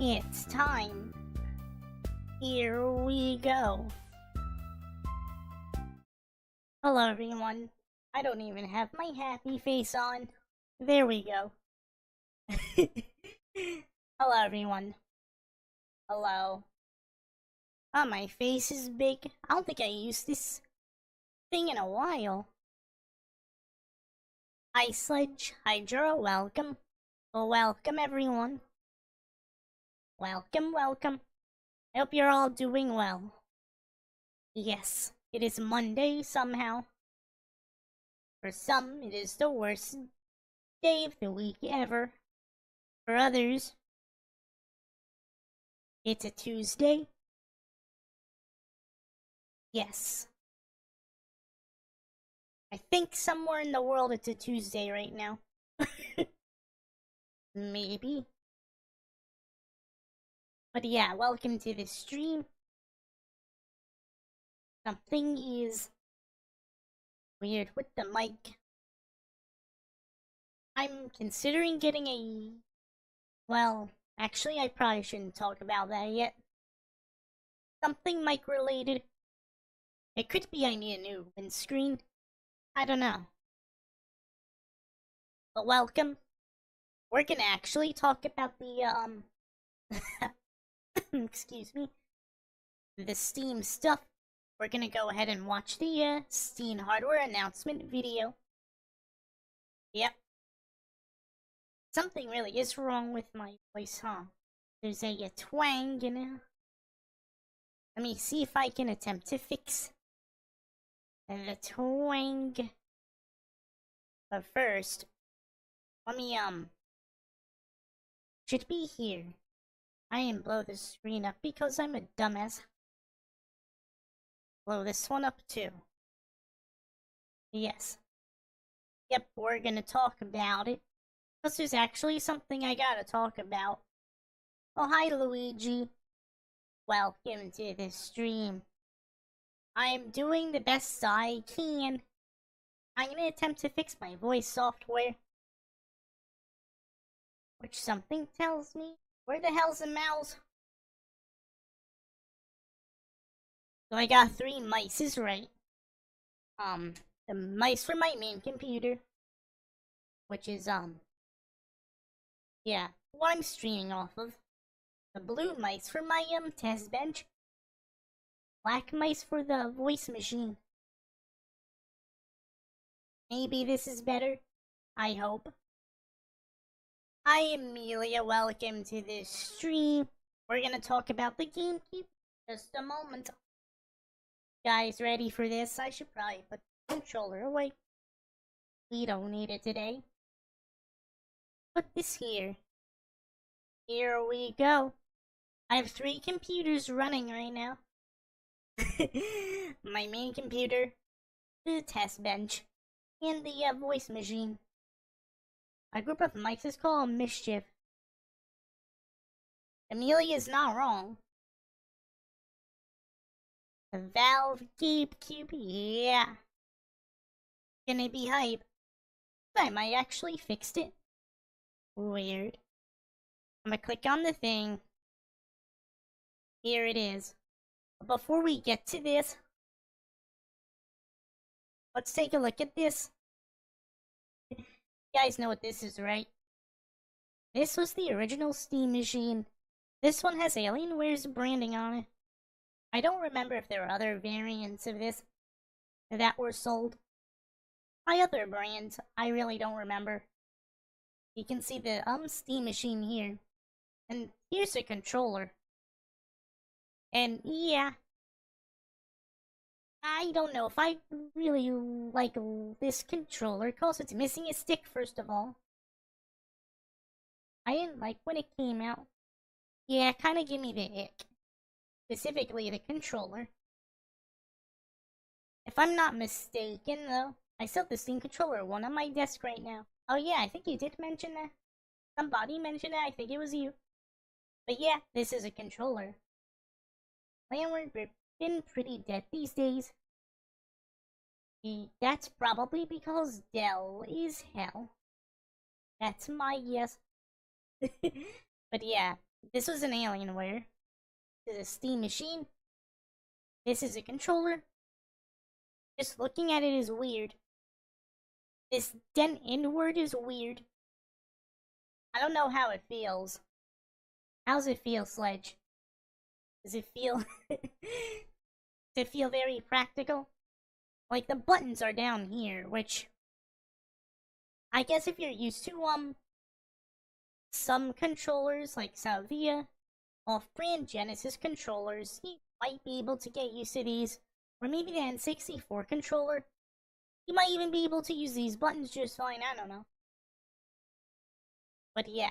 It's time. Here we go. Hello everyone. I don't even have my happy face on. There we go. Hello everyone. Hello. Oh, my face is big. I don't think I used this thing in a while. Hi Sledge, Hydra, welcome. Welcome everyone. Welcome. I hope you're all doing well. Yes, it is Monday somehow. For some, it is the worst day of the week ever. For others, it's a Tuesday. Yes. I think somewhere in the world it's a Tuesday right now. Maybe. But yeah, welcome to the stream. Something is weird with the mic. I'm considering getting a... Well, actually I probably shouldn't talk about that yet. Something mic related. It could be I need a new windscreen. I don't know. But welcome. We're gonna actually talk about the, excuse me. The Steam stuff. We're gonna go ahead and watch the, Steam hardware announcement video. Yep. Something really is wrong with my voice, huh? There's a twang in it. Let me see if I can attempt to fix the twang. But first, let me, should be here. I didn't blow the screen up because I'm a dumbass. Blow this one up too. Yes. Yep, we're gonna talk about it. Because there's actually something I gotta talk about. Oh, hi Luigi. Welcome to the stream. I am doing the best I can. I'm gonna attempt to fix my voice software. Which something tells me... Where the hell's the mouse? So I got 3 mices, right? The mice for my main computer. Which is, yeah, what I'm streaming off of. The blue mice for my, test bench. Black mice for the voice machine. Maybe this is better. I hope. Hi Amelia, welcome to this stream. We're gonna talk about the GameCube just a moment. Guys, ready for this? I should probably put the controller away. We don't need it today. Put this here. Here we go. I have 3 computers running right now. My main computer, the test bench, and the voice machine. A group of mics is called Mischief. Amelia is not wrong. The Valve GameCube, yeah. Gonna be hype. I might actually fixed it. Weird. I'm gonna click on the thing. Here it is. But before we get to this, let's take a look at this. You guys know what this is, right? This was the original Steam machine. This one has Alienware's branding on it. I don't remember if there were other variants of this that were sold by other brands. I really don't remember. You can see the Steam machine here. And here's the controller. And yeah, I don't know if I really like this controller because it's missing a stick, first of all. I didn't like when it came out. Yeah, it kinda gave me the ick. Specifically the controller. If I'm not mistaken though, I still have the Steam controller one on my desk right now. Oh yeah, I think you did mention that. Somebody mentioned that, I think it was you. But yeah, this is a controller. Landward been pretty dead these days. That's probably because Dell is hell. That's my guess. But yeah, This was an Alienware. This is a Steam machine. This is a controller. Just looking at it is weird. This dent inward is weird. I don't know how it feels. How's it feel, Sledge? Does it feel... Does it feel very practical? Like, the buttons are down here, which... I guess if you're used to, some controllers, like Salvia, off-brand Genesis controllers, you might be able to get used to these. Or maybe the N64 controller. You might even be able to use these buttons just fine, I don't know. But yeah.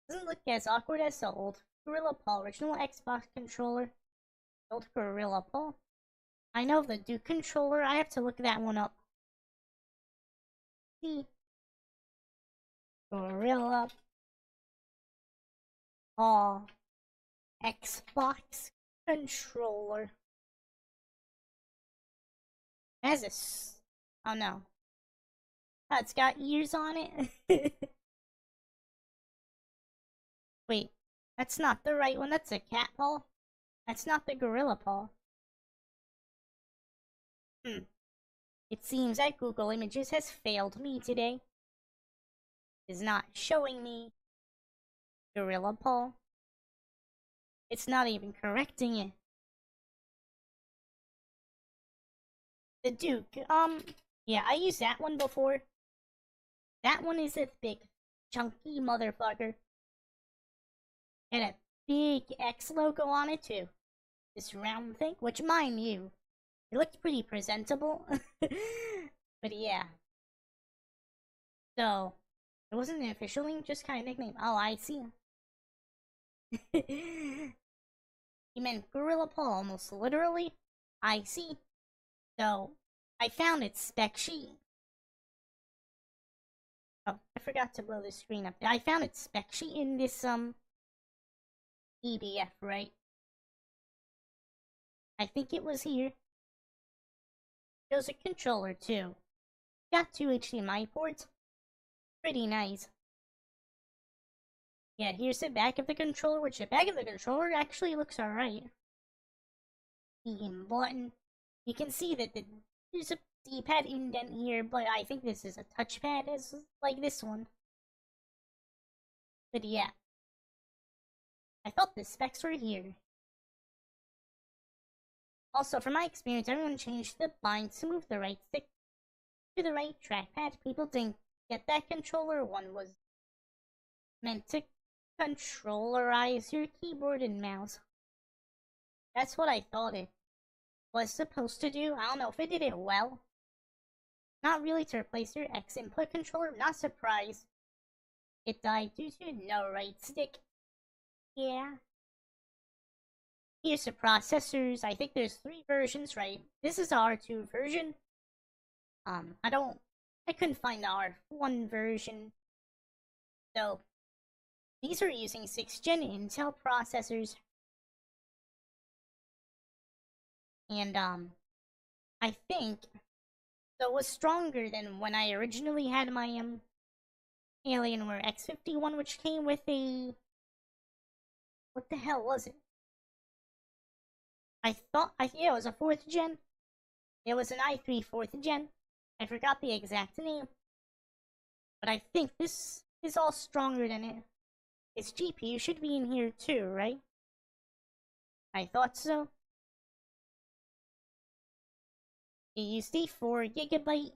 Doesn't look as awkward as the old Gorilla Paw original Xbox controller. Old Gorilla Paw. I know the Duke controller, I have to look that one up. See? Gorilla Paw Xbox controller. It has this. Oh no. Oh, it's got ears on it. Wait, that's not the right one. That's a cat paw. That's not the gorilla paw. It seems that Google Images has failed me today. It is not showing me gorilla paw. It's not even correcting it. The Duke, yeah, I used that one before. That one is a big, chunky motherfucker. And a big X logo on it, too. This round thing, which, mind you, it looked pretty presentable. But yeah. So, it wasn't an official name, just kind of nickname. Oh, I see. You meant Gorilla Paw, almost literally. I see. So, I found its spec sheet. Oh, I forgot to blow the screen up. I found its spec sheet in this, EDF, right? I think it was here. There's a controller, too. Got 2 HDMI ports. Pretty nice. Yeah, here's the back of the controller, which the back of the controller actually looks alright. Button. You can see that there's a D-pad indent here, but I think this is a touchpad, as like this one. But yeah. I thought the specs were here. Also, from my experience, everyone changed the bind to move the right stick to the right trackpad. People didn't get that controller. One was meant to controllerize your keyboard and mouse. That's what I thought it was supposed to do. I don't know if it did it well. Not really to replace your X input controller. Not surprised. It died due to no right stick. Yeah. Here's the processors. I think there's 3 versions, right? This is the R2 version. I couldn't find the R1 version. So, these are using 6th gen Intel processors. And, I think, so it was stronger than when I originally had my, Alienware X51, which came with a... What the hell was it? Yeah, it was a 4th gen. It was an i3 4th gen. I forgot the exact name. But I think this is all stronger than it. Its GPU should be in here too, right? I thought so. It used a 4GB.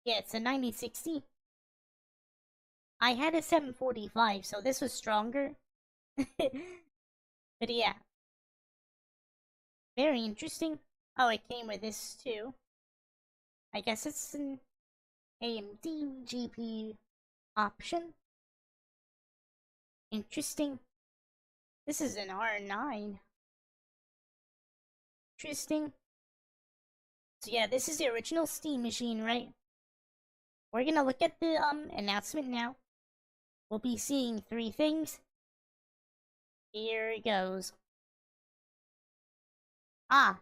Yeah, it's a 9060. I had a 745, so this was stronger. But yeah. Very interesting. Oh, it came with this too. I guess it's an AMD GPU option. Interesting. This is an R9. Interesting. So yeah, this is the original Steam machine, right? We're gonna look at the announcement now. We'll be seeing 3 things. Here it goes. Ah.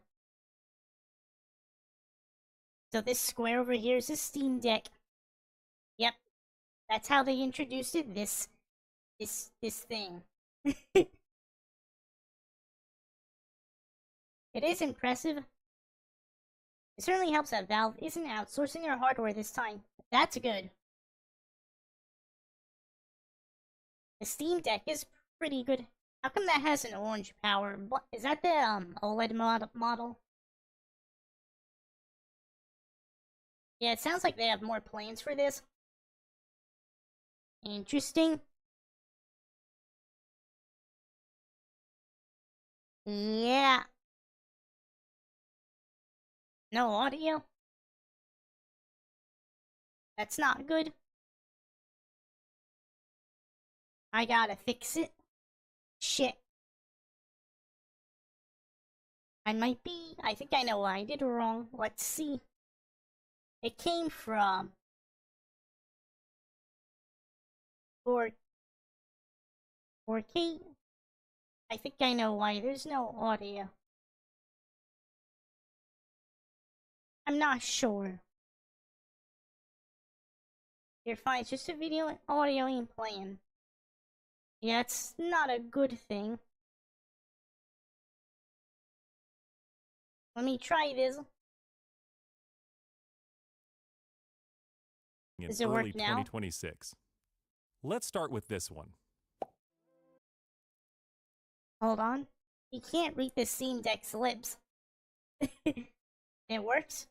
So this square over here is a Steam Deck. Yep. That's how they introduced it. This this thing. It is impressive. It certainly helps that Valve isn't outsourcing their hardware this time. That's good. The Steam Deck is pretty good. How come that has an orange power? What is that, the OLED model? Yeah, it sounds like they have more plans for this. Interesting. Yeah. No audio? That's not good. I gotta fix it. Shit. I think I know what I did wrong. Let's see. It came from 4K. I think I know why there's no audio. I'm not sure. You're fine, it's just a video, audio ain't playing. Yeah, it's not a good thing. Let me try this. Does it work now? 2026. Let's start with this one. Hold on. You can't read the Steam Deck's lips. It works?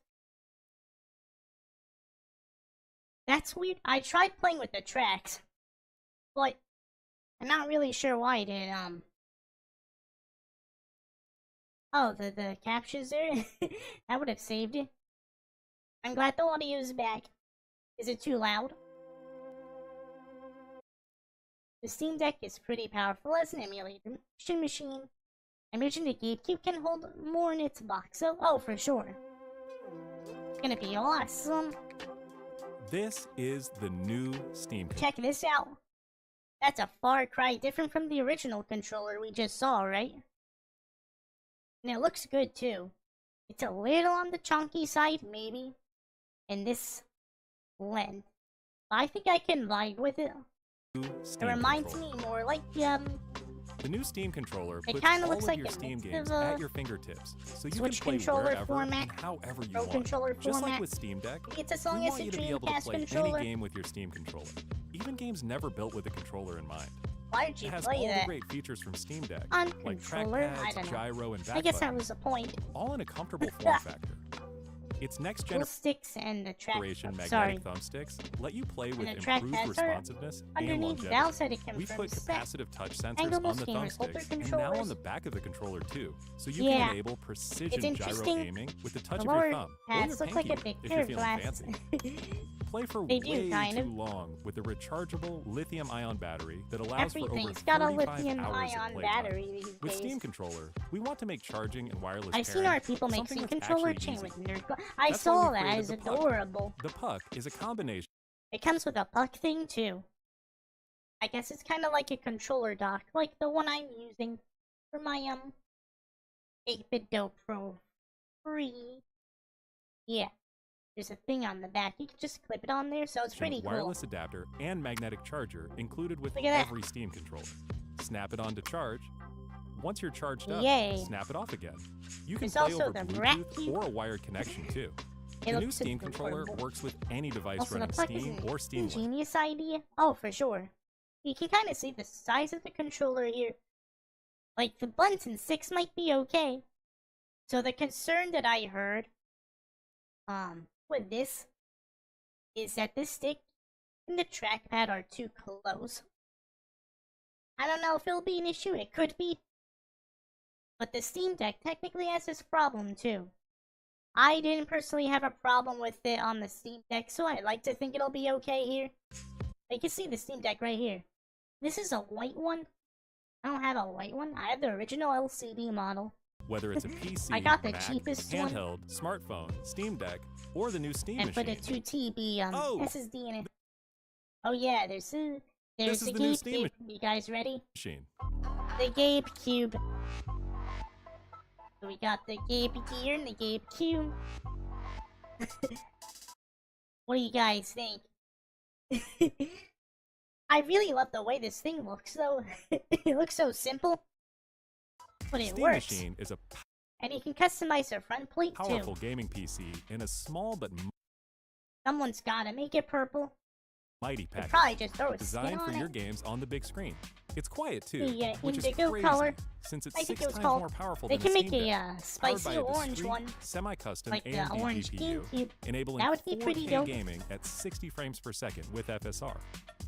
That's weird. I tried playing with the tracks, but I'm not really sure why it did. Oh, the captions there? That would have saved it. I'm glad the audio is back. Is it too loud? The Steam Deck is pretty powerful as an emulator machine. I imagine the GameCube can hold more in its box, so oh, for sure. It's gonna be awesome. This is the new Steam controller. Check this out. That's a far cry different from the original controller we just saw, right? And it looks good too. It's a little on the chunky side, maybe. And this length. I think I can vibe with it. It reminds me more like the new Steam controller puts kinda all looks of like your a Steam mix games of, at your fingertips, so you Switch can play controller wherever format, and however you Pro want. controller Just format. like with Steam Deck, It's as we long as want a you to be able to Dreamcast play controller. any game with your Steam controller, even games never built with a controller in mind. Why did you It has play all that the great features from Steam Deck, on like controller? I trackpads, don't know. gyro, and back I guess that buttons, was the point. all in a comfortable form factor. Its next Dual sticks and the track. generation Sorry. magnetic thumbsticks let you play with the improved trackpads are responsiveness and underneath. longevity. Valve said it can We put capacitive touch sensors angled on the gamers hold their thumbsticks and now on controllers. the back of the controller too, so you Yeah. can enable precision It's gyro interesting. aiming with the touch The of your lower thumb or your pads look like a pinky big if pair you're of feeling glasses. fancy. Play for They do, way kind of. too long with the rechargeable lithium-ion battery that allows for over Everything's got a 45 lithium hours of ion playtime. battery these With days. Steam controller, we want to make charging and wireless I've seen pairing our people make something Steam that's controller actually chain easy. with nerd. I That's why we saw that. created It's the Puck. adorable. The Puck is a combination. It comes with a puck thing too. I guess it's kind of like a controller dock, like the one I'm using for my 8-bit Dope Pro 3. Yeah, there's a thing on the back. You can just clip it on there, so it's pretty cool. Wireless adapter and magnetic charger included with Look at that. every Steam controller. Snap it on to charge. Once you're charged up, Yay. snap it off again. You can There's play also over the Bluetooth Cube. or a wired connection too. It The new looks Steam controller adorable. works with any device Also, the running puck is Steam an or SteamWorks. ingenious idea. Oh, for sure. You can kind of see the size of the controller here. Like, the buttons and sticks might be okay. So the concern that I heard, with this, is that the stick and the trackpad are too close. I don't know if it'll be an issue, it could be. But the Steam Deck technically has this problem too. I didn't personally have a problem with it on the Steam Deck, so I'd like to think it'll be okay here. You can see the Steam Deck right here. This is a white one. I don't have a white one. I have the original LCD model. Whether it's a PC, I got the Mac, cheapest one. handheld, smartphone, Steam Deck, or the new Steam And machine. put a 2 TB Oh! SSD in it. Oh yeah, there's This the is the new Steam GameCube. You guys ready? machine. The GameCube. So we got the Gabe Gear and the GameCube. What do you guys think? I really love the way this thing looks, though. It looks so simple, but it Steam works. Machine is a And you can customize their front plate, powerful too. gaming PC in a small but Someone's gotta make it purple. mighty They'll package probably just throw a skin designed for on your it. games on the big screen. It's quiet too, The which is indigo crazy color. since it's I think 6 it was times called. more powerful They than can the make Steam a Deck. Powered spicy by a orange discrete, one, semi-custom like the AMD orange GPU, GameCube. enabling That would be 4K pretty dope. gaming at 60 frames per second with FSR.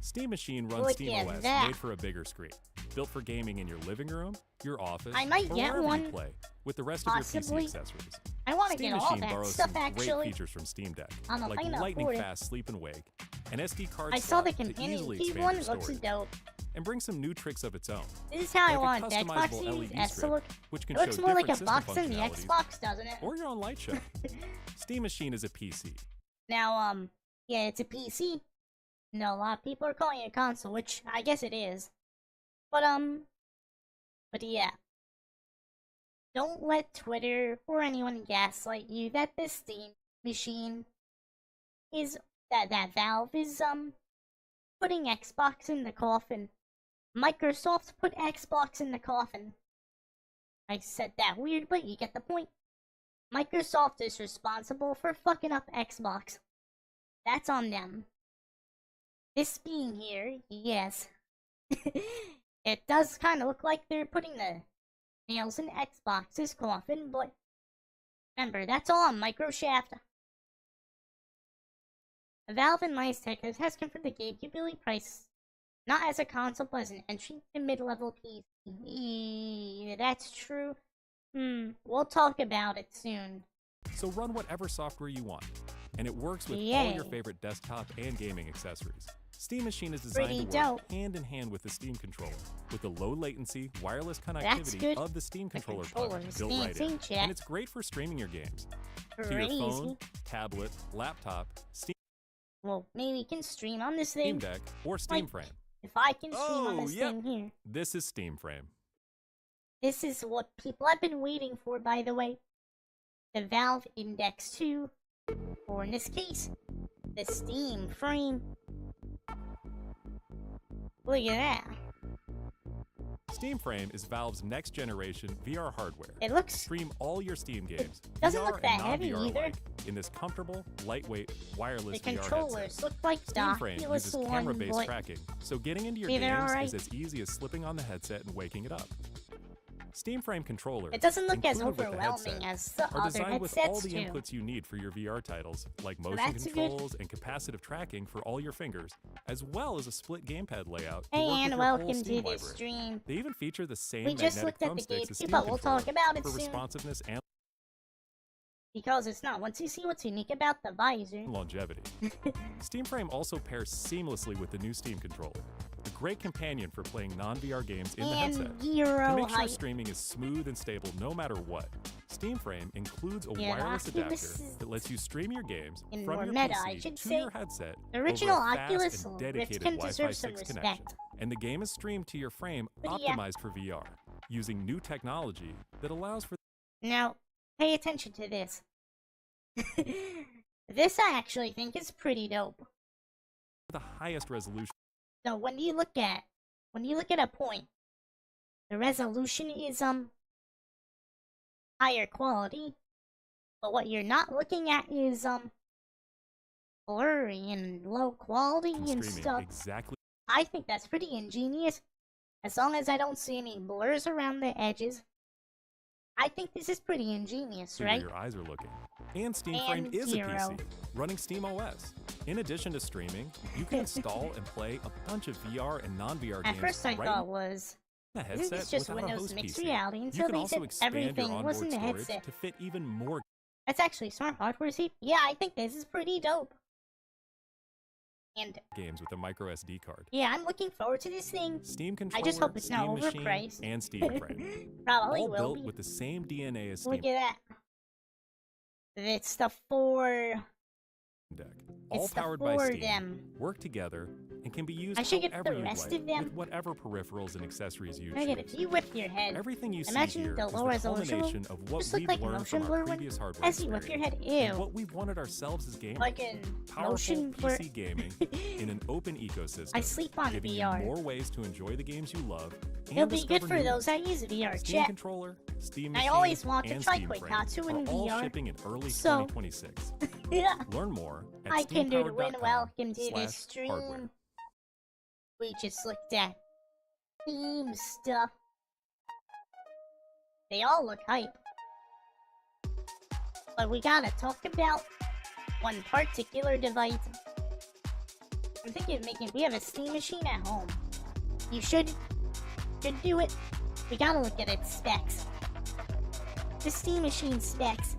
Steam Machine runs Look at SteamOS that. made for a bigger screen, built for gaming in your living room, your office, I might or get wherever one, you play, with the rest of your possibly. PC accessories. I want to Steam get all Machine that borrows stuff, some great actually. features from Steam Deck, I like might not lightning afford it. fast sleep and wake, an SD card I saw the slot to companion easily cube expand one. your It looks storage, dope. and bring some new tricks of its own. This is how I like want a the Xbox customizable Series LED S to strip, look. which can It looks show more like a different box system than the functionalities, Xbox, doesn't it? or your own light show. Steam Machine is a PC. Now, yeah, it's a PC. No, a lot of people are calling it a console, which I guess it is. But yeah. Don't let Twitter or anyone gaslight you that this Steam Machine is that Valve is putting Xbox in the coffin. Microsoft put Xbox in the coffin. I said that weird, but you get the point. Microsoft is responsible for fucking up Xbox. That's on them. This being here, yes. It does kind of look like they're putting the nails in Xbox's coffin, but remember, that's all on Microshaft. Valve and Logitech has confirmed the GameCube Billy price not as a console, but as an entry to mid-level PC. That's true. We'll talk about it soon. So run whatever software you want, and it works with all Yay. your favorite desktop and gaming accessories. Steam Machine is designed Pretty to work dope. hand in hand with the Steam controller, with the low latency, wireless That's connectivity good. of the Steam The controller controller plug is built right in. fancy, chat. And it's great for streaming your games to your Crazy. phone, tablet, laptop, Steam Well, maybe we can stream on this thing. Deck, or Steam Frame. If I can stream on Oh, this yep. thing here. This is Steam Frame. This is what people have been waiting for, by the way. The Valve Index 2, or in this case, the Steam Frame. Look at that. Steam Frame is Valve's next generation VR hardware. It looks... Stream all your Steam games, doesn't VR look that and heavy non-VR either. alike, in this comfortable, lightweight, wireless The VR controllers headset. look like the Steam Frame Oculus uses one, camera-based but tracking, so getting into your Yeah, they're games alright. is as easy as slipping on the headset and waking it up. Steam Frame controllers, it doesn't look as included with the overwhelming headset, as the are other designed with all headsets the do. inputs you need for your VR titles, like motion that's good. controls and capacitive tracking for all your fingers, as well as a split gamepad layout to Hey, work with and your welcome whole to Steam the library. stream. They even feature the same We just magnetic looked at the thumbsticks as GameCube, Steam but we'll talk controllers about it for soon. responsiveness and Because it's not. Once you see what's unique about the visor. longevity. Steam Frame also pairs seamlessly with the new Steam controller, a great companion for playing non-VR games in the And headset. To Euro make sure height. streaming is smooth and stable no matter what, Steam Frame includes a Yeah, the wireless Oculus adapter is that lets you stream your games in from more your meta, I PC should to say. your headset The original over a fast Oculus and Rift dedicated can Wi-Fi deserve some 6 connection. respect. And the game is streamed to your frame But yeah. optimized for VR, using new technology that allows for Now, pay attention to this. This I actually think is pretty dope. the highest resolution. So when you look at a point, the resolution is higher quality, but what you're not looking at is blurry and low quality and Streaming stuff. exactly I think that's pretty ingenious. As long as I don't see any blurs around the edges, I think this is pretty ingenious, where right? your eyes are looking. And Steam Frame And is Zero. a PC, running Steam OS. In addition to streaming, you can install and play a bunch of VR and non-VR At games first I right thought was, in the isn't headset this just without a Windows host Mixed PC. Reality You until can they also said expand your everything onboard was in the storage headset? to fit even more. That's actually smart hardware, see? Yeah, I think this is pretty dope. And games with a micro SD card. yeah, I'm looking forward to this thing. Steam controller, I just hope it's not Steam Machine, overpriced. and Steam Frame. Probably all will built be. with the same DNA as Steam Look at that. It's the 4 Deck, all It's the powered by four of Steam, them. work together, and can be used I should get however the you'd rest like, of them. with whatever peripherals and accessories you I get it. choose. You whip your head. Everything you see Imagine here the is low the resolution one. culmination of what Just look we've like learned motion from blur our one. previous hardware As you whip your experience, head, and ew. what we wanted ourselves as gamers. Like in Powerful motion blur. PC gaming in an open ecosystem. I sleep on giving VR. you more ways to enjoy the games you love. And It'll be good discover for new those ones. that use VR Steam chat. controller, Steam I Machine, always want to and try Steam Frame Koikatsu in are all VR. shipping in early So- 2026. Yeah. Learn more at Hi, Kindred Win. steampowered.com/hardware. Welcome to this stream. We just looked at theme stuff. They all look hype. But we gotta talk about one particular device. I'm thinking of making. We have a Steam machine at home. You should do it. We gotta look at its specs. The Steam machine specs.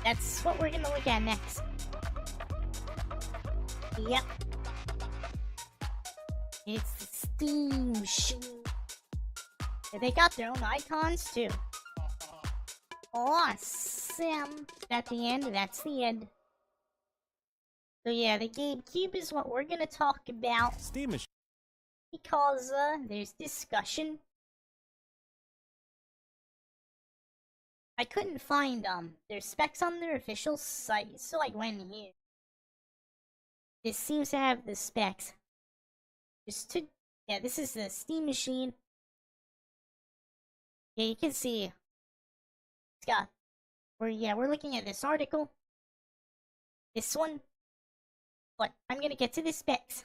That's what we're gonna look at next. Yep. It's the Steam machine. They got their own icons too. Awesome. At the end, that's the end. So yeah, the GameCube is what we're gonna talk about Steam Machine. because there's discussion. I couldn't find their specs on their official site, so I went here. This seems to have the specs. Yeah, this is the Steam machine. Yeah, you can see it's got. We're looking at this article. This one. But I'm gonna get to the specs.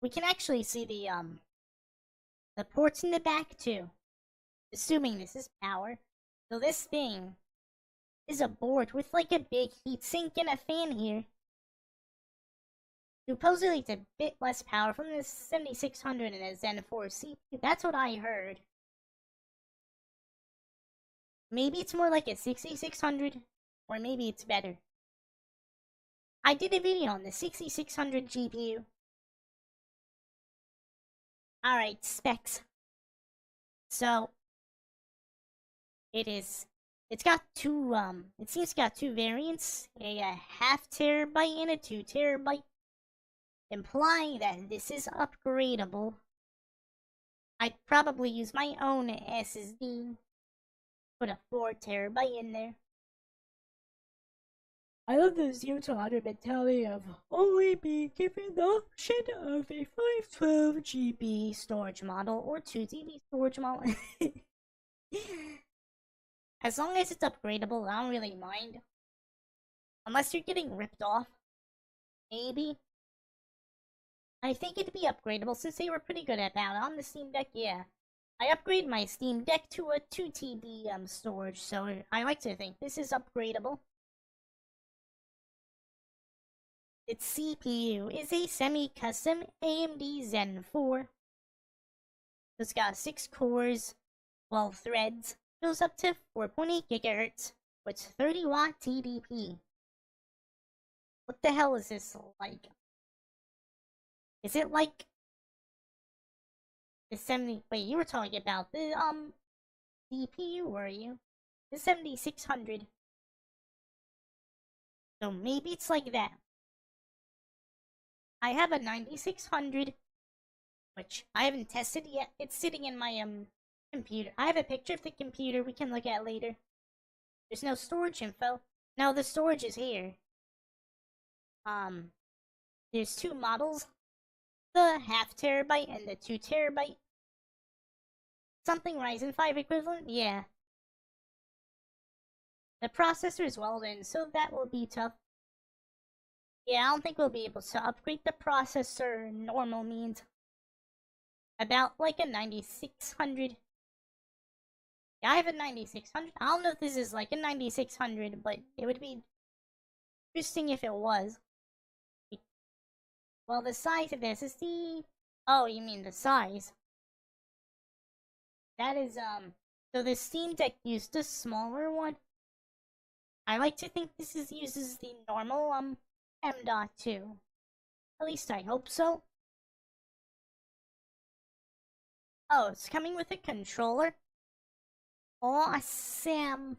We can actually see the ports in the back too. Assuming this is power. So this thing is a board with like a big heatsink and a fan here. Supposedly it's a bit less power from the 7600 and a Zen 4 CPU. That's what I heard. Maybe it's more like a 6600, or maybe it's better. I did a video on the 6600 GPU. Alright, specs. So, it's got two, it seems it's got two variants, a 0.5 terabyte and a 2 terabyte, implying that this is upgradable. I'd probably use my own SSD, put a 4 terabyte in there. I love the 0 to 100 mentality of only be given the option of a 512 GB storage model or 2 TB storage model. As long as it's upgradable, I don't really mind. Unless you're getting ripped off. Maybe. I think it'd be upgradable since they were pretty good about it. On the Steam Deck, yeah. I upgrade my Steam Deck to a 2 TB storage, so I like to think this is upgradable. Its CPU is a semi-custom AMD Zen 4. It's got 6 cores, 12 threads, goes up to 4.8 GHz, with 30-watt TDP. What the hell is this like? Is it like the 70? Wait, you were talking about the CPU, were you? The 7600. So maybe it's like that. I have a 9600, which I haven't tested yet. It's sitting in my computer. I have a picture of the computer we can look at later. There's no storage info. No, the storage is here. There's two models. The 0.5 terabyte and the 2 terabyte. Something Ryzen 5 equivalent? Yeah. The processor is well in, so that will be tough. Yeah, I don't think we'll be able to upgrade the processor normal means. About like a 9600. Yeah, I have a 9600. I don't know if this is like a 9600, but it would be interesting if it was. Well, the size of this is the... Oh, you mean the size. That is, so the Steam Deck used a smaller one. I like to think this uses the normal, M.2. At least I hope so. Oh, it's coming with a controller. Awesome.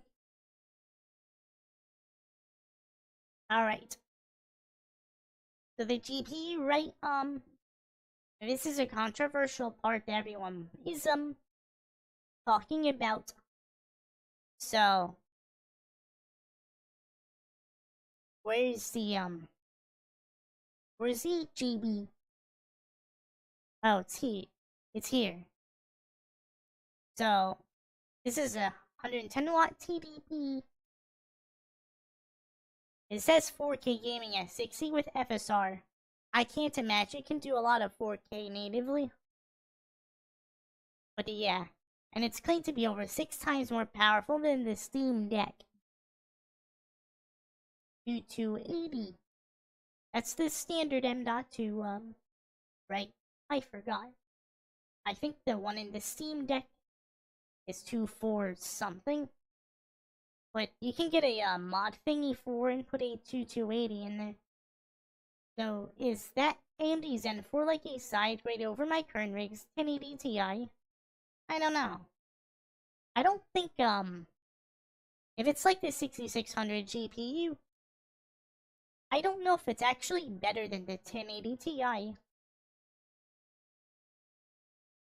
Alright. So the GPU, right, this is a controversial part that everyone is, talking about. So, where's the 8 GB? Oh, it's here. It's here. So, this is a 110 watt TDP. It says 4K gaming at 60 with FSR. I can't imagine it can do a lot of 4K natively. But yeah, and it's claimed to be over 6 times more powerful than the Steam Deck. 2280. That's the standard M.2, right? I forgot. I think the one in the Steam Deck is 2.4 something. But you can get a mod thingy for and put a 2280 in there. So, is that AMD Zen 4 like a side grade over my current rig's 1080 Ti? I don't know. I don't think, if it's like the 6600 GPU, I don't know if it's actually better than the 1080 Ti.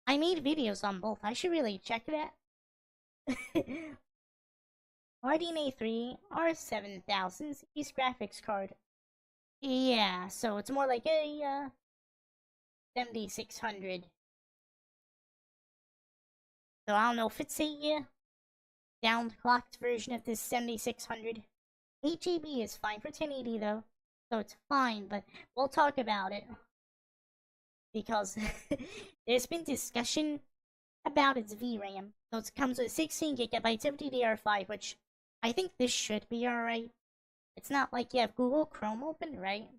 I made videos on both. I should really check that. RDNA 3 R7000 series graphics card. Yeah, so it's more like a 7600. So I don't know if it's a downclocked version of this 7600. 8 GB is fine for 1080 though, so it's fine, but we'll talk about it. Because there's been discussion about its VRAM. So it comes with 16 GB of DDR5, which I think this should be alright. It's not like you have Google Chrome open, right?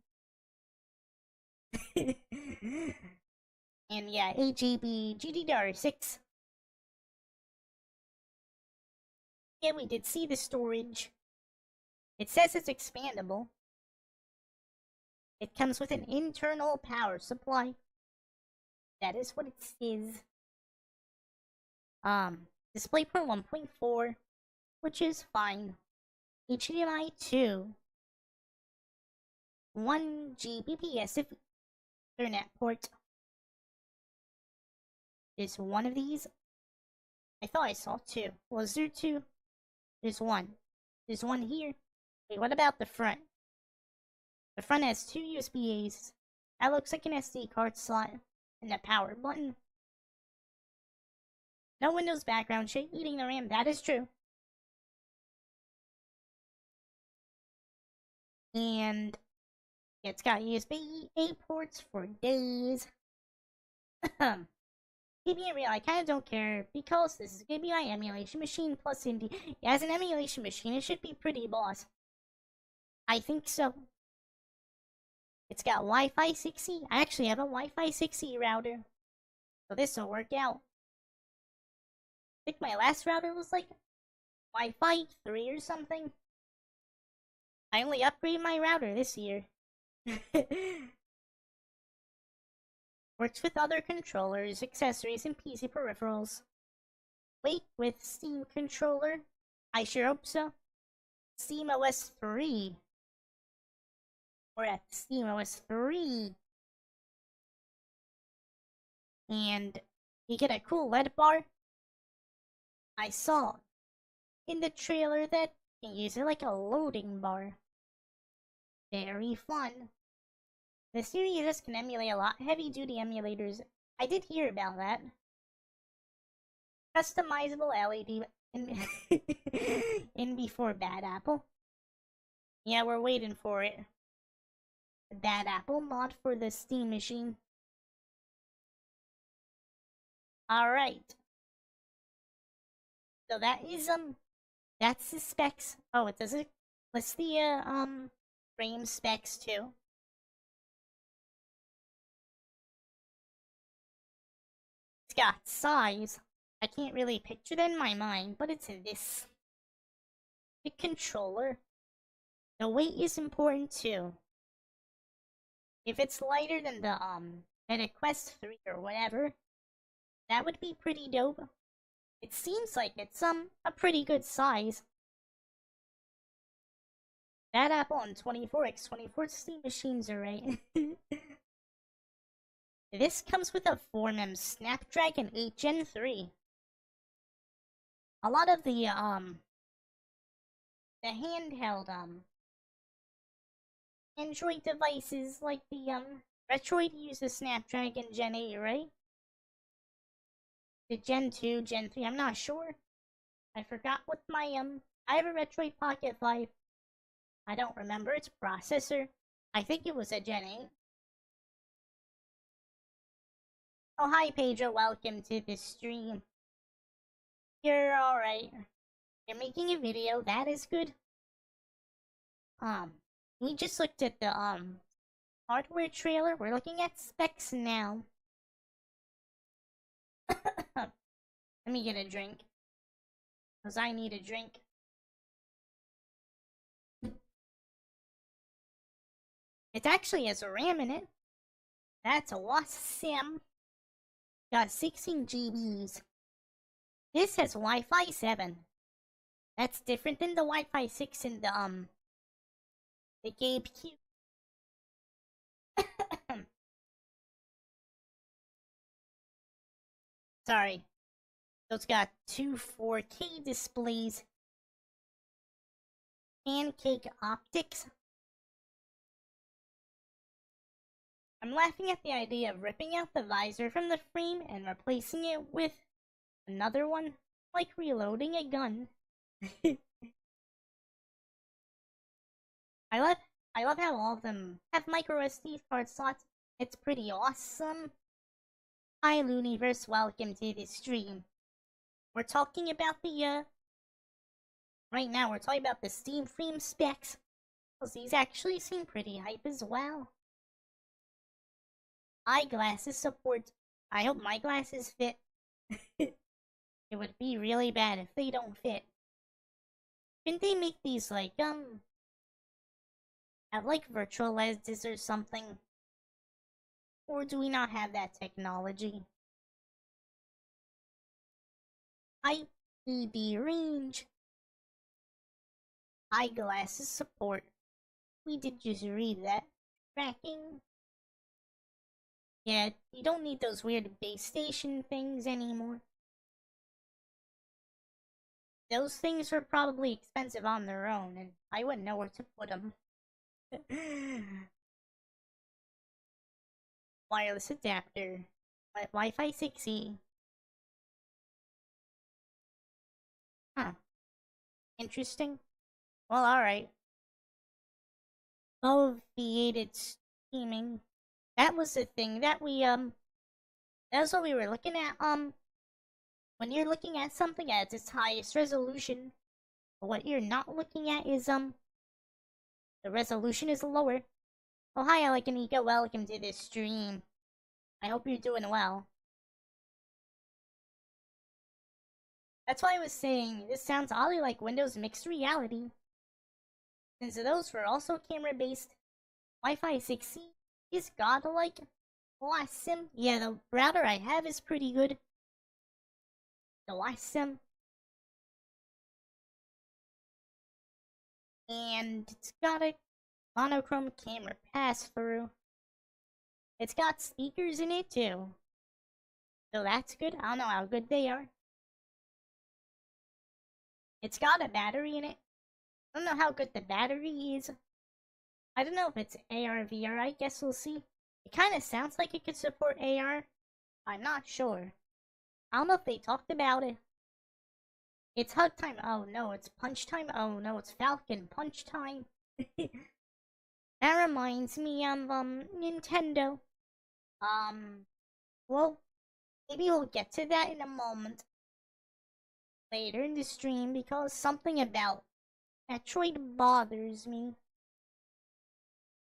And yeah, 8 GB GDDR6. Yeah, we did see the storage. It says it's expandable. It comes with an internal power supply. That is what it says. DisplayPort 1.4, which is fine. HDMI 2. 1 Gbps of Ethernet port. There's one of these. I thought I saw two. Was there two? There's one. There's one here. Wait, what about the front? The front has two USB-As. That looks like an SD card slot. And the power button. No Windows background shit eating the RAM. That is true. And it's got USB-A ports for days. Keeping it real, I kind of don't care because this is gonna be my emulation machine plus indie. As an emulation machine, it should be pretty boss. I think so. It's got Wi-Fi 6E. I actually have a Wi-Fi 6E router, so this will work out. I think my last router was like Wi-Fi 3 or something. I only upgraded my router this year. Works with other controllers, accessories, and PC peripherals. Wait, with Steam controller? I sure hope so. SteamOS 3. We're at SteamOS 3. And you get a cool LED bar. I saw in the trailer that you can use it like a loading bar. Very fun. The series can emulate a lot heavy-duty emulators. I did hear about that. Customizable LED in before Bad Apple. Yeah, we're waiting for it. The Bad Apple mod for the Steam machine. Alright. So that is, that's the specs. Oh, it does it list the, frame specs too. It's got size. I can't really picture that in my mind, but it's this. The controller. The weight is important too. If it's lighter than the, Meta Quest 3 or whatever, that would be pretty dope. It seems like it's, a pretty good size. That Apple on 24x24 Steam machines are right. This comes with a 4 Snapdragon 8 Gen 3. A lot of the handheld Android devices like the Retroid uses Snapdragon Gen 8, right? The Gen 2, Gen 3, I'm not sure. I forgot what my I have a Retroid Pocket 5. I don't remember its processor. I think it was a Gen 8. Oh, hi Pedro, welcome to the stream. You're alright. You're making a video, that is good. We just looked at the hardware trailer. We're looking at specs now. Let me get a drink. Cause I need a drink. It actually has a RAM in it. That's awesome. Got 16 GBs. This has Wi-Fi 7. That's different than the Wi-Fi 6 in the GameCube. Sorry. So it's got two 4K displays. Pancake optics. I'm laughing at the idea of ripping out the visor from the frame and replacing it with another one, like reloading a gun. I love how all of them have micro SD card slots. It's pretty awesome. Hi Looniverse, welcome to the stream. We're talking about the right now we're talking about the Steam frame specs. Cause these actually seem pretty hype as well. Eyeglasses support. I hope my glasses fit. It would be really bad if they don't fit. Couldn't they make these like have like virtual lenses or something? Or do we not have that technology? IED range. Eyeglasses support. We did just read that. Tracking. Yeah, you don't need those weird base station things anymore. Those things are probably expensive on their own, and I wouldn't know where to put them. Wireless adapter. Wi-Fi 6E. Huh. Interesting. Well, alright. Foveated steaming. That was the thing that we, that's what we were looking at, when you're looking at something at its highest resolution, what you're not looking at is, the resolution is lower. Oh, hi, Alec and Nika, welcome to this stream. I hope you're doing well. That's why I was saying, this sounds oddly like Windows Mixed Reality. Since those were also camera-based, Wi-Fi 6E is godlike. Awesome. Yeah, the router I have is pretty good. Awesome. And it's got a monochrome camera pass-through. It's got speakers in it too. So that's good. I don't know how good they are. It's got a battery in it. I don't know how good the battery is. I don't know if it's AR, VR. I guess we'll see. It kind of sounds like it could support AR. I'm not sure. I don't know if they talked about it. It's hug time. Oh no, it's punch time. Oh no, it's Falcon punch time. That reminds me of Nintendo. Well, maybe we'll get to that in a moment. Later in the stream, because something about Metroid bothers me.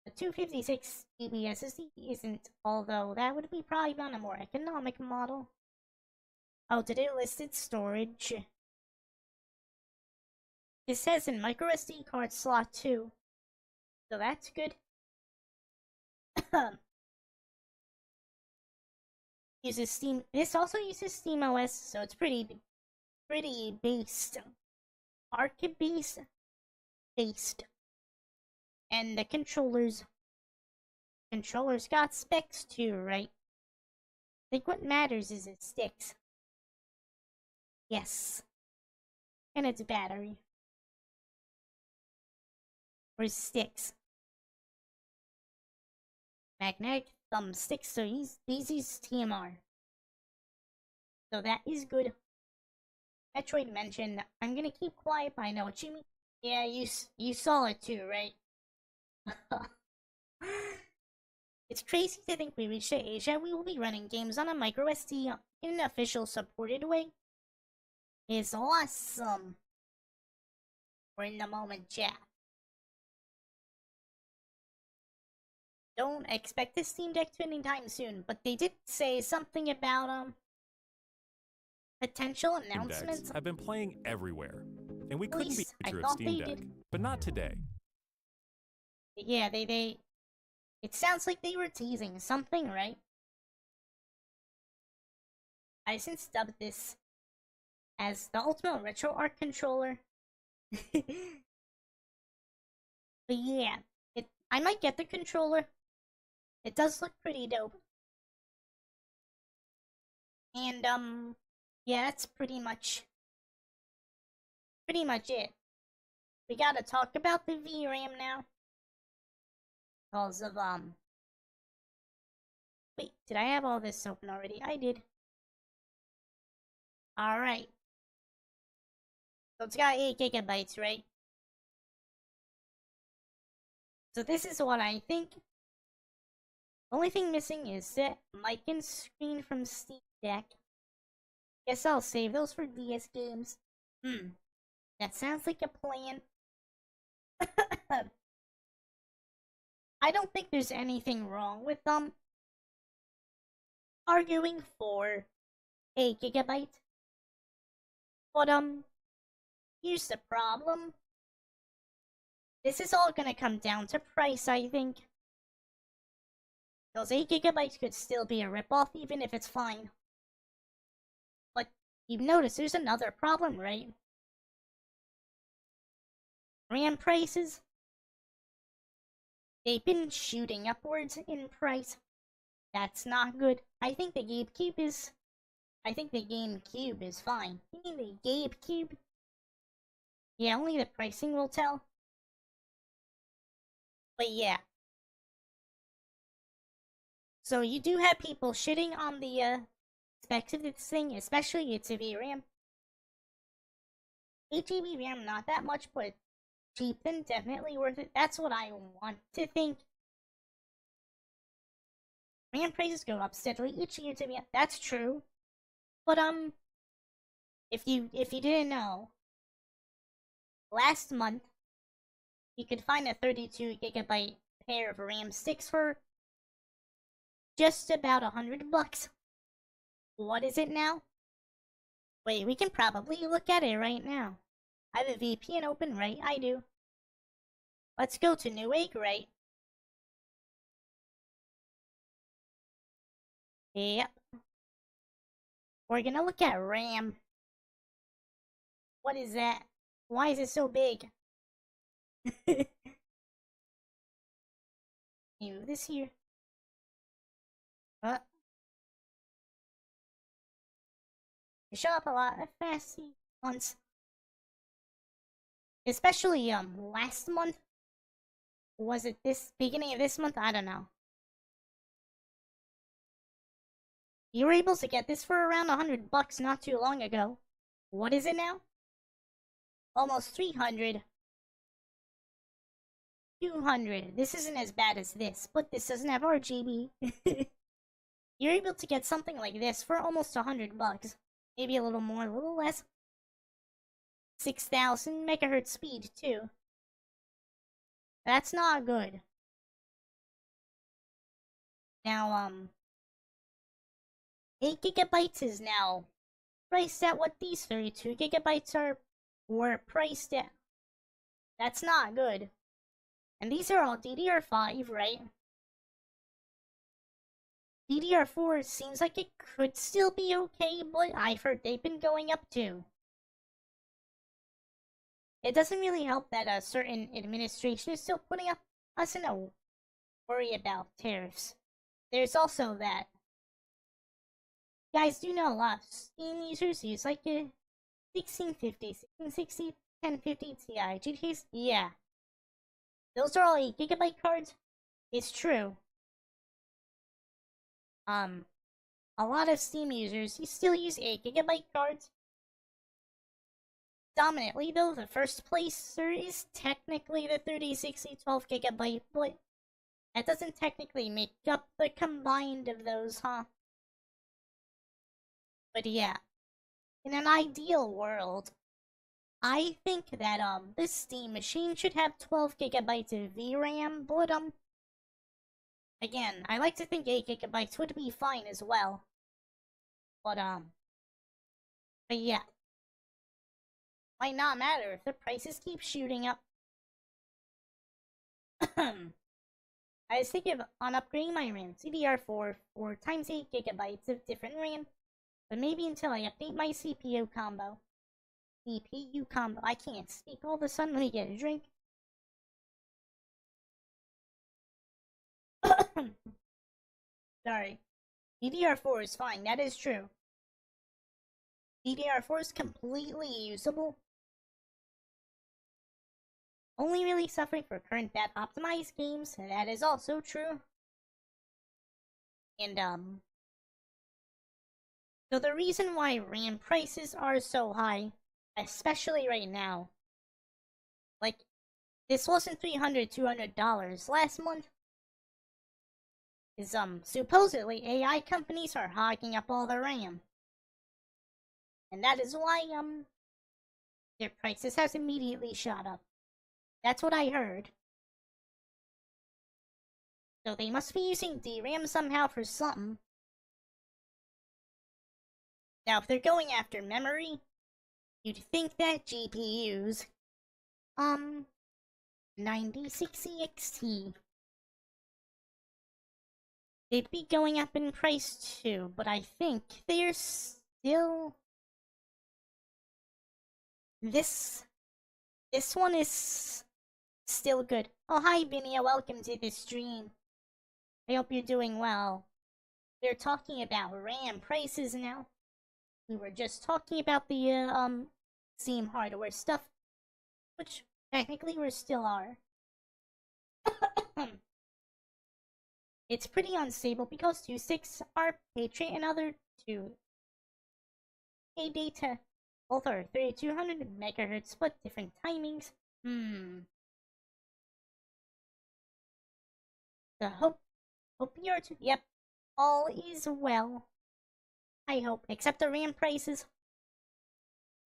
The 256 GB SSD isn't, although that would be probably on a more economic model. Oh, did it list its storage? It says in microSD card slot 2. So that's good. Uses Steam. This also uses SteamOS, so it's pretty based. Arc based. And the controllers got specs too, right? I think what matters is it sticks. Yes. And its battery. Or sticks. Magnetic thumbsticks, so these use TMR. So that is good. Metroid mentioned, I'm gonna keep quiet, but I know what you mean. Yeah, you saw it too, right? It's crazy to think we reached the age that we will be running games on a micro SD in an official supported way. It's awesome. We're in the moment, chat. Don't expect the Steam Deck to anytime soon, but they did say something about potential announcements. Have been playing everywhere, and we couldn't be a I feature of thought Steam they Deck, did. but not today. Yeah, they. It sounds like they were teasing something, right? I since dubbed this as the Ultimate Retro Art controller. But yeah, I might get the controller. It does look pretty dope. And yeah, that's pretty much it. We gotta talk about the VRAM now. Because of wait, did I have all this open already? I did. Alright. So it's got 8 gigabytes, right? So this is what I think. Only thing missing is the mic and screen from Steam Deck. Guess I'll save those for DS games. That sounds like a plan. I don't think there's anything wrong with arguing for 8 gigabyte. But here's the problem. This is all gonna come down to price, I think. Those 8 gigabytes could still be a ripoff even if it's fine. But you've noticed there's another problem, right? RAM prices. They've been shooting upwards in price. That's not good. I think the GameCube is fine. You mean the GameCube? Yeah, only the pricing will tell. But yeah. So you do have people shitting on the specs of this thing, especially its VRAM. 8GB RAM, not that much, but cheap and definitely worth it. That's what I want to think. RAM prices go up steadily each year to me. That's true. But if you didn't know, last month you could find a 32 gigabyte pair of RAM sticks for just about $100. What is it now? Wait, we can probably look at it right now. I have a VPN open, right? I do. Let's go to Newegg, right? Yep. We're gonna look at RAM. What is that? Why is it so big? Move this here. They show up a lot of fast ones. Especially last month. Was it this beginning of this month? I don't know. You were able to get this for around $100 not too long ago. What is it now? Almost 300. 200. This isn't as bad as this, but this doesn't have RGB. You're able to get something like this for almost $100. Maybe a little more, a little less. 6,000 megahertz speed, too. That's not good. Now, 8 gigabytes is now priced at what these 32 gigabytes were priced at. That's not good. And these are all DDR5, right? DDR4 seems like it could still be okay, but I've heard they've been going up too. It doesn't really help that a certain administration is still putting up Mustn't worry about tariffs. There's also that. You guys do know a lot of Steam users use like a 1650, 1660, 1050 Ti GTs. Yeah, those are all 8 GB cards. It's true. A lot of Steam users still use 8 GB cards. Dominantly, though, the first placer is technically the 3060 12 GB, but that doesn't technically make up the combined of those, huh? But yeah, in an ideal world, I think that this Steam machine should have 12 GB of VRAM, but again, I like to think 8 GB would be fine as well. But yeah, might not matter if the prices keep shooting up. I was thinking on upgrading my RAM CDR4 4 times 8 GB of different RAM, but maybe until I update my CPU combo. CPU combo. I can't speak all of a sudden. Let me get a drink. Sorry. DDR4 is fine, that is true. DDR4 is completely usable. Only really suffering for current bad optimized games, and that is also true. And so the reason why RAM prices are so high, especially right now, like, this wasn't $300, $200 last month, is supposedly AI companies are hogging up all the RAM. And that is why their prices has immediately shot up. That's what I heard. So they must be using DRAM somehow for something. Now, if they're going after memory, you'd think that GPUs, 9060 XT, they'd be going up in price too, but I think they're still... This one is still good. Oh, hi, Binia. Welcome to the stream. I hope you're doing well. We're talking about RAM prices now. We were just talking about the, Steam hardware stuff, which technically we still are. It's pretty unstable because 2.6 are Patriot and other 2K data. Both are 3200 megahertz, but different timings. So hope you're yep, all is well. I hope, except the RAM prices.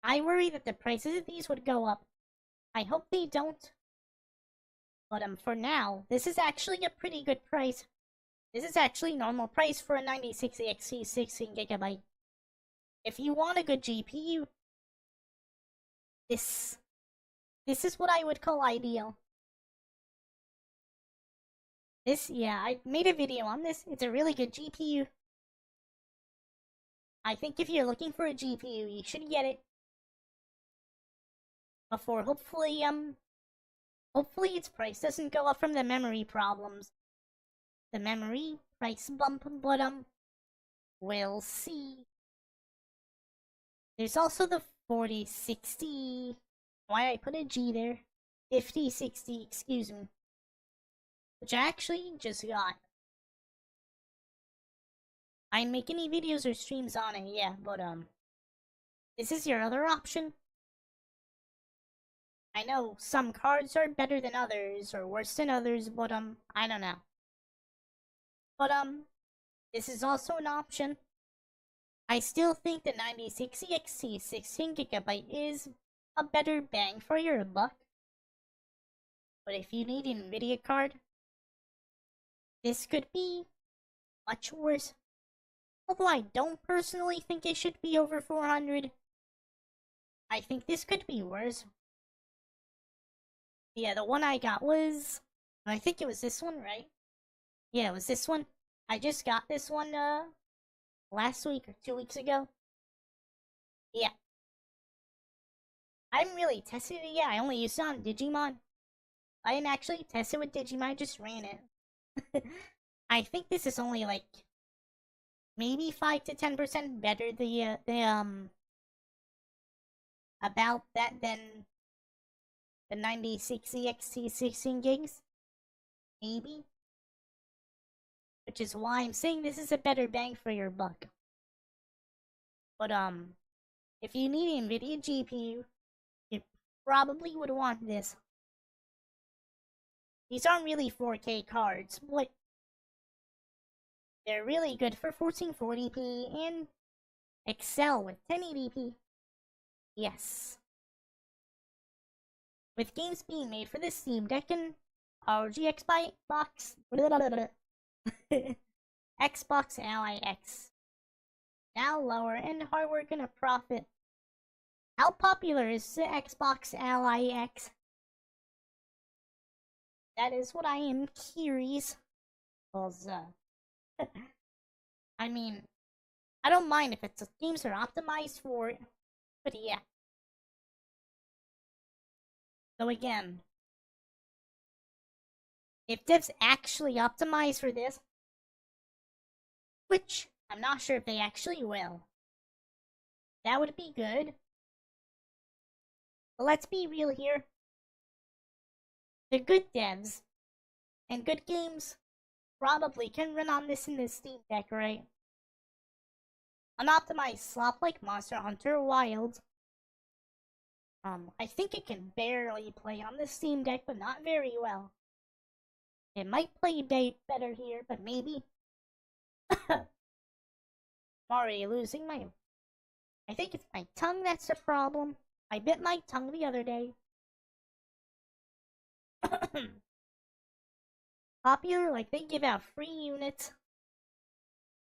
I worry that the prices of these would go up. I hope they don't. But for now, this is actually a pretty good price. This is actually normal price for a 9060 XT 16 GB. If you want a good GPU, this is what I would call ideal. Yeah, I made a video on this. It's a really good GPU. I think if you're looking for a GPU, you should get it. Before, hopefully its price doesn't go up from the memory problems. The memory price bump, but we'll see. There's also the 4060. Why I put a G there? 5060, excuse me. Which I actually just got. I didn't make any videos or streams on it, yeah, but this is your other option. I know some cards are better than others or worse than others, but I don't know. But this is also an option. I still think the 9060 XT 16 GB is a better bang for your buck. But if you need an Nvidia card, this could be much worse. Although I don't personally think it should be over 400. I think this could be worse. Yeah, the one I got was... I think it was this one, right? Yeah, it was this one. I just got this one, last week or 2 weeks ago. Yeah. I haven't really tested it yet. I only used it on Digimon. I didn't actually test it with Digimon, I just ran it. I think this is only like maybe 5 to 10% better about that than the 96 EXT 16 gigs. Maybe. Which is why I'm saying this is a better bang for your buck. But if you need an NVIDIA GPU, you probably would want this. These aren't really 4K cards, but they're really good for 1440p and excel with 1080p. Yes. With games being made for the Steam Deck and ROG Xbox Xbox Ally X. Now lower and hardware gonna profit. How popular is the Xbox Ally X? That is what I am curious. Cause, I mean, I don't mind if it's games are optimized for it, but yeah. So again, if devs actually optimize for this, which I'm not sure if they actually will, that would be good. But let's be real here. The good devs and good games probably can run on this in the Steam Deck, right? Unoptimized slop like Monster Hunter Wild. I think it can barely play on the Steam Deck, but not very well. It might play better here, but maybe. I'm already losing my... I think it's my tongue that's the problem. I bit my tongue the other day. Popular, like they give out free units.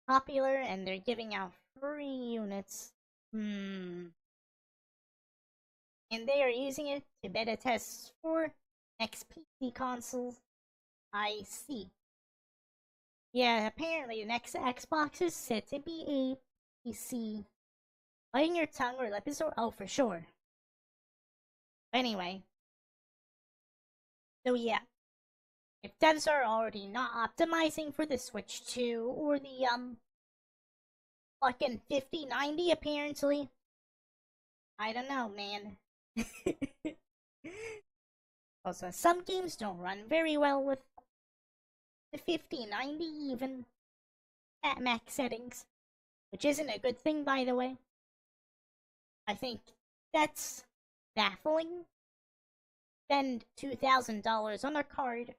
Popular, and they're giving out free units. And they are using it to beta test for next PC consoles. I see. Yeah, apparently the next Xbox is set to be a PC. Biting your tongue or lip is oh for sure. Anyway. So yeah. If devs are already not optimizing for the Switch 2 or the fucking 5090 apparently. I don't know, man. Also, some games don't run very well with the 5090 even at max settings, which isn't a good thing, by the way. I think that's baffling. Spend $2,000 on a card,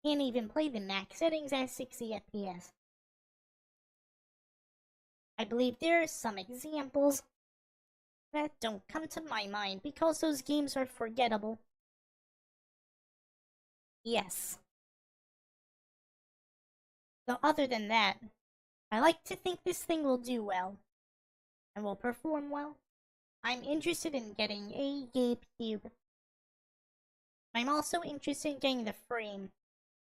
can't even play the max settings at 60 FPS. I believe there are some examples that don't come to my mind because those games are forgettable. Yes. So other than that, I like to think this thing will do well and will perform well. I'm interested in getting a GameCube. I'm also interested in getting the frame.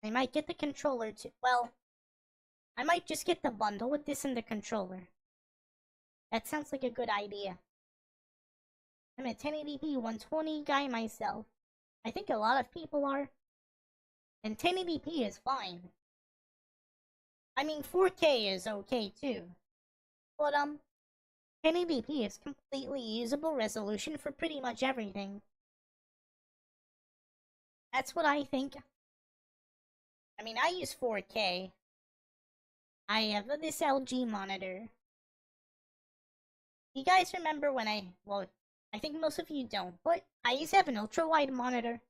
I might get the controller too. Well, I might just get the bundle with this and the controller. That sounds like a good idea. I'm a 1080p 120 guy myself. I think a lot of people are. And 1080p is fine. I mean, 4K is okay too. But 1080p is completely usable resolution for pretty much everything. That's what I think. I mean, I use 4K. I have this LG monitor. You guys remember when well, I think most of you don't, but I used to have an ultra-wide monitor.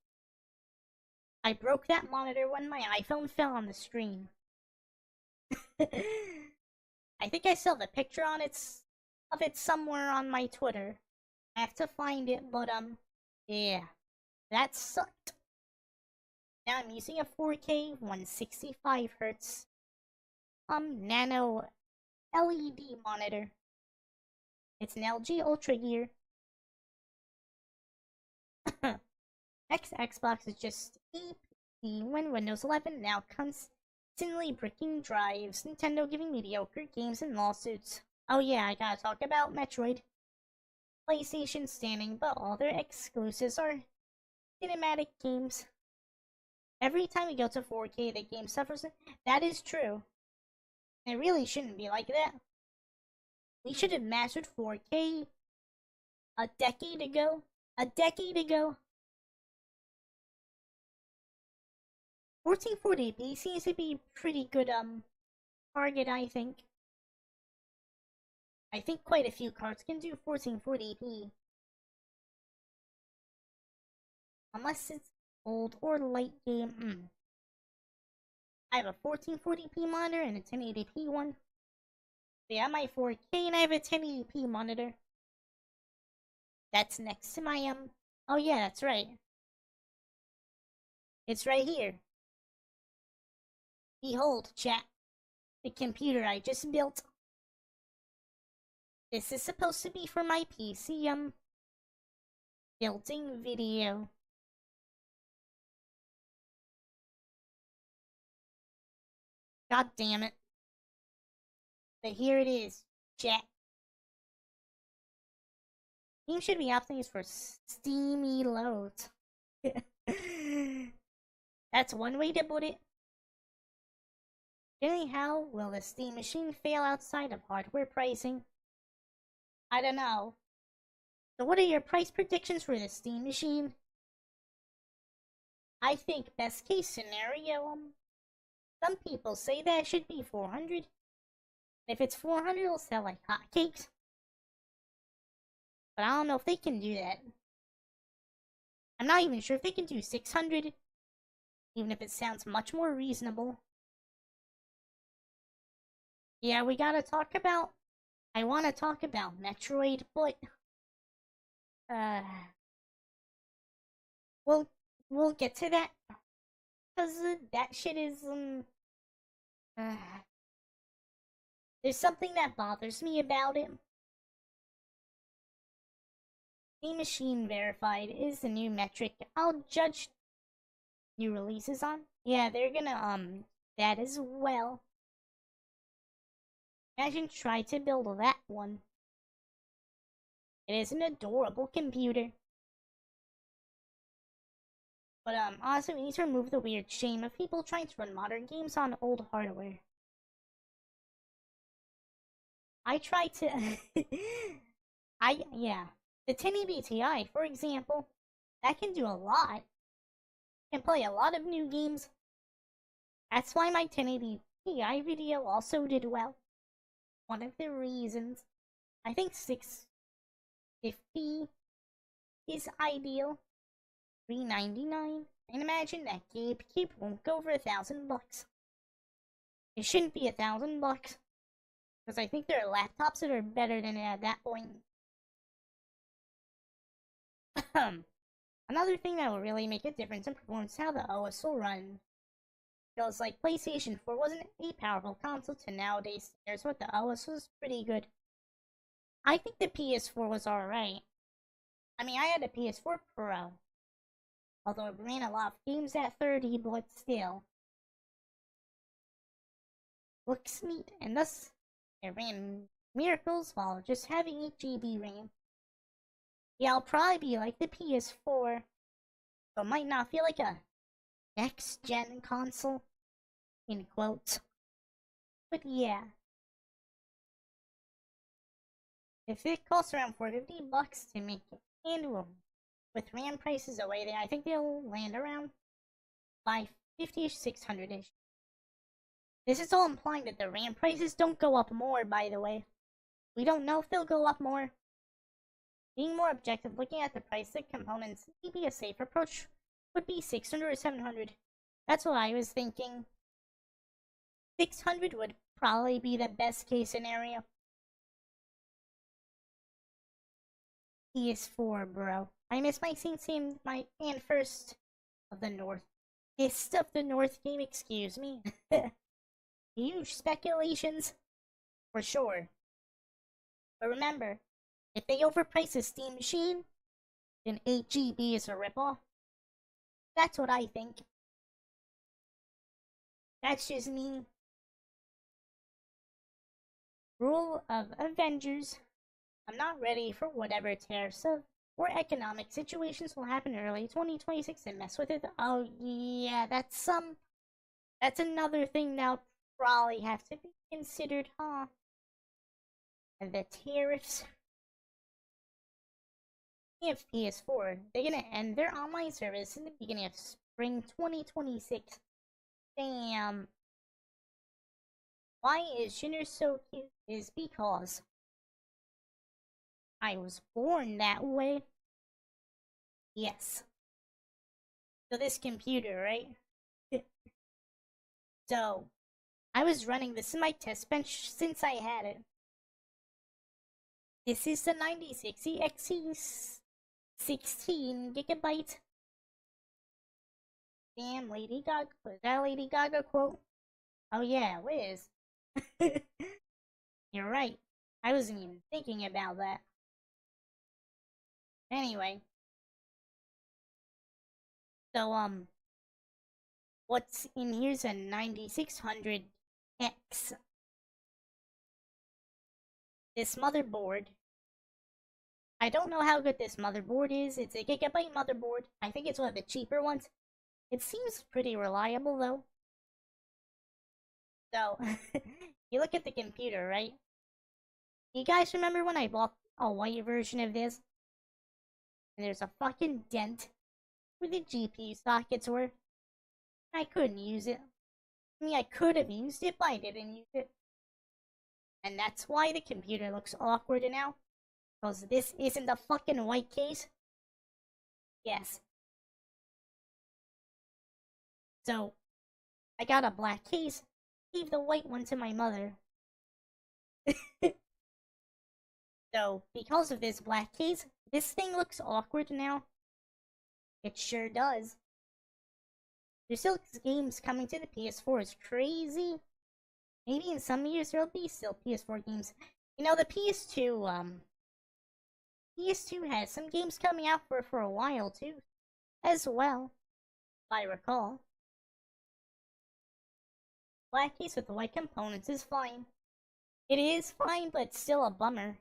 I broke that monitor when my iPhone fell on the screen. I think I still have a picture of it somewhere on my Twitter. I have to find it, but yeah, that sucked. Now I'm using a 4K 165Hz nano LED monitor. It's an LG Ultra Gear. Next Xbox is just a PC when Windows 11 now constantly breaking drives, Nintendo giving mediocre games and lawsuits. Oh yeah, I gotta talk about Metroid. PlayStation standing, but all their exclusives are cinematic games. Every time we go to 4K, the game suffers. That is true. It really shouldn't be like that. We should have mastered 4K a decade ago. A decade ago. 1440p seems to be a pretty good target, I think. I think quite a few cards can do 1440p. Unless it's old or late game. I have a 1440p monitor and a 1080p one. Yeah, my 4K and I have a 1080p monitor. That's next to my oh yeah, that's right. It's right here. Behold, chat. The computer I just built. This is supposed to be for my PC, building video. God damn it. But here it is, chat. Game should be optimized for steamy loads. That's one way to put it. Generally, how will the Steam machine fail outside of hardware pricing? I don't know. So what are your price predictions for the Steam machine? I think best case scenario, some people say that it should be 400. If it's 400, it'll sell like hotcakes. But I don't know if they can do that. I'm not even sure if they can do 600. Even if it sounds much more reasonable. Yeah, we gotta talk about... I wanna talk about Metroid, but... We'll get to that. Because that shit is, there's something that bothers me about it. Steam Machine Verified is the new metric I'll judge new releases on. Yeah, they're gonna, that as well. Imagine try to build that one. It is an adorable computer. But, honestly, we need to remove the weird shame of people trying to run modern games on old hardware. I try to... yeah. The 1080 Ti, for example, that can do a lot. Can play a lot of new games. That's why my 1080 Ti video also did well. One of the reasons. I think 650 is ideal. $399. And imagine that gatekeep won't go over $1,000. It shouldn't be $1,000. Because I think there are laptops that are better than it at that point. Another thing that will really make a difference in performance is how the OS will run. Feels like PlayStation 4 wasn't a powerful console to nowadays standards, but the OS was pretty good. I think the PS4 was alright. I mean, I had a PS4 Pro. Although it ran a lot of games at 30, but still. Looks neat, and thus it ran miracles while just having 8 GB RAM. Yeah, I'll probably be like the PS4, but might not feel like a next-gen console, in quotes. But yeah. If it costs around $450 to make it, and with RAM prices away there, I think they'll land around $550-ish, $600-ish. This is all implying that the RAM prices don't go up more, by the way. We don't know if they'll go up more. Being more objective, looking at the price of components, maybe a safe approach would be 600 or 700. That's what I was thinking. 600 would probably be the best case scenario. PS4, bro. I miss my Saints and my and First of the North. Fist of the North game, excuse me. Huge speculations, for sure. But remember, if they overprice the Steam machine, then 8 GB is a ripoff. That's what I think. That's just me. Rule of Avengers. I'm not ready for whatever tariffs of or economic situations will happen early 2026 and mess with it. Oh yeah, that's another thing that'll probably have to be considered, huh? And the tariffs. If PS4, they're gonna end their online service in the beginning of spring 2026. Damn. Why is Shinner so cute? Is because I was born that way. Yes. So this computer, right? So I was running this in my test bench since I had it. This is the 9060 XE 16 GB. Damn, Lady Gaga. Was that a Lady Gaga quote? Oh yeah, Liz. You're right. I wasn't even thinking about that. Anyway. So, what's in here's a 9600X. This motherboard. I don't know how good this motherboard is. It's a gigabyte motherboard. I think it's one of the cheaper ones. It seems pretty reliable though. So, you look at the computer, right? You guys remember when I bought a white version of this? And there's a fucking dent where the GPU sockets were. I couldn't use it. I mean, I could have used it, but I didn't use it. And that's why the computer looks awkward now. Because this isn't a fucking white case. Yes. So, I got a black case, gave the white one to my mother. So, because of this black case, this thing looks awkward now. It sure does. There's still games coming to the PS4 is crazy. Maybe in some years there'll be still PS4 games. You know, the PS2 has some games coming out for a while too, as well, if I recall. Black case with the white components is fine. It is fine, but still a bummer.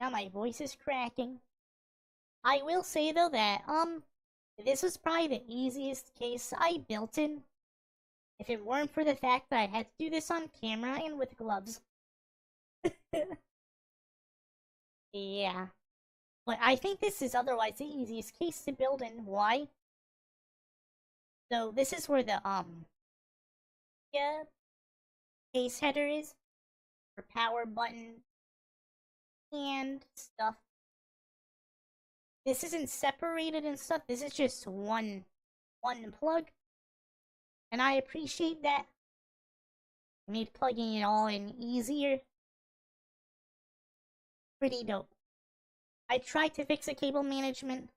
Now my voice is cracking. I will say though that, this was probably the easiest case I built in. If it weren't for the fact that I had to do this on camera and with gloves. Yeah. But I think this is otherwise the easiest case to build in. Why? So this is where the, yeah, case header is. For power button. And stuff. This isn't separated and stuff. This is just one plug. And I appreciate that. It made plugging it all in easier. Pretty dope. I tried to fix the cable management.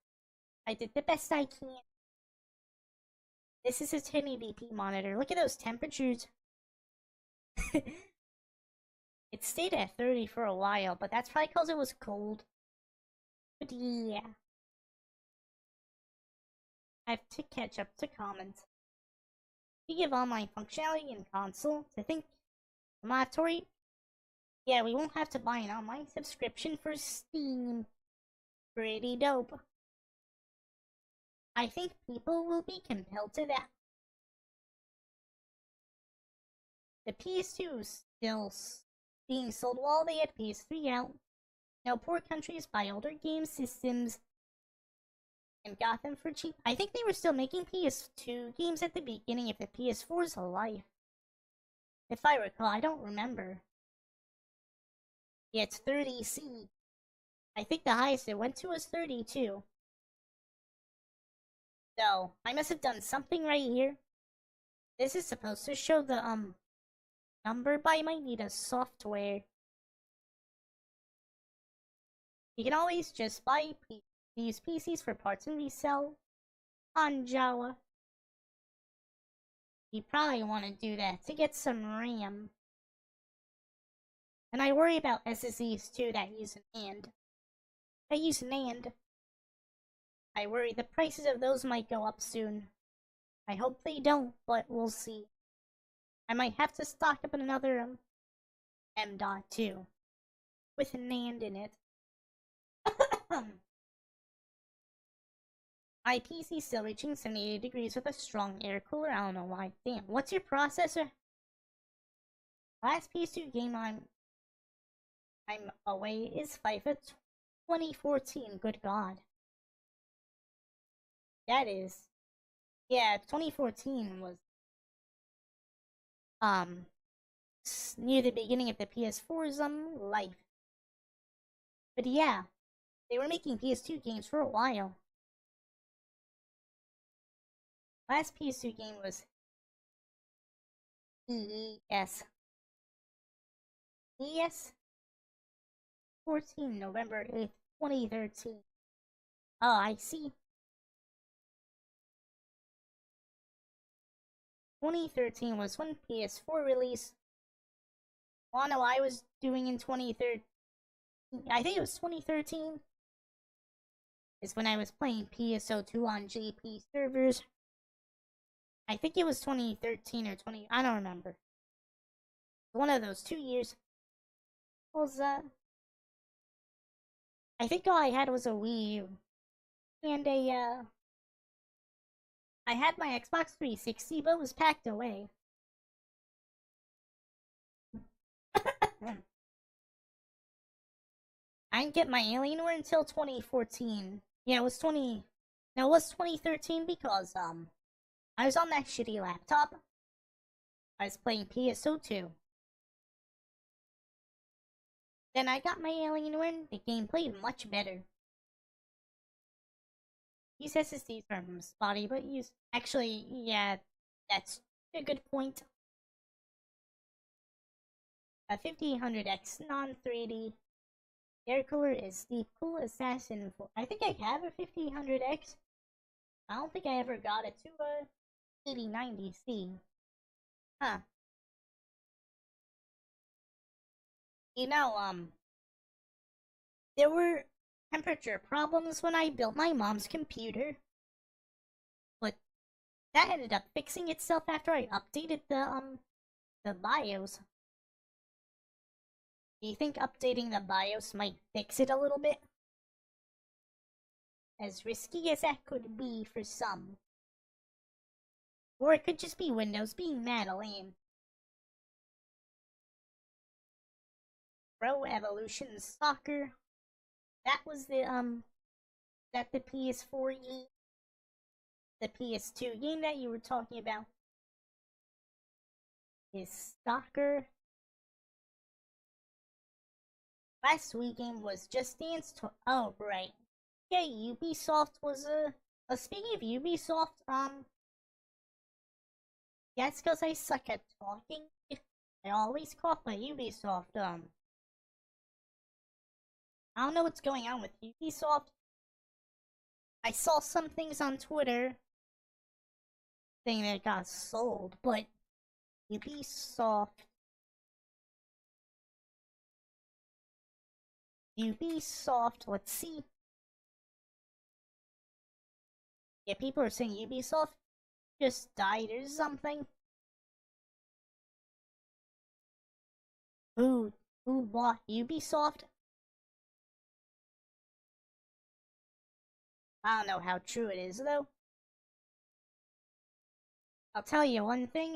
I did the best I can. This is a 1080p monitor. Look at those temperatures. It stayed at 30 for a while, but that's probably because it was cold. But yeah. I have to catch up to comments. We give online functionality in console to think monitory. Yeah, we won't have to buy an online subscription for Steam. Pretty dope. I think people will be compelled to that. The PS2 is still being sold while they had PS3 out. Now poor countries buy older game systems and got them for cheap. I think they were still making PS2 games at the beginning if the PS4's alive. If I recall, I don't remember. Yeah, it's 30C. I think the highest it went to was 32. So, I must have done something right here. This is supposed to show the, number, but I might need a software. You can always just buy these PCs for parts and resell on Java. You probably want to do that to get some RAM. And I worry about SSDs too that use NAND. I worry the prices of those might go up soon. I hope they don't, but we'll see. I might have to stock up another M.2 with NAND in it. My PC's still reaching 78 degrees with a strong air cooler. I don't know why. Damn, what's your processor? Last PS2 game I'm away is FIFA 2014. Good God. That is. Yeah, 2014 was near the beginning of the PS4's life. But yeah, they were making PS2 games for a while. Last PS2 game was EES. ES 14 November 8th, 2013. Oh, I see. 2013 was when PS4 released. Wanna know what I was doing in 2013? I think it was 2013. Is when I was playing PSO2 on JP servers. I think it was 2013 or 20. I don't remember. One of those 2 years. What was that? I think all I had was a Wii U. And I had my Xbox 360, but it was packed away. I didn't get my Alienware until 2014. Yeah, it was 20. No, it was 2013 because I was on that shitty laptop. I was playing PSO2. Then I got my Alienware and the game played much better. These SSDs are spotty, but use actually, yeah, that's a good point. A 5800X non-3D air cooler is the cool assassin. I think I have a 5800X. I don't think I ever got it to a 8090C. Huh. You know, there were temperature problems when I built my mom's computer. But that ended up fixing itself after I updated the BIOS. Do you think updating the BIOS might fix it a little bit? As risky as that could be for some. Or it could just be Windows being mad lame. Pro Evolution Soccer. That was the that the PS4 game, the PS2 game that you were talking about. Is soccer. Last week game was Just Dance. Oh right. Yeah, Ubisoft was speaking of Ubisoft, yeah, it's because I suck at talking. I always cough at Ubisoft. I don't know what's going on with Ubisoft. I saw some things on Twitter saying that it got sold, but Ubisoft. Let's see. Yeah, people are saying Ubisoft just died or something. Who bought Ubisoft? I don't know how true it is though. I'll tell you one thing,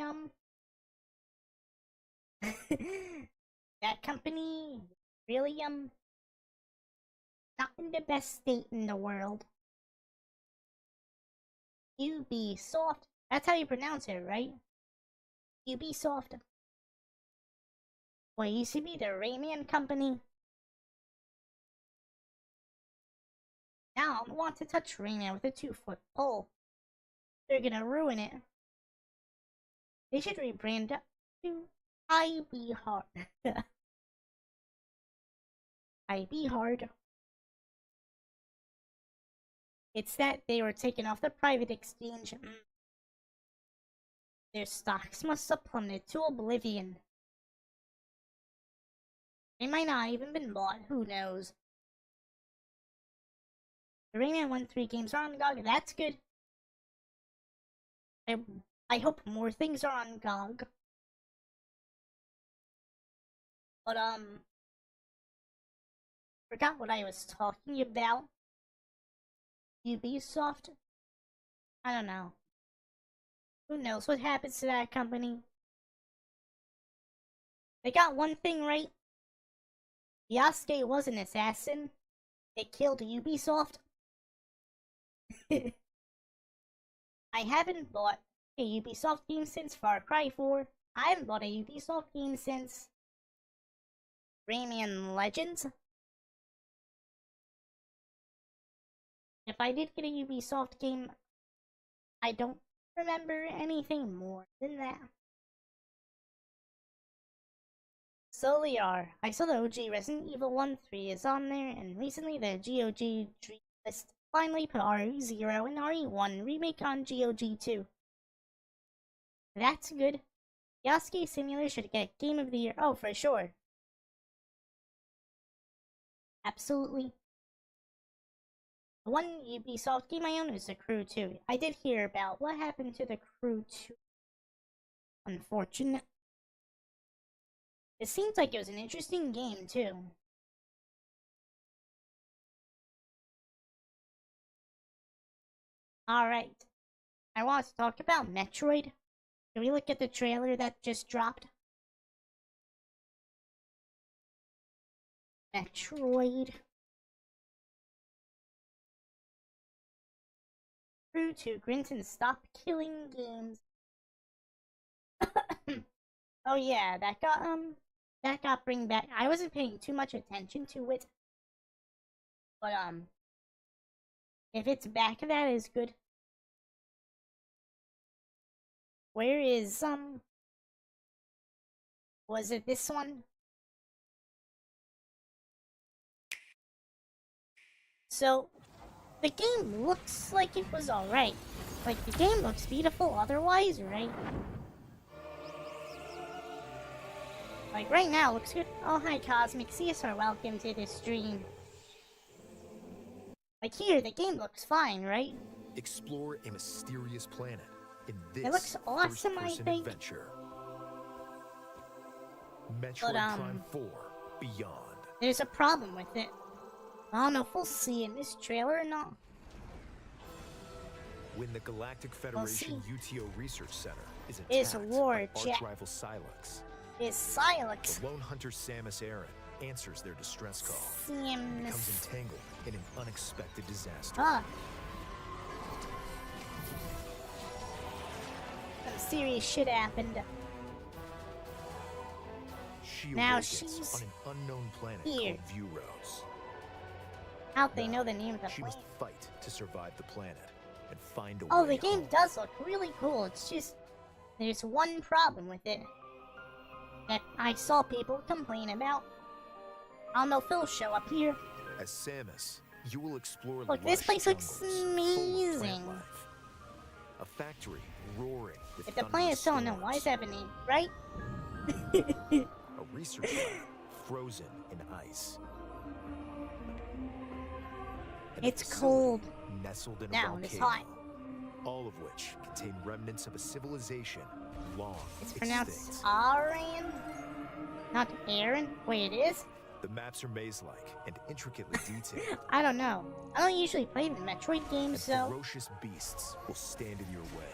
that company really not in the best state in the world. Ubisoft. That's how you pronounce it, right? Ubisoft. Well, it used to be the Rayman company. Now I don't want to touch Rayman with a 2-foot pole. They're gonna ruin it. They should rebrand it to IB Hard. IB Hard. It's that they were taken off the private exchange. Their stocks must have plummeted to oblivion. They might not even been bought, who knows. The Rayman 1-3 games are on GOG, that's good. I hope more things are on GOG. But forgot what I was talking about. Ubisoft. I don't know. Who knows what happens to that company? They got one thing right. Yasuke was an assassin. It killed Ubisoft. I haven't bought a Ubisoft game since Far Cry 4. I haven't bought a Ubisoft game since Rayman Legends. If I did get a Ubisoft game, I don't remember anything more than that. Slowly are. I saw the OG Resident Evil 1 3 is on there, and recently the GOG Dream List finally put RE0 and RE1 remake on GOG 2. That's good. Yasuke Simulator should get Game of the Year. Oh, for sure. Absolutely. The one Ubisoft game I own is The Crew 2. I did hear about what happened to The Crew 2. Unfortunate. It seems like it was an interesting game, too. Alright. I want to talk about Metroid. Can we look at the trailer that just dropped? Metroid. Crew 2, Grinton, stop killing games. Oh yeah, that got bring back. I wasn't paying too much attention to it. But if it's back, that is good. Where is was it this one? So the game looks like it was alright. Like, the game looks beautiful otherwise, right? Like, right now, it looks good. Oh, hi, Cosmic CSR, welcome to the stream. Like, here, the game looks fine, right? Explore a mysterious planet in this It looks awesome, I think. adventure. Metroid Prime 4 Beyond. There's a problem with it. I don't know if we'll see in this trailer or not. When the Galactic Federation UTO Research Center is attacked Is war, by Jack. arch-rival Silex, Is Silex. the lone hunter Samus Aran answers their distress call and becomes Samus. entangled in an unexpected disaster. Huh. Some serious shit happened. She Now awakens she's on an unknown planet here. called Vuros. How'd they know the name of the She planet? must fight to survive the planet and find a Oh, way the game home. does look really cool. It's just, there's one problem with it that I saw people complain about. I don't know if he'll show up here. As Samus, you will explore Look, this lush place looks jungles full of plant amazing. life. A factory roaring with If the thunderous planet's don't know, why is storms. that a name, right? A research lab frozen in ice. And a It's facility cold. nestled in a Now volcano, it's hot. all of which contain remnants of a civilization long It's extinct. pronounced Aran, not Aaron. Wait, it is? The maps are maze-like and intricately detailed. I don't know. I don't usually play the Metroid games, And so ferocious beasts will stand in your way.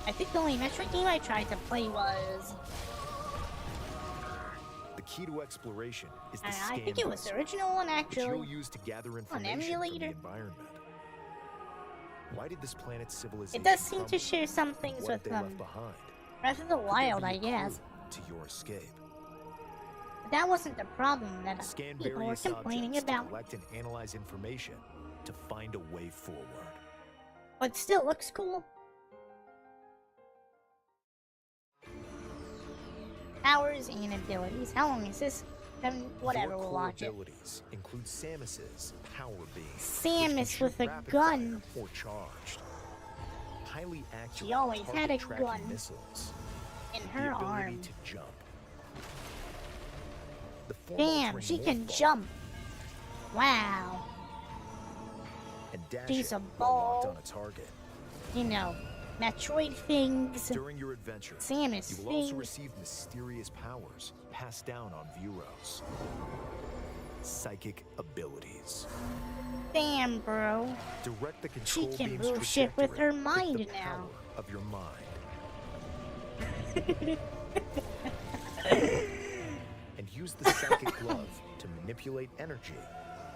I think the only Metroid game I tried to play was... The key to exploration is the I scan think it was the bracer, original one, which you'll actually. use to gather information from the emulator. environment. Why did this planet's civilization It does seem crumble? to share some things What have with they left behind? Breath of the Could there Wild, be a I guess. clue to your escape? But that wasn't the problem that Scan people were various complaining objects to about. collect and analyze information to find a way forward. But still looks cool. Powers and abilities. How long is this? Whatever, Your we'll core watch it. abilities include Samus's power beam, Samus which can shoot with a rapid gun. fire or charged. Highly accurate She always had a target-tracking gun missiles. in The her ability arm. to jump. The Damn, form-altering she can morph ball jump. Wow. and dash She's it a while locked ball. on a target. You know, Metroid things. During your adventure, Samus you will also things. receive mysterious powers passed down on Vuros. psychic abilities. Damn, bro. Direct the She control can beam's move shit with her trajectory mind the now. power of your mind. And use the psychic glove to manipulate energy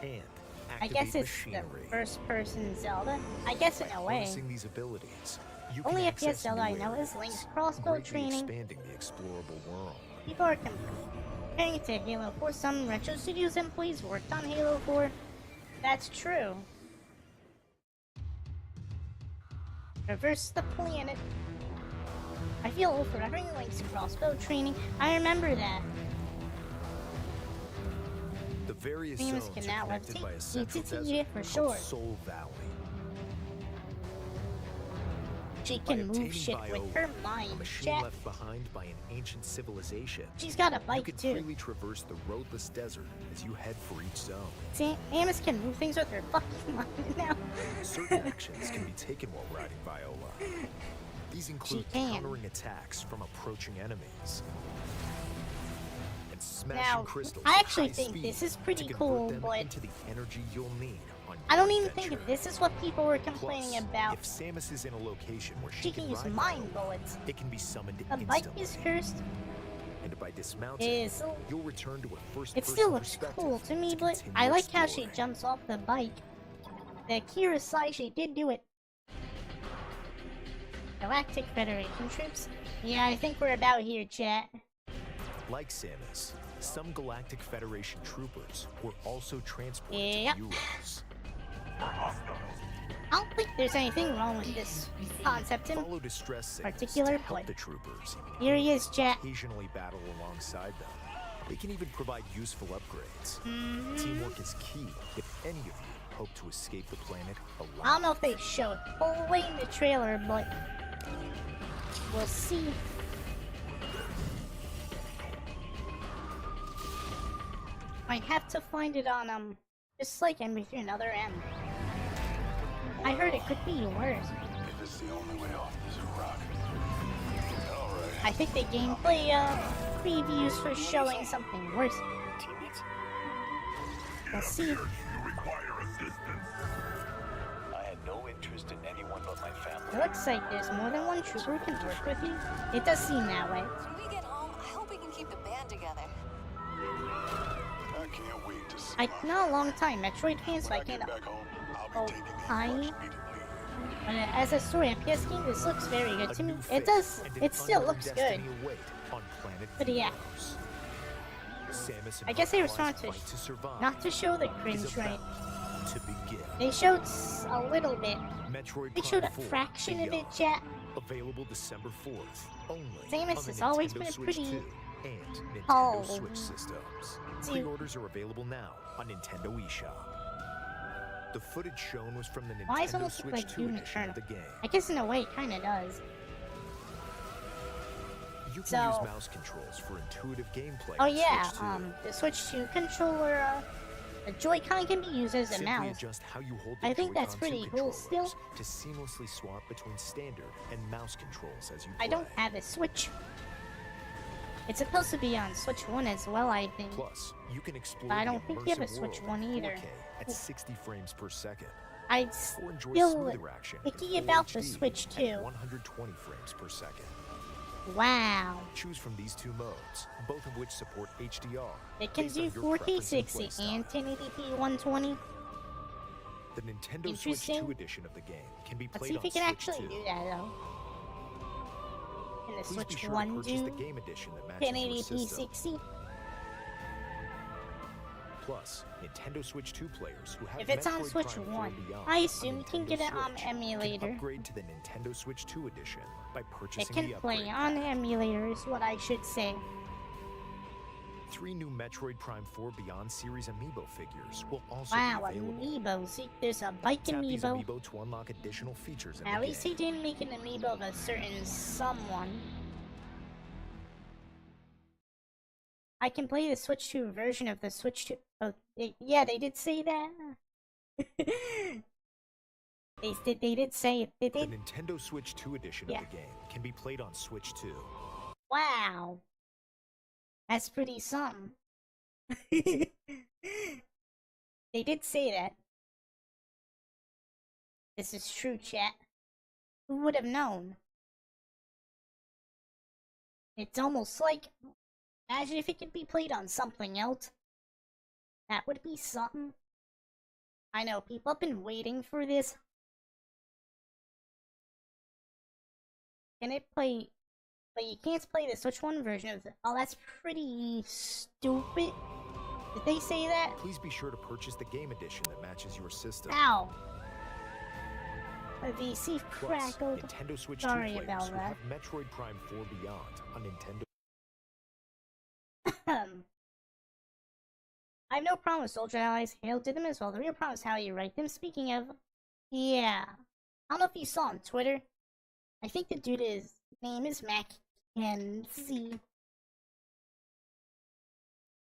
and I activate guess it's machinery. the first-person Zelda. I guess in By a way. harnessing these abilities, you Only can FPS access Zelda new I know is areas, Link's crossbow greatly training. expanding the explorable world. People are comparing it to Halo 4. Some Retro Studios employees worked on Halo 4. That's true. Traverse the planet. I feel old for remembering Link's crossbow training. I remember that. The various Famous zones can are now connected by a levitate. central It's a desert for called sure. Soul Valley. She By can obtaining move shit with Viola, her a mind. machine Chat. left behind by an ancient civilization, She's got a you bike can too. freely traverse the roadless desert as you head for each zone. Samus can move things with her fucking mind now. Certain actions can be taken while riding Viola. These include countering attacks from approaching enemies and smashing Now, crystals I at actually high think speed this is to pretty convert cool, them but into the energy you'll need on your I don't even adventure. think this is what people were complaining Plus, about. if Samus is in a location where She can use ride mind Viola, bullets. it can be summoned The bike instantly. is cursed. And by dismounting, Is you'll return to a first-person it still looks perspective cool to me, to but continue I like how she exploring. jumps off the bike. The Kirasai, she did do it. Galactic Federation troops? Yeah, I think we're about here, chat. Like Samus, some Galactic Federation troopers were also transported Yep. to Euros. I don't think there's anything wrong with this concept in Follow distress signals particular to help play. the troopers. Here he is, chat. Occasionally battle alongside them. They can even provide useful upgrades. Mm-hmm. Teamwork is key if any of you hope to escape the planet alive. I don't know if they showed full way in the trailer, but we'll see. Might have to find it on just like MB3 another M. I heard it could be worse. If it's the only way off this rock. Alright. I think the gameplay previews for showing something worse. Teammates? We'll see. You require assistance. I had no interest in anyone but my family. It looks like there's more than one trooper who can work with you. It does seem that way. When we get home, I hope we can keep the band together. I can't wait to see It's not a long time. Metroid fans, so I when I can't. get back home, I'll Oh, be taking the hi. approach immediately. But as a story FPS game, this looks very good A to me. new It fate does. and an It still unknown looks good. destiny await on planet But yeah. Euros. Samus and I guess they were Firefly's trying fight to survive not to show the is cringe, right? about to begin. They showed a little bit. Metroid They Prime showed a 4 fraction of it, Beyond. chat. Available December 4th. Only Samus on the has always Nintendo been a Switch pretty 2 and Nintendo tall. Switch systems. See- Pre-orders are available now on Nintendo eShop. The footage shown was from the Why does it Nintendo almost look Switch like 2 Doom edition of the Eternal? game. I guess in a way it kinda does. You can So- use mouse controls for intuitive gameplay. Oh on yeah, Switch 2. the Switch 2 controller, the Joy-Con can be used as a Simply mouse. adjust how you hold the I think that's Joy-Con 2 pretty cool still. controllers to seamlessly swap between standard and mouse controls as you play. I don't have a Switch. It's supposed to be on Switch 1 as well, I think. Plus, you can explore But I the don't think you have a immersive Switch world 1 in either. 4K at 60 frames per second. I'd Or enjoy still smoother action in icky full about the HD Switch at 2. 120 frames per second. Wow. Choose from these two modes, both of which support HDR. It can based on do your 4K preference and 60 playstyle. and 1080p 120. The Nintendo Switch Interesting. 2 edition of the game can be Let's played see if on we can Switch actually 2. do that though. Can the Please be Switch sure to 1 purchase the do game edition that matches your 1080p system. 60? Plus, Nintendo Switch 2 players who have If it's on Metroid Switch Prime 4 1, Beyond I on assume you can Nintendo get it on Switch emulator. Can upgrade to the Nintendo Switch 2 edition by It purchasing can the play upgrade on pack. emulator is what I should say. 3 new Metroid Prime 4 Beyond series amiibo figures will also Wow, be available. amiibo. See, there's a bike Tap these amiibo. amiibo to unlock additional features in At the least game. he didn't make an amiibo of a certain someone. I can play the Switch 2 version of the Switch 2. Oh, yeah, they did say that. they did say it. They The did. Nintendo Switch 2 edition Yeah. of the game can be played on Switch 2. Wow. That's pretty something. They did say that. This is true, chat. Who would have known? It's almost like, imagine if it could be played on something else. That would be something. I know, people have been waiting for this. Can it play? But you can't play the Switch 1 version of it. Oh, that's pretty stupid. Did they say that? Please be sure to purchase the game edition that matches your system. Ow. The VC Plus, crackled. Nintendo Switch Sorry 2 players about will that. have Metroid Prime 4 Beyond on Nintendo. I have no problem with Soldier Allies. Halo did them as well. The real problem is how you write them. Speaking of, yeah. I don't know if you saw on Twitter. I think the dude's name is Mackenzie.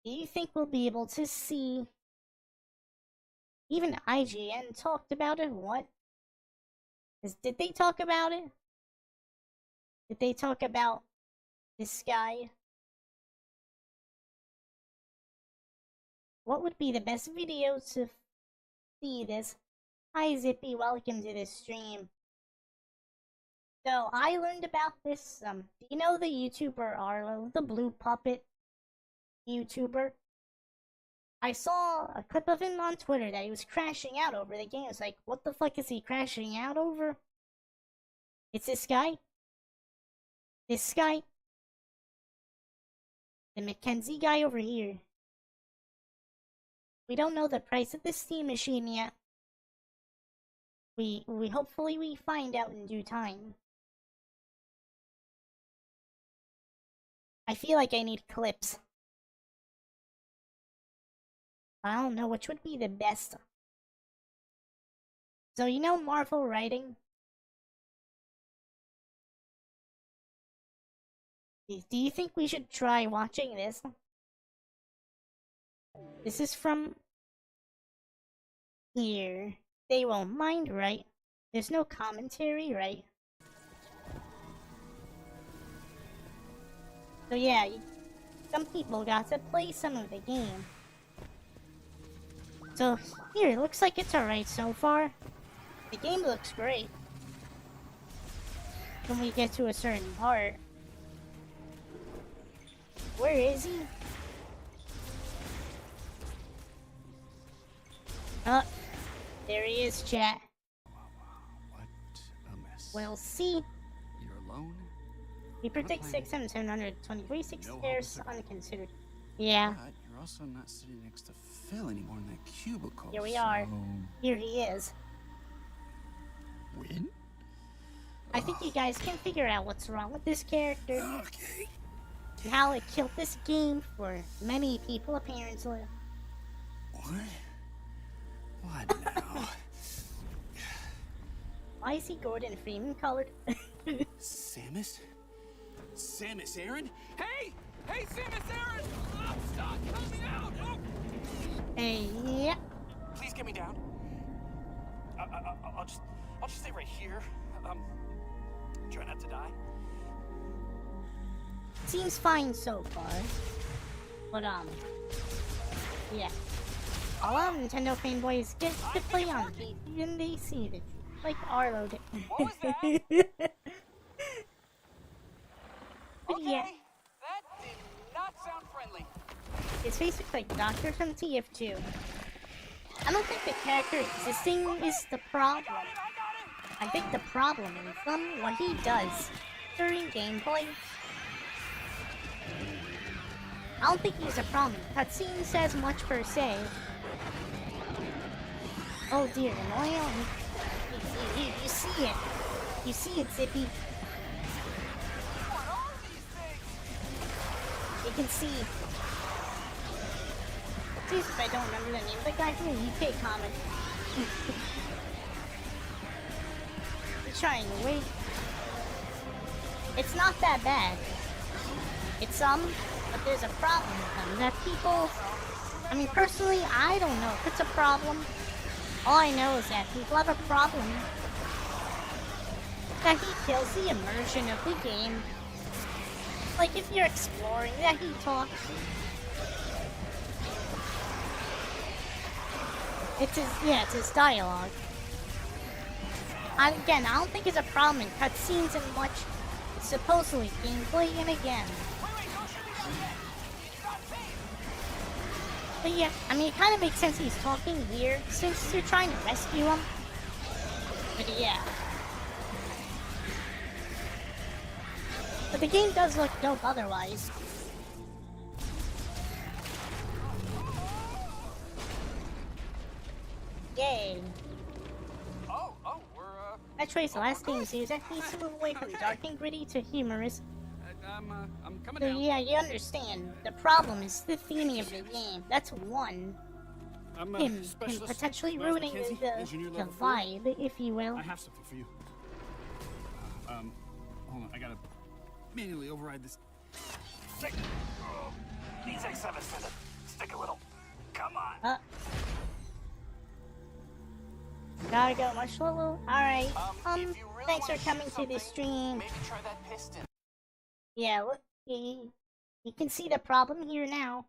Do you think we'll be able to see? Even IGN talked about it. What? Did they talk about it? Did they talk about this guy? What would be the best video to see this? Hi Zippy, welcome to the stream. So I learned about this. Do you know the YouTuber Arlo, the blue puppet YouTuber? I saw a clip of him on Twitter that he was crashing out over the game. It's like, what the fuck is he crashing out over? It's this guy. This guy. The Mackenzie guy over here. We don't know the price of the Steam machine yet. We hopefully we find out in due time. I feel like I need clips. I don't know which would be the best. So you know Marvel writing? Do you think we should try watching this? This is from here. They won't mind, right? There's no commentary, right? So yeah, some people got to play some of the game. So here, it looks like it's alright so far. The game looks great. When we get to a certain part. Where is he? Oh, there he is, chat. What a mess. We'll see. You're alone? We predict 6,723, 6 stairs unconsidered. Yeah. But you're also not sitting next to Phil anymore in that cubicle. Here we are. so- Here he is. Win? I think you guys can figure out what's wrong with this character. Okay. And how it killed this game for many people, apparently. What? What now? Why is he Gordon Freeman colored? Samus? Samus Aran? Hey! Hey, Samus Aran! I'm stuck! Help me out! Oh. Hey, yeah. Please get me down. I'll just stay right here. Try not to die. Seems fine so far. But, yeah. A lot of Nintendo fanboys get to play on PC and they see it. Like Arlo did. What was that? But yeah, That did not sound friendly. his face looks like Doctor from TF2. I don't think the character existing is the problem. I think the problem is from what he does during gameplay. I don't think he's a problem. Cutscenes says much per se. Oh dear, annoying. You see it. You see it, Zippy. You can see. Jeez, if I don't remember the name of the guy from the UK comic. He's trying to wait. It's not that bad. It's but there's a problem with them. That people, I mean, personally, I don't know if it's a problem. All I know is that people have a problem. That he kills the immersion of the game. Like if you're exploring, that he talks. It's his dialogue. Again, I don't think it's a problem in cutscenes and much. It's supposedly gameplay and again. But yeah, I mean, it kind of makes sense he's talking here since you're trying to rescue him. But yeah. But the game does look dope otherwise. Yay. Metroid's last game series that needs to move away from dark and gritty to humorous. I'm coming So down. yeah, you understand. The problem is the theming of the game. That's one. I'm a Him specialist. potentially Miles ruining McKenzie, the engineer level 4. vibe, if you will. I have something for you. Hold on. I gotta manually override this. These X7 says it. Stick a little. Come on. Gotta go much slower. Alright. If you really Thanks for wanna coming shoot to the something, stream. Maybe try that piston. Yeah, look, you can see the problem here now.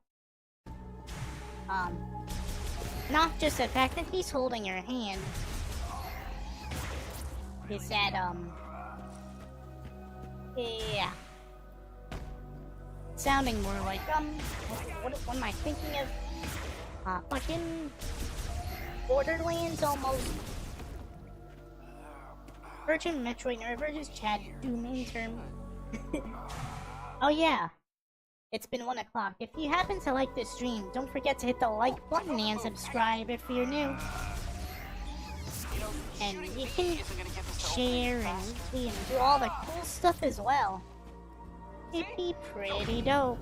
Not just the fact that he's holding your hand. Is that, yeah. Sounding more like, what am I thinking of? Fucking Borderlands almost. Virgin Metroid Nervers Chad Doom intern. Oh yeah. It's been 1 o'clock. If you happen to like this stream, don't forget to hit the like button and subscribe if you're new. And you can share and retweet and do all the cool stuff as well. It'd be pretty dope.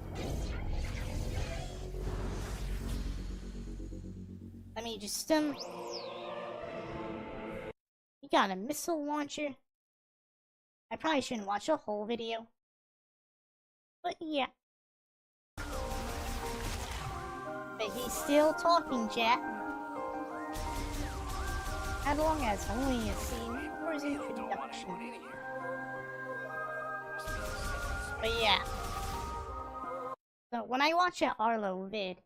Let me just, you got a missile launcher? I probably shouldn't watch a whole video. But yeah. But he's still talking, chat. How long as only a scene or his introduction? But yeah. So when I watch an Arlo vid,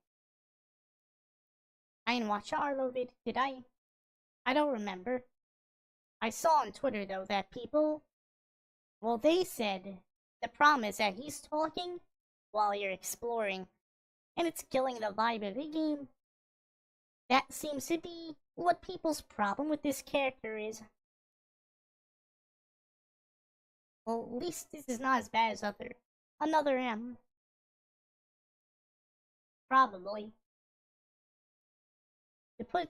I didn't watch an Arlo vid, did I? I don't remember. I saw on Twitter though that people, well, they said the problem is that he's talking while you're exploring, and it's killing the vibe of the game. That seems to be what people's problem with this character is. Well, at least this is not as bad as another M. Probably. To put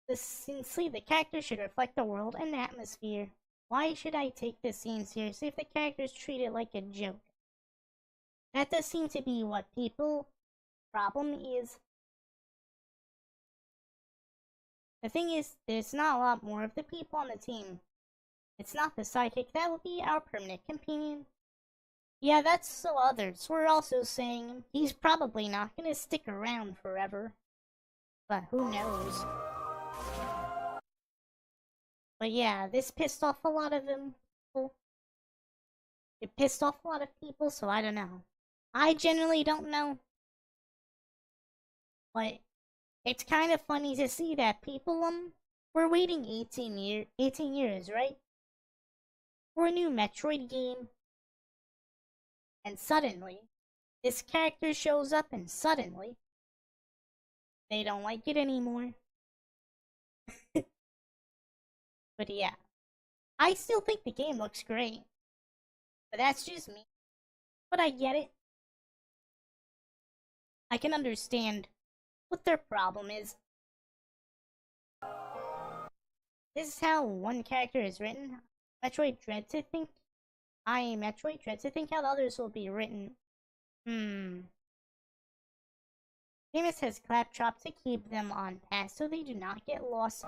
this simply, the character should reflect the world and the atmosphere. Why should I take this scene seriously if the character's treated like a joke? That does seem to be what people's problem is. The thing is, there's not a lot more of the people on the team. It's not the sidekick that will be our permanent companion. Yeah, that's so others were also saying he's probably not gonna stick around forever. But who knows? But yeah, this pissed off a lot of them. It pissed off a lot of people, so I don't know. I generally don't know. But it's kind of funny to see that people, were waiting 18 years, right? For a new Metroid game. And suddenly, this character shows up and suddenly, they don't like it anymore. But yeah, I still think the game looks great. But that's just me. But I get it. I can understand what their problem is. This is how one character is written. Metroid dread to think. Metroid dread to think how the others will be written. Famous has Claptrap to keep them on task so they do not get lost.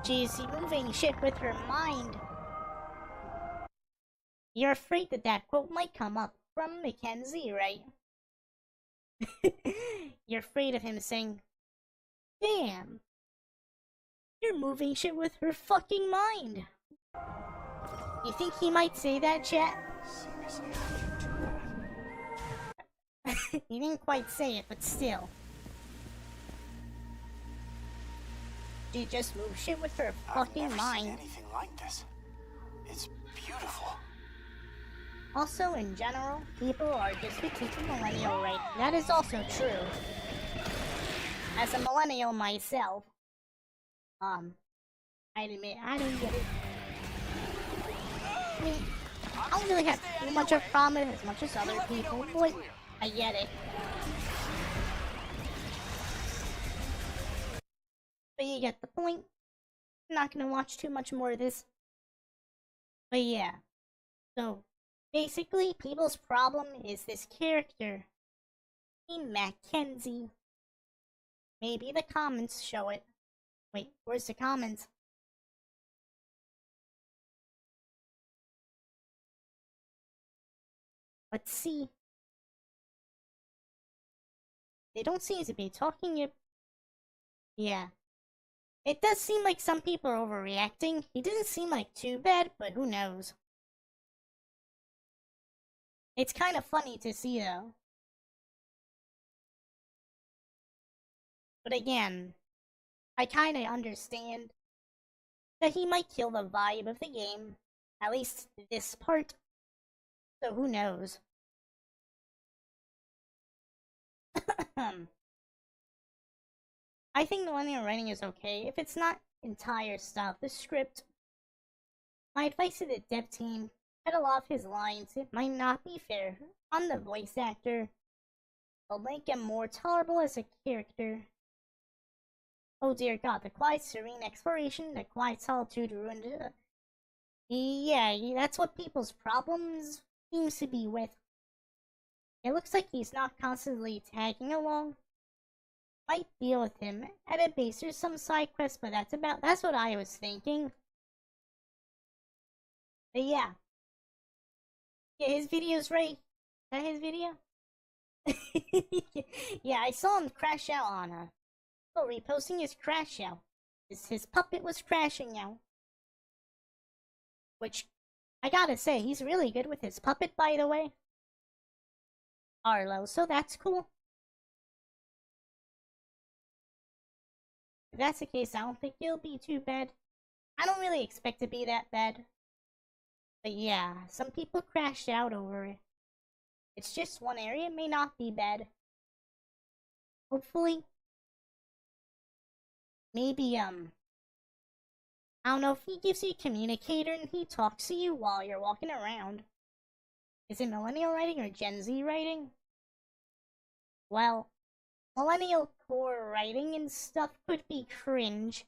She's moving shit with her mind. You're afraid that quote might come up from Mackenzie, right? You're afraid of him saying, damn, you're moving shit with her fucking mind. You think he might say that, chat? Seriously, how did you do that? He didn't quite say it, but still. She just moves shit with her I've fucking never mind. seen anything like this. It's beautiful. Also, in general, people are just critiquing millennial right. That is also true. As a millennial myself, I admit I don't get it. I mean, I don't really have too much of a problem as much as other people, but I get it. But you get the point. I'm not gonna watch too much more of this. But yeah. So, basically, people's problem is this character. Mackenzie. Maybe the comments show it. Wait, where's the comments? Let's see. They don't seem to be talking. Yeah. It does seem like some people are overreacting. He didn't seem like too bad, but who knows. It's kind of funny to see, though. But again, I kind of understand that he might kill the vibe of the game. At least this part. So who knows. I think the linear writing is okay if it's not entire stuff. The script. My advice to the dev team, cut off his lines. It might not be fair on the voice actor. It'll make him more tolerable as a character. Oh dear god, the quiet, serene exploration, the quiet solitude ruined it. Yeah, that's what people's problems seems to be with. It looks like he's not constantly tagging along. Might deal with him at a base or some side quest, but that's what I was thinking. But yeah. Yeah, his video's right. Is that his video? Yeah, I saw him crash out on reposting his crash out. His puppet was crashing out. Which, I gotta say, he's really good with his puppet, by the way. Arlo, so that's cool. If that's the case, I don't think it'll be too bad. I don't really expect it to be that bad. But yeah, some people crashed out over it. It's just one area, it may not be bad. Hopefully. Maybe, I don't know if he gives you a communicator and he talks to you while you're walking around. Is it millennial writing or Gen Z writing? Well, millennial core writing and stuff could be cringe.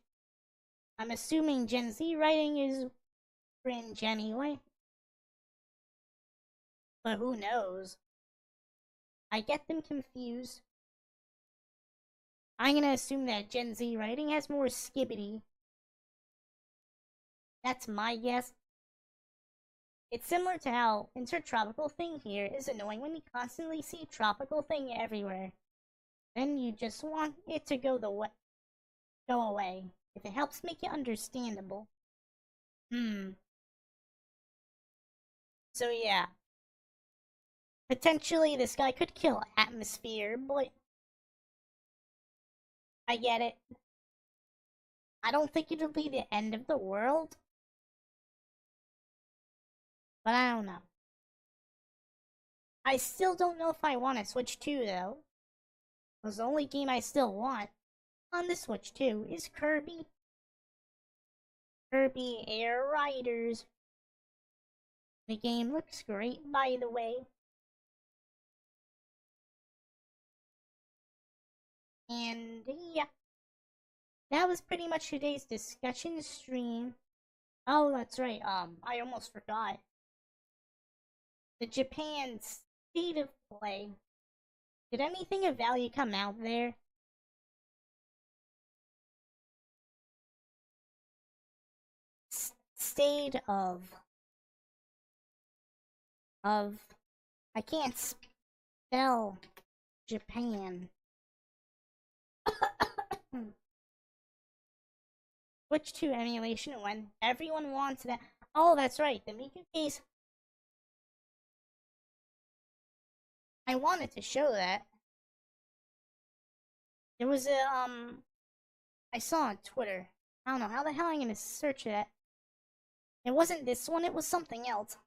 I'm assuming Gen Z writing is cringe anyway. But who knows? I get them confused. I'm gonna assume that Gen Z writing has more skibbity. That's my guess. It's similar to how intertropical thing here is annoying when you constantly see tropical thing everywhere. Then you just want it to go away. If it helps make it understandable. So yeah. Potentially this guy could kill atmosphere, but I get it. I don't think it'll be the end of the world. But I don't know. I still don't know if I want to Switch 2 though. Because the only game I still want on the Switch 2 is Kirby. Kirby Air Riders. The game looks great, by the way. And yeah. That was pretty much today's discussion stream. Oh, that's right, I almost forgot. The Japan State of Play. Did anything of value come out there? State of... I can't spell Japan. Switch to emulation when everyone wants that. Oh, that's right, the Miku case. I wanted to show that. There was a, I saw on Twitter. I don't know how the hell I'm gonna search that. It wasn't this one, it was something else.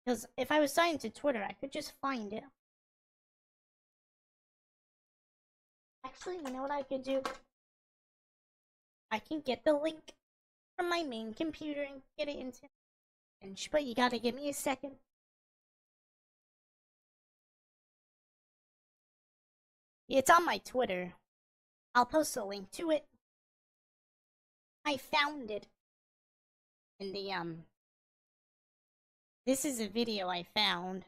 Because if I was signed to Twitter, I could just find it. Actually, you know what I could do? I can get the link from my main computer and get it into Hinge, but you gotta give me a second. It's on my Twitter. I'll post a link to it. I found it in the this is a video I found.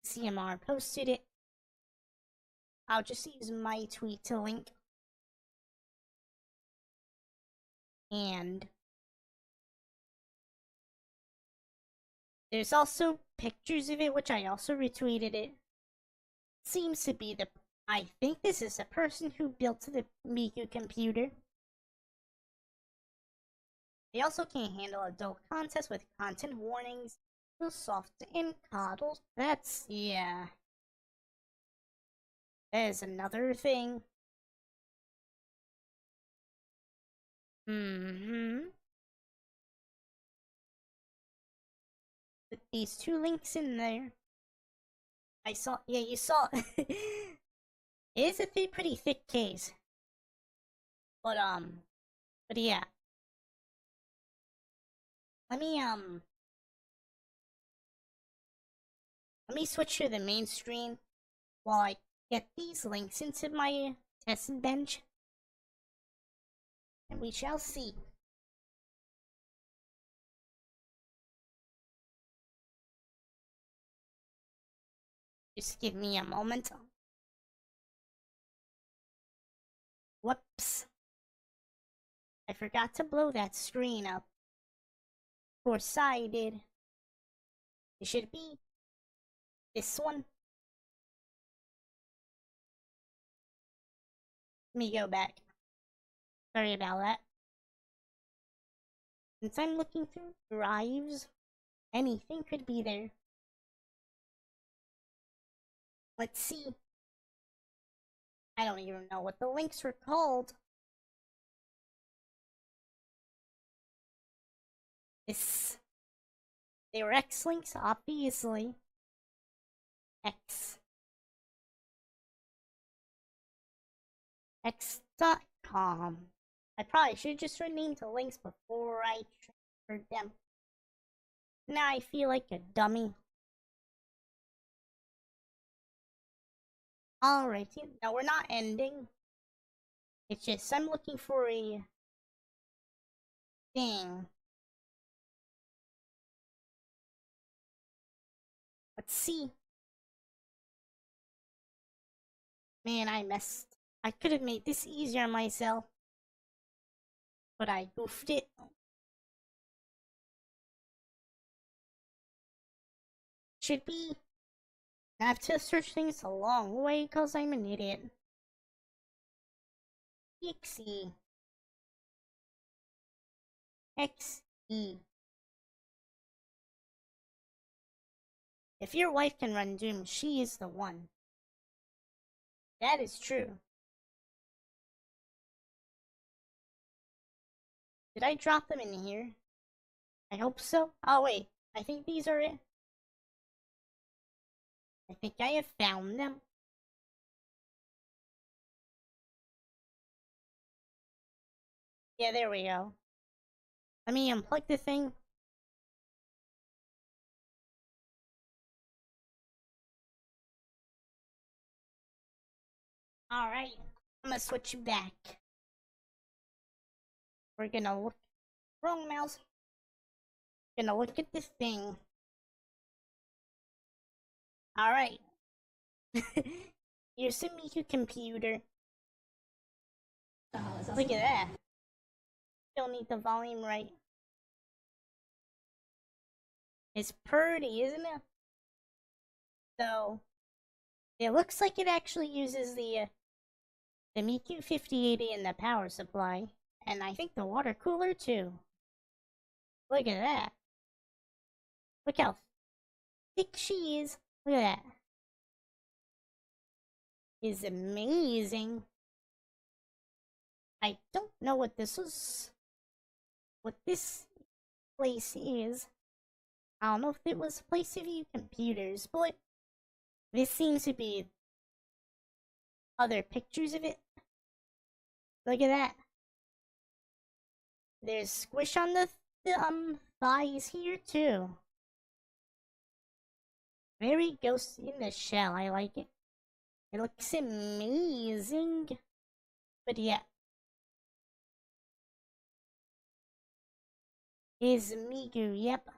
CMR posted it. I'll just use my tweet to link. And there's also pictures of it, which I also retweeted it. Seems to be the... I think this is the person who built the Miku computer. They also can't handle adult content with content warnings. Too soft and coddles. That's... yeah. There's another thing. Put these two links in there. I saw... yeah, you saw... it is a pretty thick case. But yeah. Let me switch to the main screen while I get these links into my test bench. And we shall see. Just give me a moment. Whoops. I forgot to blow that screen up. Of course I did. It should be this one. Let me go back. Sorry about that. Since I'm looking through drives, anything could be there. Let's see. I don't even know what the links were called. They were X links, obviously. X.com. I probably should have just renamed the links before I transferred them. Now I feel like a dummy. Alrighty, no, we're not ending. It's just I'm looking for a thing. Let's see. Man, I could have made this easier myself. But I goofed it. Should be. I have to search things a long way because I'm an idiot. Pixie. XE. If your wife can run Doom, she is the one. That is true. Did I drop them in here? I hope so. Oh wait, I think these are it. I think I have found them. Yeah, there we go. Let me unplug the thing. Alright, I'm gonna switch back. We're gonna look. Wrong mouse. Gonna look at this thing. Alright. Here's the Miku computer. Look at that. Still need the volume right. It's pretty, isn't it? So, it looks like it actually uses the Miku 5080 and the power supply. And I think the water cooler too. Look at that. Look how thick she is. Look at that. It's amazing. I don't know what this was. What this place is. I don't know if it was a place to view computers, but this seems to be other pictures of it. Look at that. There's squish on the thighs here too. Very Ghost in the Shell. I like it. It looks amazing. But yeah. Is Migu, yep.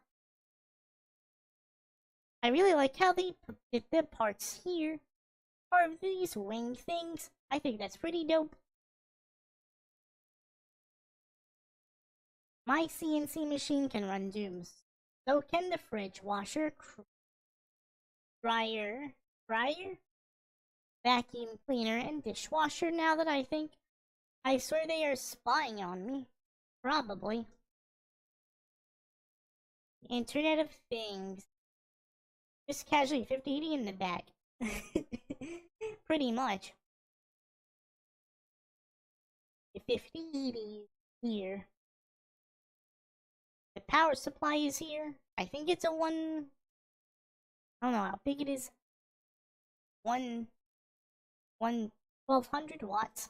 I really like how they put the parts here. Part of these wing things. I think that's pretty dope. My CNC machine can run Dooms. So can the fridge, washer, dryer, vacuum cleaner, and dishwasher. Now that I think, I swear they are spying on me. Probably. Internet of Things. Just casually 5080 in the back. Pretty much. The 5080 here. The power supply is here. I think it's a I don't know how big it is. 1200 watts.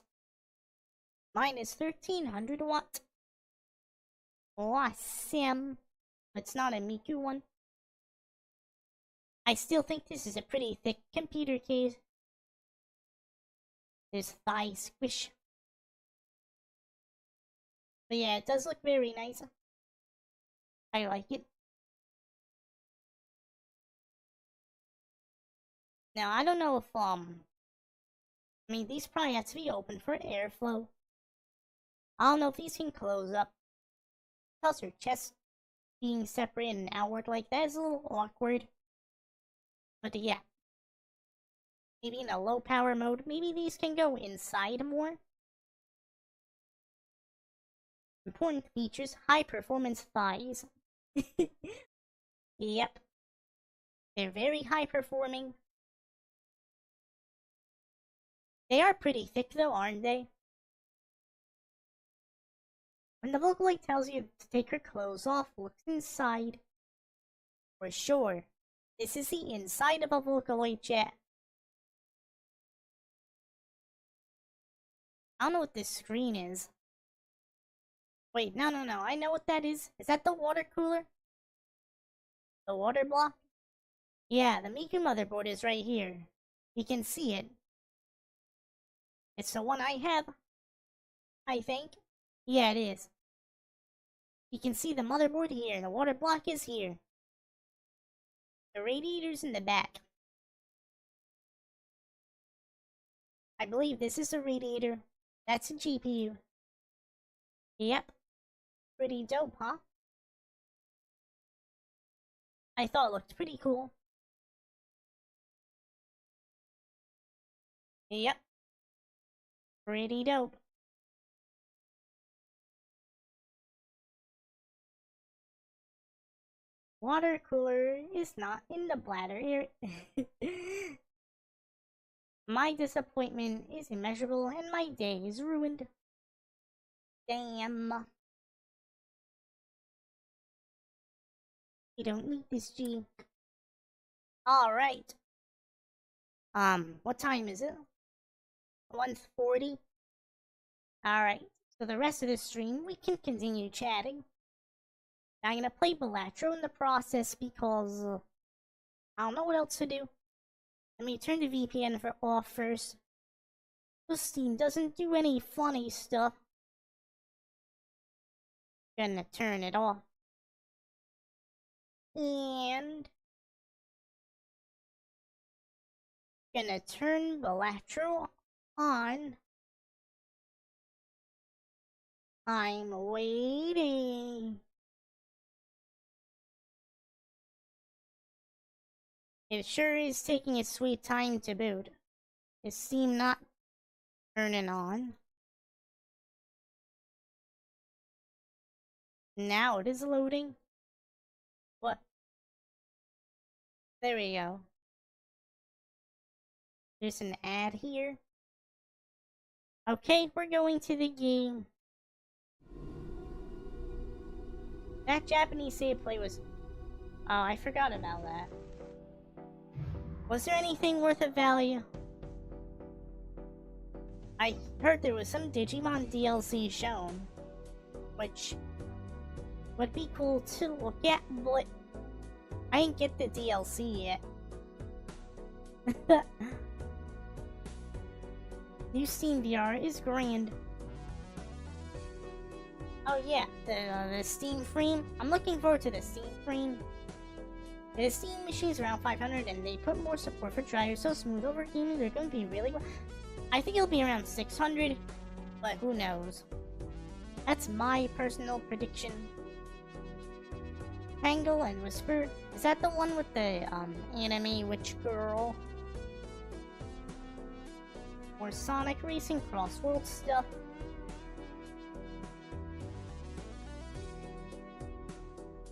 Mine is 1300 watts. Awesome. It's not a Miku one. I still think this is a pretty thick computer case. There's thigh squish. But yeah, it does look very nice. I like it. Now, I don't know if, I mean, these probably have to be open for airflow. I don't know if these can close up. Plus, her chest being separate and outward like that is a little awkward. But yeah. Maybe in a low power mode, maybe these can go inside more. Important features, high performance thighs. Yep. They're very high performing. They are pretty thick though, aren't they? When the Vocaloid tells you to take her clothes off, look inside. For sure, this is the inside of a Vocaloid jet. I don't know what this screen is. Wait, no, I know what that is. Is that the water cooler? The water block? Yeah, the Miku motherboard is right here. You can see it. It's the one I have. I think. Yeah, it is. You can see the motherboard here. The water block is here. The radiator's in the back. I believe this is a radiator. That's a GPU. Yep. Pretty dope, huh? I thought it looked pretty cool. Yep. Pretty dope. Water cooler is not in the bladder here. My disappointment is immeasurable and my day is ruined. Damn. You don't need this, G. Alright. What time is it? 1:40? Alright. So the rest of the stream, we can continue chatting. I'm gonna play Balatro in the process because I don't know what else to do. Let me turn the VPN off first. The Steam doesn't do any funny stuff. Gonna turn it off. And gonna turn Balatro on. I'm waiting. It sure is taking its sweet time to boot. Is Steam not turning on? Now it is loading. What? There we go. There's an ad here. Okay, we're going to the game. That Japanese save play was... Oh, I forgot about that. Was there anything worth of value? I heard there was some Digimon DLC shown, which would be cool to look at, but I didn't get the DLC yet. New Steam VR is grand. Oh yeah, the Steam frame. I'm looking forward to the Steam frame. The Steam machine's around 500 and they put more support for drivers, so smooth over gaming they're going to be really well. I think it'll be around 600, but who knows. That's my personal prediction. Tangle and Whisper. Is that the one with the anime witch girl? More Sonic Racing cross-world stuff.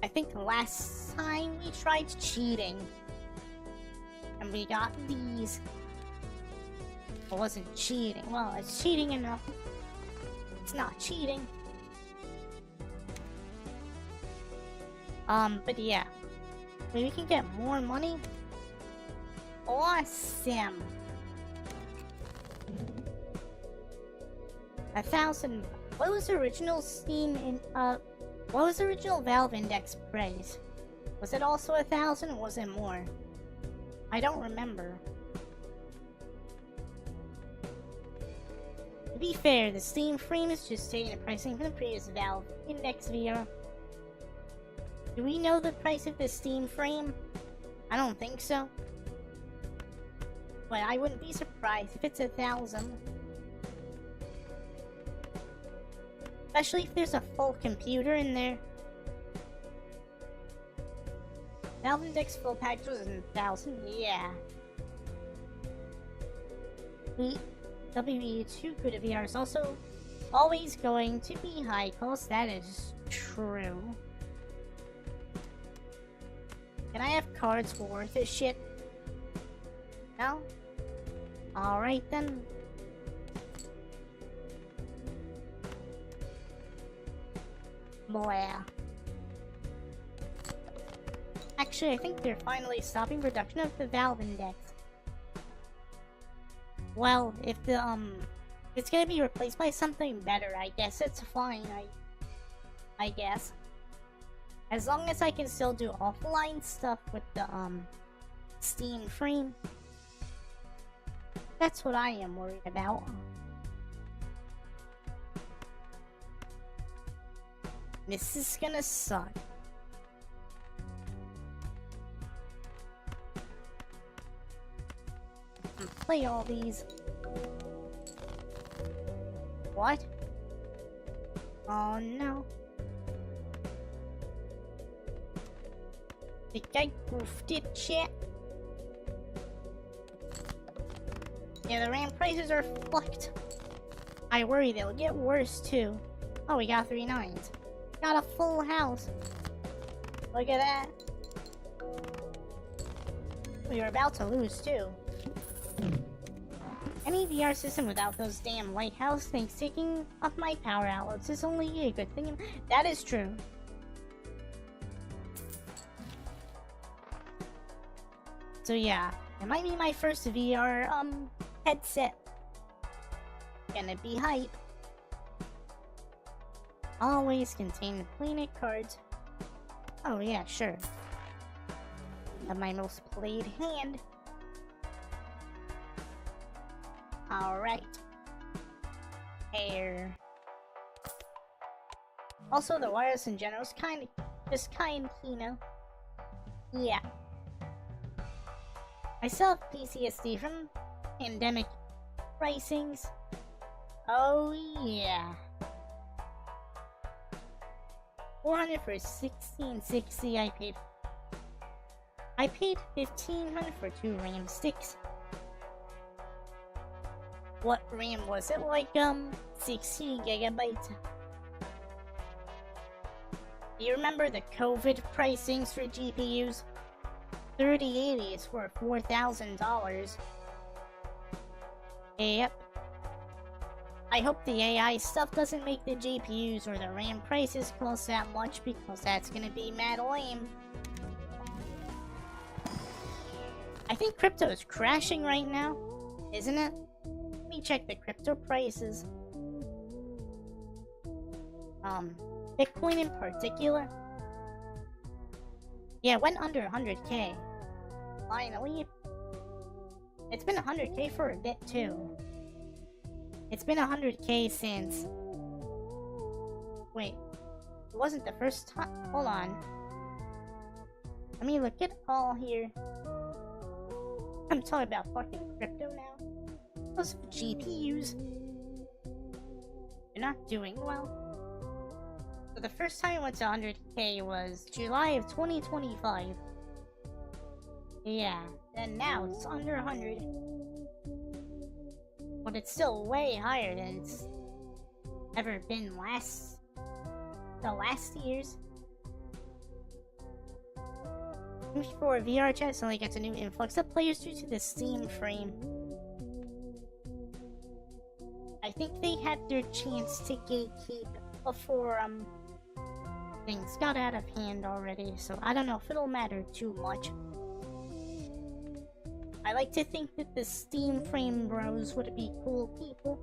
I think last time we tried cheating and we got these. It wasn't cheating. Well, it's cheating enough. It's not cheating. But yeah. Maybe we can get more money. Awesome. 1,000. What was the original Steam in, what was the original Valve Index price? Was it also 1,000 or was it more? I don't remember. To be fair, the Steam frame is just taking the pricing from the previous Valve Index VR. Do we know the price of the Steam frame? I don't think so. But I wouldn't be surprised if it's 1,000. Especially if there's a full computer in there. Valve Index full package was 1,000, yeah. WE2 CUDA VR is also always going to be high cost, that is true. Can I have cards for worth this shit? No? Alright then. Blah. Actually, I think they're finally stopping production of the Valve Index. Well, if the, it's gonna be replaced by something better, I guess it's fine, I guess. As long as I can still do offline stuff with the, Steam frame. That's what I am worried about. This is gonna suck. Play all these. What? Oh no. The guy goofed it, chat. Yeah, the RAM prices are fucked. I worry they'll get worse too. Oh, we got 3 9s. Got a full house. Look at that. We were about to lose too. Any VR system without those damn lighthouse things taking up my power outlets is only a good thing. That is true. So yeah, it might be my first VR headset. Gonna be hype. Always contain Planet cards. Oh yeah, sure. Of my most played hand. Alright. Hair. Also, the wireless in general is just kind, you know. Yeah. I still have PTSD from pandemic pricings. Oh yeah. 400 for 1660 I paid 1500 for 2 RAM sticks. What RAM was it? Like 16 gigabytes. Do you remember the COVID pricings for GPUs? 3080s were $4,000. Yep. I hope the AI stuff doesn't make the GPUs or the RAM prices cost that much, because that's gonna be mad lame. I think crypto is crashing right now, isn't it? Let me check the crypto prices. Bitcoin in particular. Yeah, it went under 100k. Finally. It's been 100k for a bit too. It's been 100k since... Wait. It wasn't the first time... Hold on. Let me look it all here. I'm talking about fucking crypto now. Those GPUs. They're not doing well. So the first time it went to 100k was July of 2025. Yeah, and now it's under 100. But it's still way higher than it's ever been the last years. For VR chat suddenly gets a new influx of players due to the Steam frame. I think they had their chance to gatekeep before things got out of hand already, so I don't know if it'll matter too much. I like to think that the Steam frame bros would be cool people,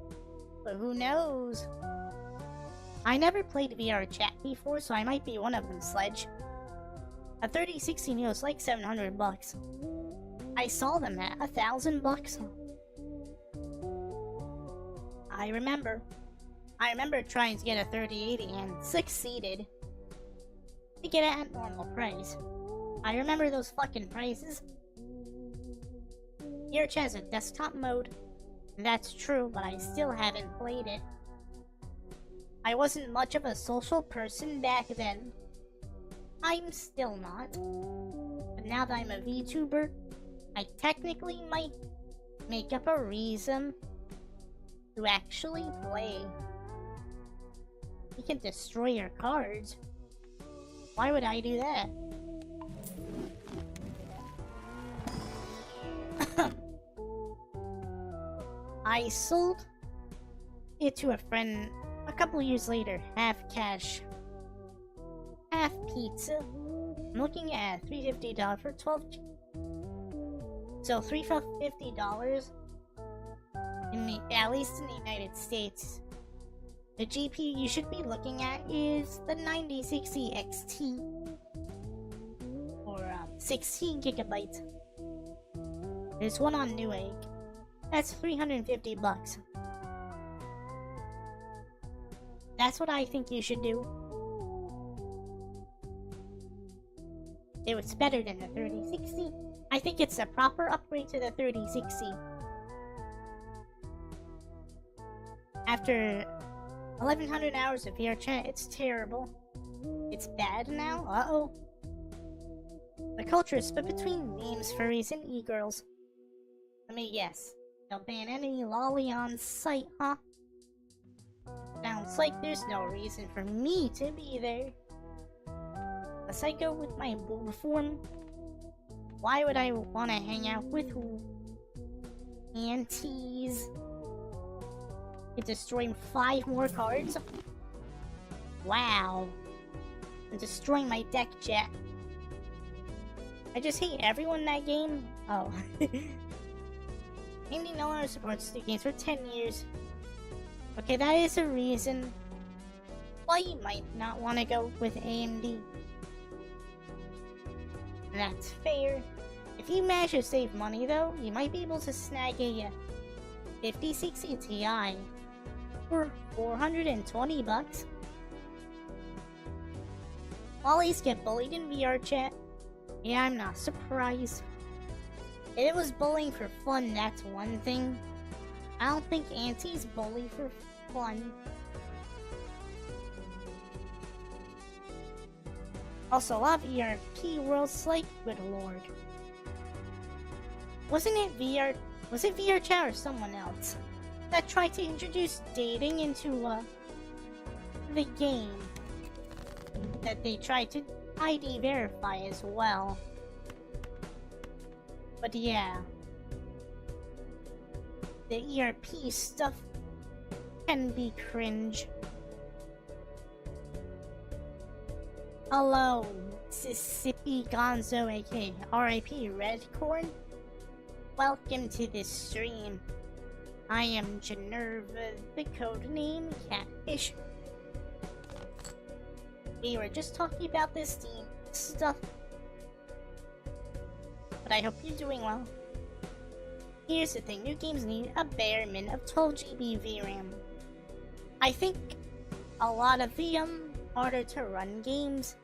but who knows? I never played VR chat before, so I might be one of them, Sledge. A 3060 Neo is like $700. I saw them at $1,000. I remember trying to get a 3080 and succeeded to get it at normal price. I remember those fucking prices. Here has a desktop mode. That's true, but I still haven't played it. I wasn't much of a social person back then. I'm still not. But now that I'm a VTuber, I technically might make up a reason to actually play. You can destroy your cards. Why would I do that? I sold it to a friend a couple years later, half cash, half pizza. I'm looking at $350 for 12. So $350 at least in the United States. The GPU you should be looking at is the 9060 XT, or 16 gigabytes. There's one on Newegg. That's $350. That's what I think you should do. It's better than the 3060. I think it's a proper upgrade to the 3060. After 1100 hours of VR chat, it's terrible. It's bad now? Uh-oh. The culture is split between memes, furries, and e-girls. Let me guess. They'll ban any lolly on site, huh? Sounds like there's no reason for me to be there. Unless I go with my boob form. Why would I want to hang out with who? Aunties. It's destroying 5 more cards? Wow. I'm destroying my deck, chat. I just hate everyone in that game. Oh. AMD no longer supports the games for 10 years. Okay, that is a reason why you might not want to go with AMD. That's fair. If you manage to save money though, you might be able to snag a 5060 Ti for $420. Lollies get bullied in VR chat. Yeah, I'm not surprised. If it was bullying for fun, that's one thing. I don't think aunties bully for fun. Also, a lot of ERP worlds like, good lord. Was it VR chat or someone else that tried to introduce dating into the game? That they tried to ID verify as well. But yeah, the ERP stuff can be cringe. Hello, Mississippi Gonzo, aka R.I.P. Redcorn. Welcome to this stream. I am Generva, the codename Catfish. We were just talking about this Steam stuff, but I hope you're doing well. Here's the thing, new games need a bare min of 12 GB VRAM. I think a lot of the harder to run games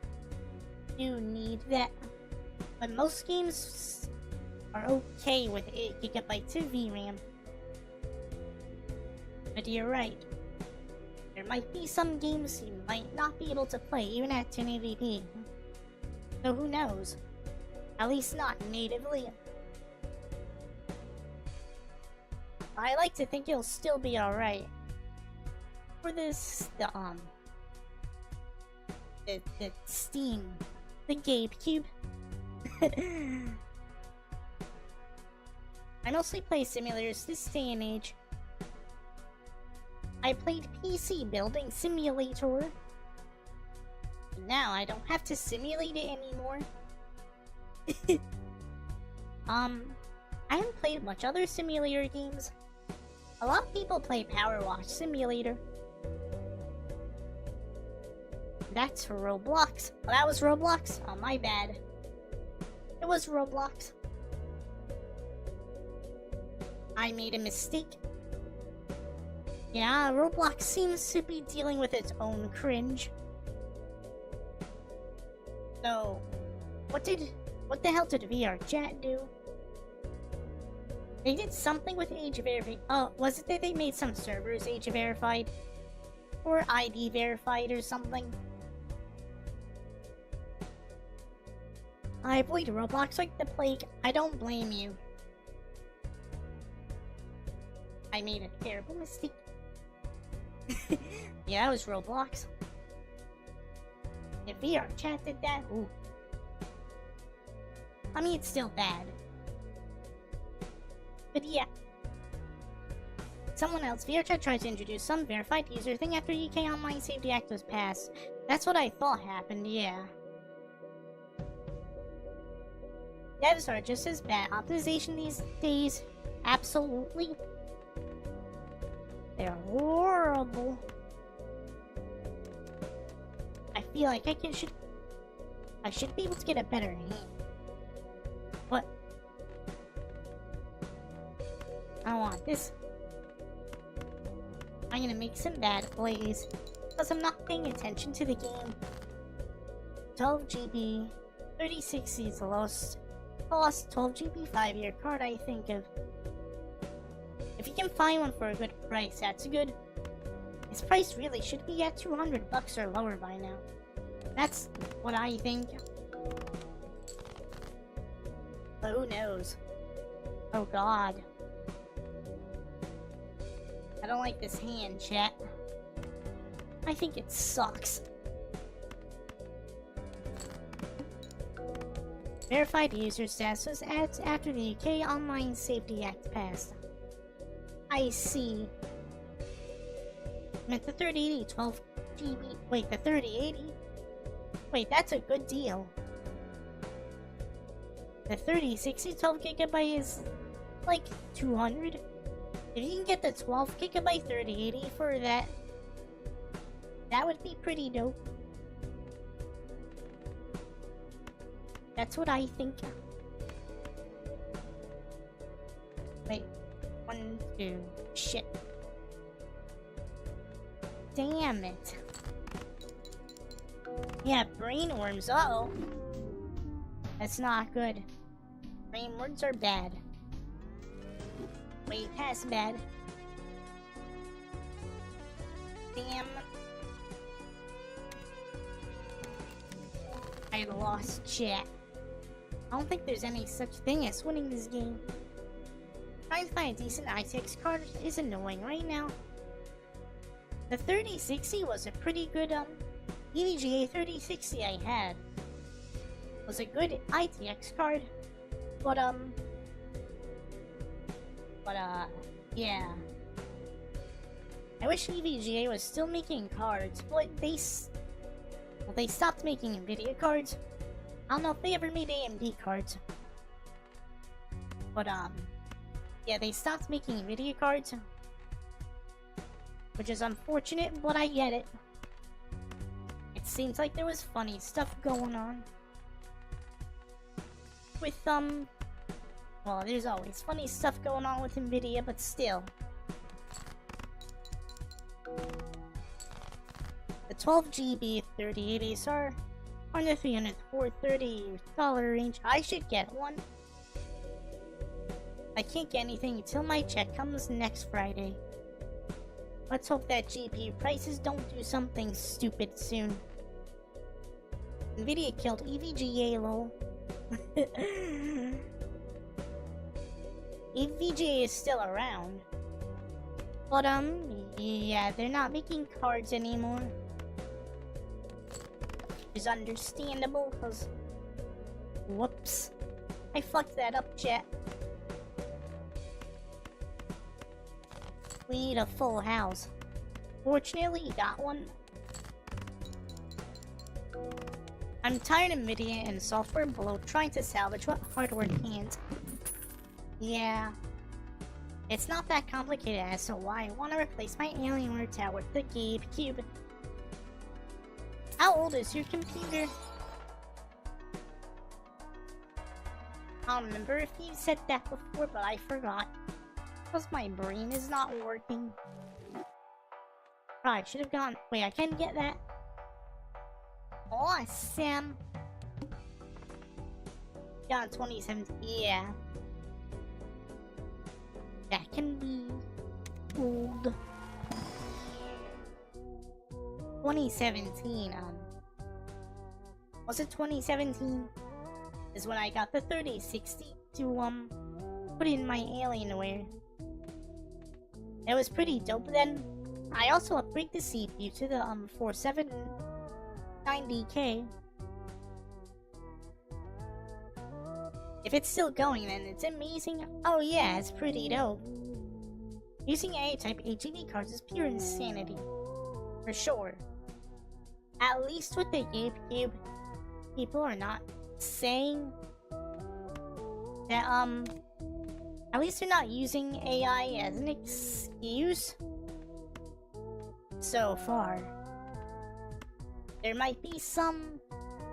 do need that, but most games are okay with 8 GB of VRAM. But you're right, there might be some games you might not be able to play even at 1080p. So who knows? At least not natively. I like to think it'll still be alright. For this, the Steam, the GameCube. I mostly play simulators this day and age. I played PC Building Simulator. Now I don't have to simulate it anymore. I haven't played much other simulator games. A lot of people play Power Wash Simulator. That's Roblox. Oh, that was Roblox? Oh, my bad. It was Roblox. I made a mistake. Yeah, Roblox seems to be dealing with its own cringe. So, what the hell did VR Chat do? They did something with age verified. Oh, was it that they made some servers age verified? Or ID verified or something? I avoid Roblox like the plague. I don't blame you. I made a terrible mistake. Yeah, that was Roblox. If VR Chat did that, ooh. I mean, it's still bad. But yeah. Someone else, VR Chat tried to introduce some verified user thing after UK Online Safety Act was passed. That's what I thought happened, yeah. Devs are just as bad. Optimization these days, absolutely. They're horrible. I feel like I should be able to get a better hand. But I want this. I'm gonna make some bad plays because I'm not paying attention to the game. 12 GB, 3060 is the lowest cost 12 GB 5-year card I think of. If you can find one for a good price, that's good. Its price really should be at $200 or lower by now. That's what I think. But who knows? Oh god. I don't like this hand, chat. I think it sucks. Verified user status was added after the UK Online Safety Act passed. I see. Meant the 3080 12 GB. Wait, the 3080? Wait, that's a good deal. The 3060 12 GB is like 200. If you can get the 12 GB 3080 for that, that would be pretty dope. That's what I think. Wait. 1, 2. Shit. Damn it. Yeah, brain worms. Uh-oh. That's not good. Brain worms are bad. Wait, that's bad. Damn. I lost chat. I don't think there's any such thing as winning this game. Trying to find a decent ITX card is annoying right now. The 3060 was a pretty good EVGA 3060 I had. It was a good ITX card, but yeah. I wish EVGA was still making cards, but they stopped making NVIDIA cards. I don't know if they ever made AMD cards. But, yeah, they stopped making NVIDIA cards. Which is unfortunate, but I get it. It seems like there was funny stuff going on. With, well, there's always funny stuff going on with NVIDIA, but still. The 12GB 3080s are on the $300 to $430 range. I should get one. I can't get anything until my check comes next Friday. Let's hope that GPU prices don't do something stupid soon. NVIDIA killed EVGA, lol. EVGA is still around. But, yeah, they're not making cards anymore. Which is understandable, cause... Whoops. I fucked that up, chat. We need a full house. Fortunately, you got one. I'm tired of NVIDIA and software bloat trying to salvage what hardware can't. Yeah. It's not that complicated as to why I want to replace my Alienware tower with the GameCube. How old is your computer? I don't remember if you said that before, but I forgot. Because my brain is not working. Right, should have gone. Wait, I can get that. Awesome. Got 2017. Yeah. That can be old. 2017, was it 2017? Is when I got the 3060 to, put in my Alienware. It was pretty dope then. I also upgraded the CPU to the, 4790K. If it's still going, then it's amazing. Oh yeah, it's pretty dope. Using A-type HDD cards is pure insanity. For sure. At least with the GameCube, people are not saying that, at least they're not using AI as an excuse. So far. There might be some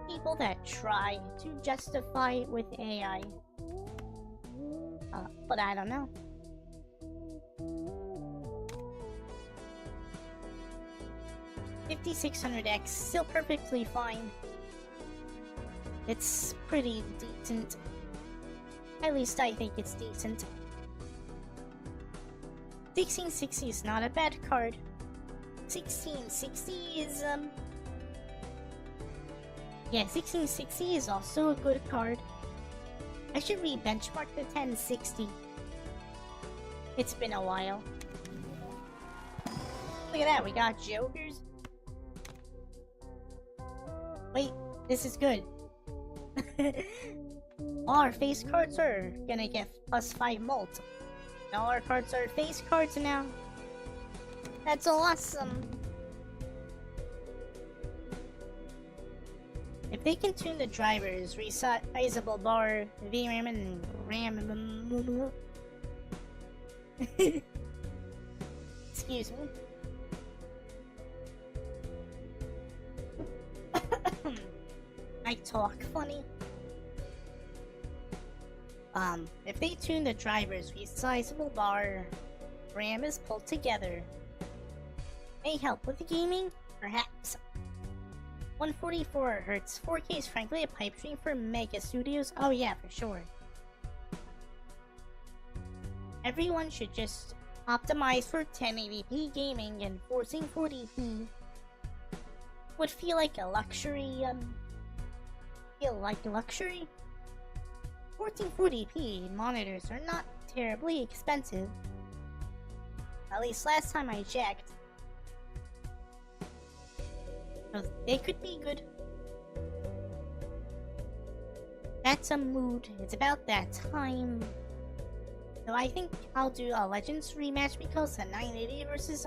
people that try to justify it with AI. But I don't know. $5600X, still perfectly fine. It's pretty decent. At least I think it's decent. 1660 is not a bad card. 1660 is, yeah, 1660 is also a good card. I should re-benchmark the 1060. It's been a while. Look at that, we got Jokers. Wait, this is good. All our face cards are gonna get +5 mult. All our cards are face cards now. That's awesome. If they can tune the drivers, resizable bar, VRAM, and RAM. Excuse me. I talk funny. If they tune the drivers, resizable bar, RAM is pulled together. May help with the gaming? Perhaps. 144Hz 4K is frankly a pipe dream for mega studios. Oh yeah, for sure. Everyone should just optimize for 1080p gaming, and forcing 40p would feel like a luxury, 1440p monitors are not terribly expensive. At least last time I checked. So they could be good. That's a mood. It's about that time. So I think I'll do a Legends rematch because the 980 versus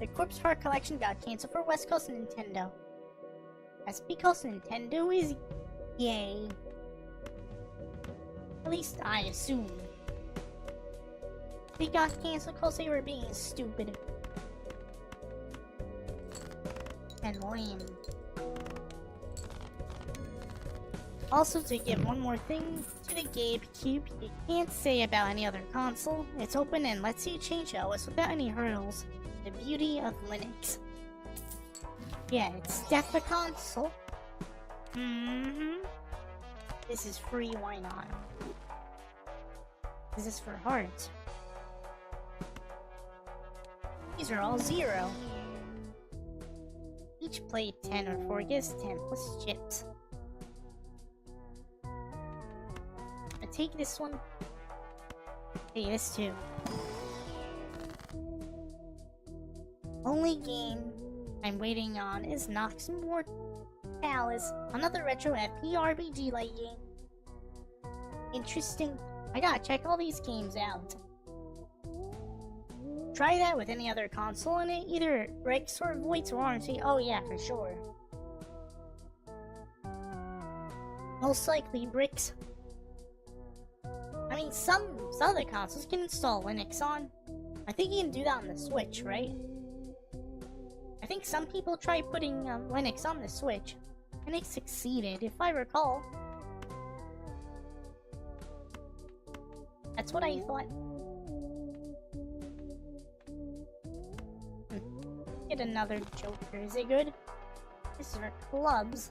The Corpse Heart Collection got canceled for West Coast Nintendo. That's because Nintendo is gay. At least I assume. They got canceled because they were being stupid. And lame. Also, to give one more thing to the GameCube, you can't say about any other console. It's open and lets you change OS without any hurdles. The beauty of Linux. Yeah, it's definitely a console. This is free, why not? This is for hearts. These are all 0. Each play 10 or 4 gives 10 plus chips. I take this one. Take this too. Only game I'm waiting on is Nox Immortalis, another retro FPRPG-like game. Interesting. I gotta check all these games out. Try that with any other console and it either breaks or voids warranty. Oh yeah, for sure. Most likely bricks. I mean, some other consoles can install Linux on. I think you can do that on the Switch, right? I think some people tried putting Linux on the Switch, and it succeeded, if I recall. That's what I thought. Get another Joker. Is it good? This is for clubs.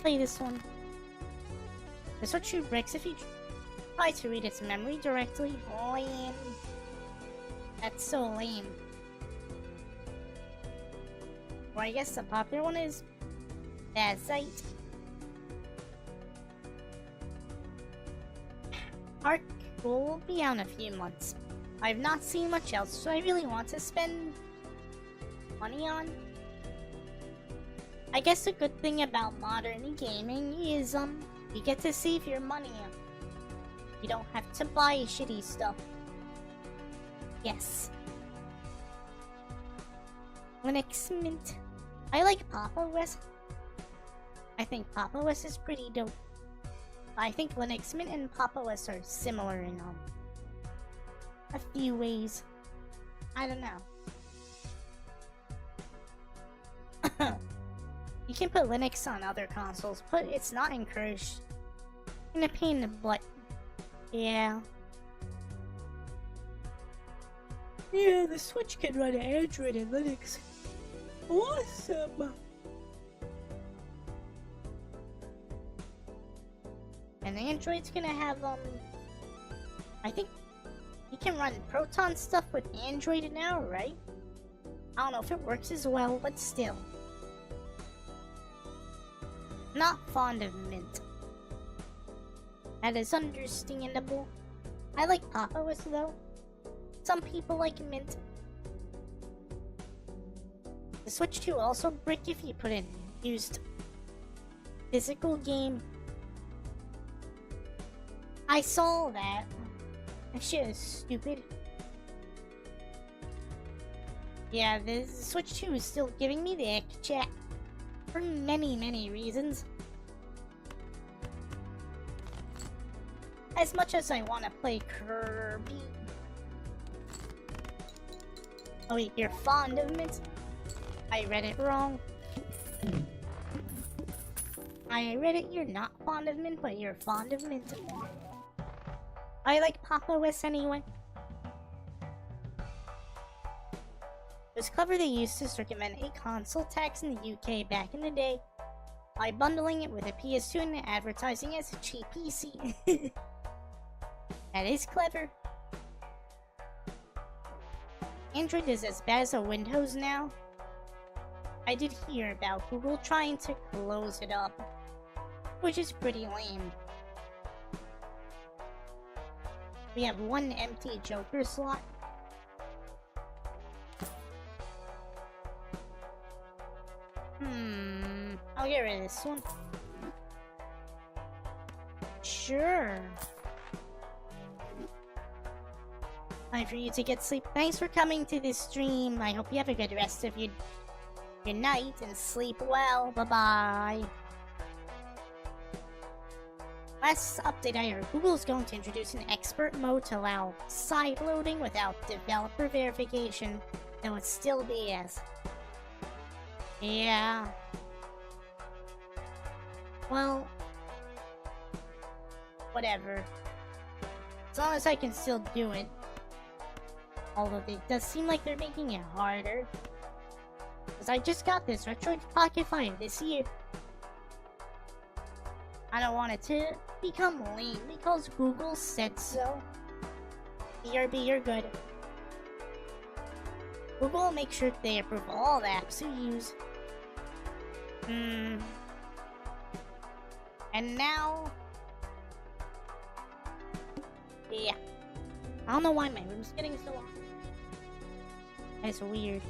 Play this one. This one true bricks if you try to read its memory directly. Lame. That's so lame. Or I guess the popular one is Bazite. Arc will be out in a few months. I've not seen much else, so I really want to spend money on. I guess a good thing about modern gaming is, you get to save your money. You don't have to buy shitty stuff. Yes. Linux Mint. I like Pop! OS. I think Pop! OS is pretty dope. I think Linux Mint and Pop! OS are similar in a few ways. I don't know. You can put Linux on other consoles, but it's not encouraged. In a pain in the butt. Yeah. Yeah, the Switch can run Android and Linux. Awesome! And Android's gonna have, I think you can run Proton stuff with Android now, right? I don't know if it works as well, but still. Not fond of Mint. That is understandable. I like Pop! OS though. Some people like Mint. The Switch 2 also brick if you put in used physical game. I saw that. That shit is stupid. Yeah, the Switch 2 is still giving me the ick chat. For many reasons. As much as I want to play Kirby. Oh wait, you're fond of Mint? I read it wrong. I read it, you're not fond of Mint, but you're fond of Mint. I like Pop! OS anyway. It was clever they used to circumvent a console tax in the UK back in the day by bundling it with a PS2 and advertising as a cheap PC. That is clever. Android is as bad as a Windows now. I did hear about Google trying to close it up, which is pretty lame. We have one empty Joker slot. I'll get rid of this one. Time for you to get sleep. Thanks for coming to this stream. I hope you have a good rest of your night and sleep well. Bye-bye. Last update I heard, Google's going to introduce an expert mode to allow side loading without developer verification. Though it's still BS. Yeah. Well, whatever. As long as I can still do it. Although it does seem like they're making it harder. Because I just got this Retroid Pocket 5 this year. I don't want it to become lame because Google said so. BRB, you're good. Google will make sure they approve all the apps you use. And now... yeah. I don't know why my room's getting so hot. That's weird.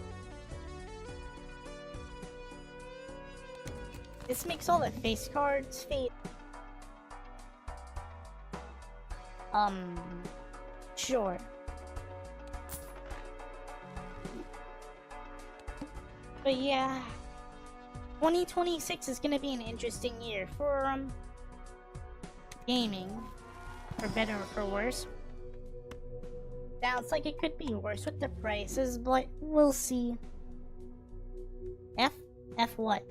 This makes all the face cards fade. Sure. But yeah, 2026 is gonna be an interesting year for gaming, for better or for worse. Sounds like it could be worse with the prices, but we'll see. F what?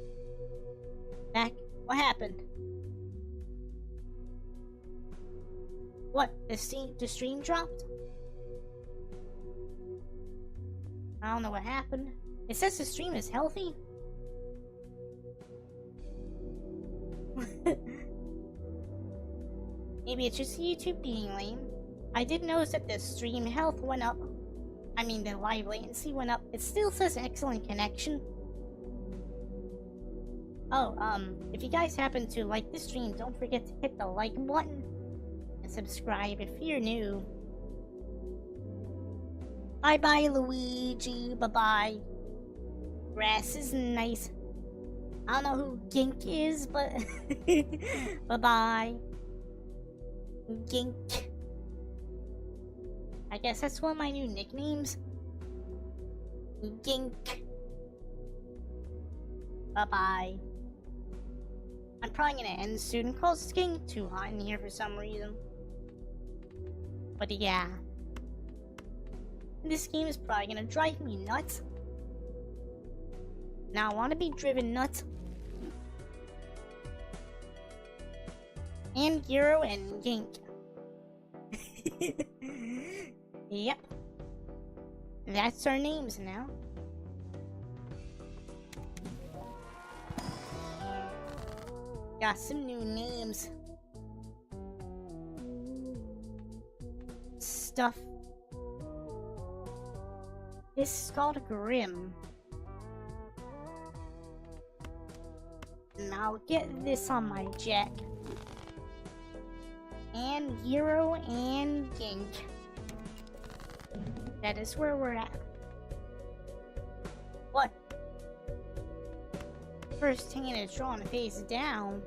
Back? What happened? What? The stream dropped? I don't know what happened. It says the stream is healthy. Maybe it's just YouTube being lame. I did notice that the stream health went up. I mean, the live latency went up. It still says excellent connection. Oh, if you guys happen to like the stream, don't forget to hit the like button and subscribe if you're new. Bye-bye, Luigi. Bye-bye. Grass is nice. I don't know who Gink is, but... bye-bye. Gink. I guess that's one of my new nicknames. Gink. Bye-bye. I'm probably gonna end soon because it's getting too hot in here for some reason. But yeah. This game is probably gonna drive me nuts. Now I want to be driven nuts. And Gyro and Gink. Yep. That's our names now. Got some new names. Stuff. This is called Grim. And I'll get this on my jack. And Gyro and Gink. That is where we're at. What? First hand is drawn face down.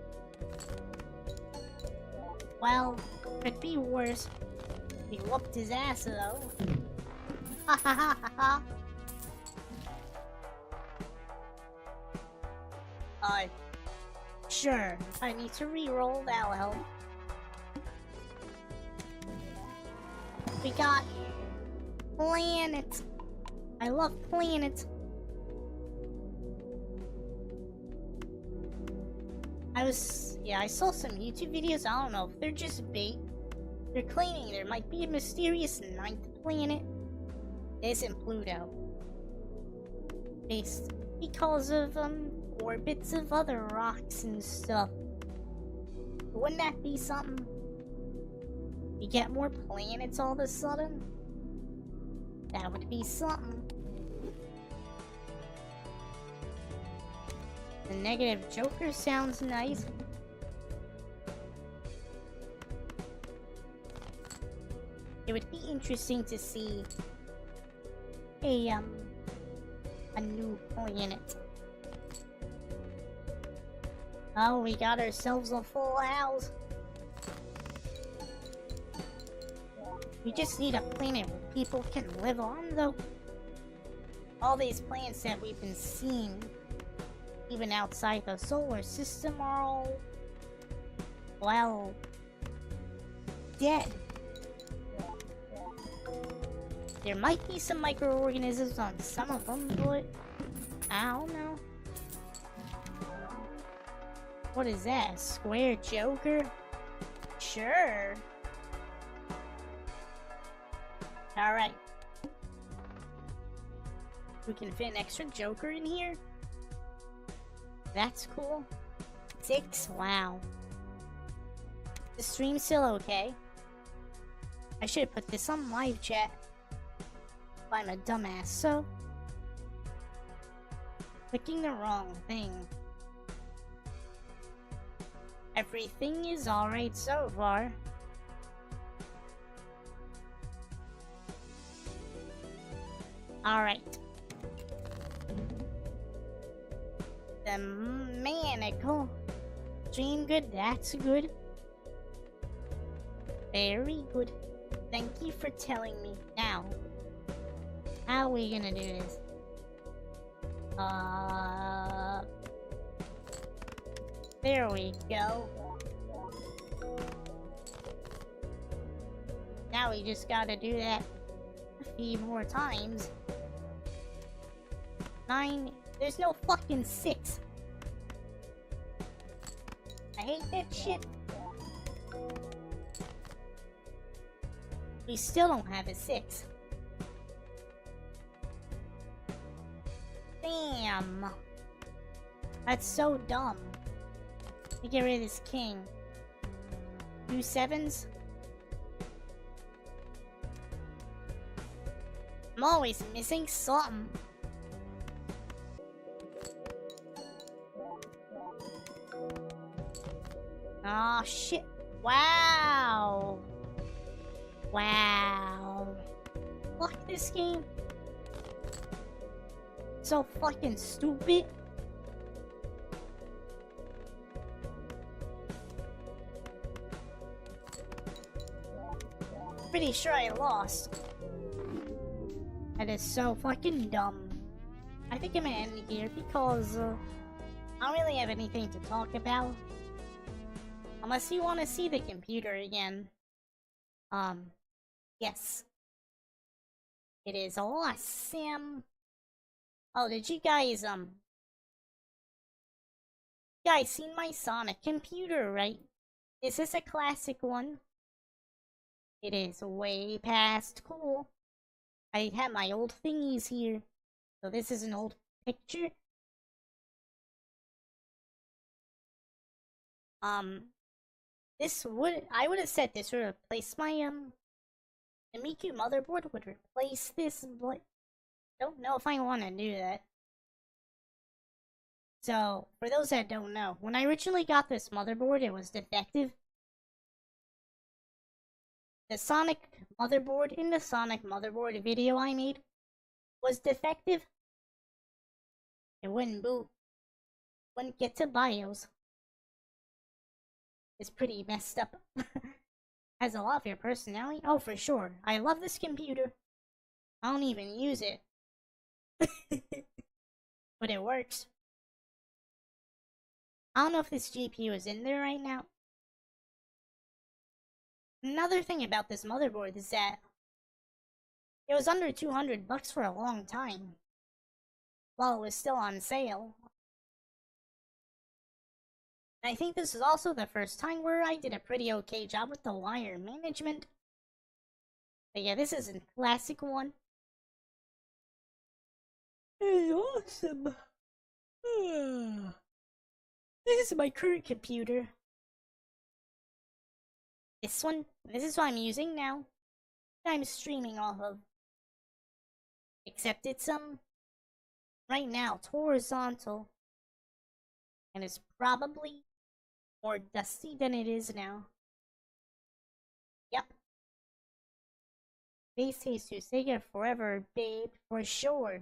Well, could be worse. He whooped his ass though. Ha ha ha ha ha. Sure. I need to re-roll, that'll help. We got planets. I love planets. I saw some YouTube videos. I don't know if they're just bait. They're claiming there might be a mysterious ninth planet. It isn't Pluto. Based because of orbits of other rocks and stuff. Wouldn't that be something? You get more planets all of a sudden? That would be something. The negative Joker sounds nice. It would be interesting to see a new planet. Oh, we got ourselves a full house. We just need a planet with people can live on, though. All these planets that we've been seeing, even outside the solar system, are all, well, dead. There might be some microorganisms on some of them, but I don't know. What is that? A square Joker? Sure. Alright. We can fit an extra Joker in here? That's cool. 6? Wow. The stream's still okay. I should have put this on live chat. I'm a dumbass, so... Clicking the wrong thing. Everything is alright so far. Alright. The manacle. Stream good, that's good. Very good. Thank you for telling me. Now, how are we gonna do this? There we go. Now we just gotta do that a few more times. 9. There's no fucking 6. I hate that shit. We still don't have a 6. Damn. That's so dumb. Let me get rid of this king. 2 7s. I'm always missing something. Oh shit. Wow. Wow. Fuck this game. So fucking stupid. Pretty sure I lost. That is so fucking dumb. I think I'm gonna end here because I don't really have anything to talk about. Unless you want to see the computer again. Yes. It is awesome. Oh, did you guys seen my Sonic computer, right? Is this a classic one? It is way past cool. I have my old thingies here. So this is an old picture. I would have said this would replace my the Miku motherboard would replace this, but don't know if I want to do that. So, for those that don't know, when I originally got this motherboard, it was defective. The Sonic motherboard in the Sonic motherboard video I made was defective. It wouldn't boot. Wouldn't get to BIOS. It's pretty messed up. Has a lot of your personality. Oh, for sure. I love this computer. I don't even use it. But it works. I don't know if this GPU is in there right now. Another thing about this motherboard is that it was under $200 for a long time. While it was still on sale. I think this is also the first time where I did a pretty okay job with the wire management. But yeah, this is a classic one. It's awesome. This is my current computer. This is what I'm using now. I'm streaming off of. Except it's right now it's horizontal. And it's probably more dusty than it is now. Yep. Space Jesus, Sega forever, babe, for sure.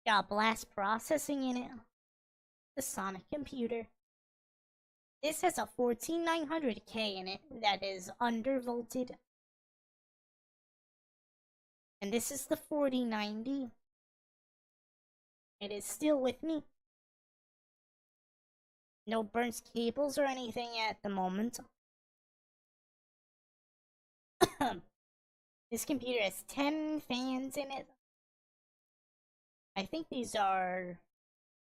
Got blast processing in it. The Sonic computer. This has a 14900K in it that is undervolted. And this is the 4090. It is still with me. No burnt cables or anything at the moment. This computer has 10 fans in it. I think these are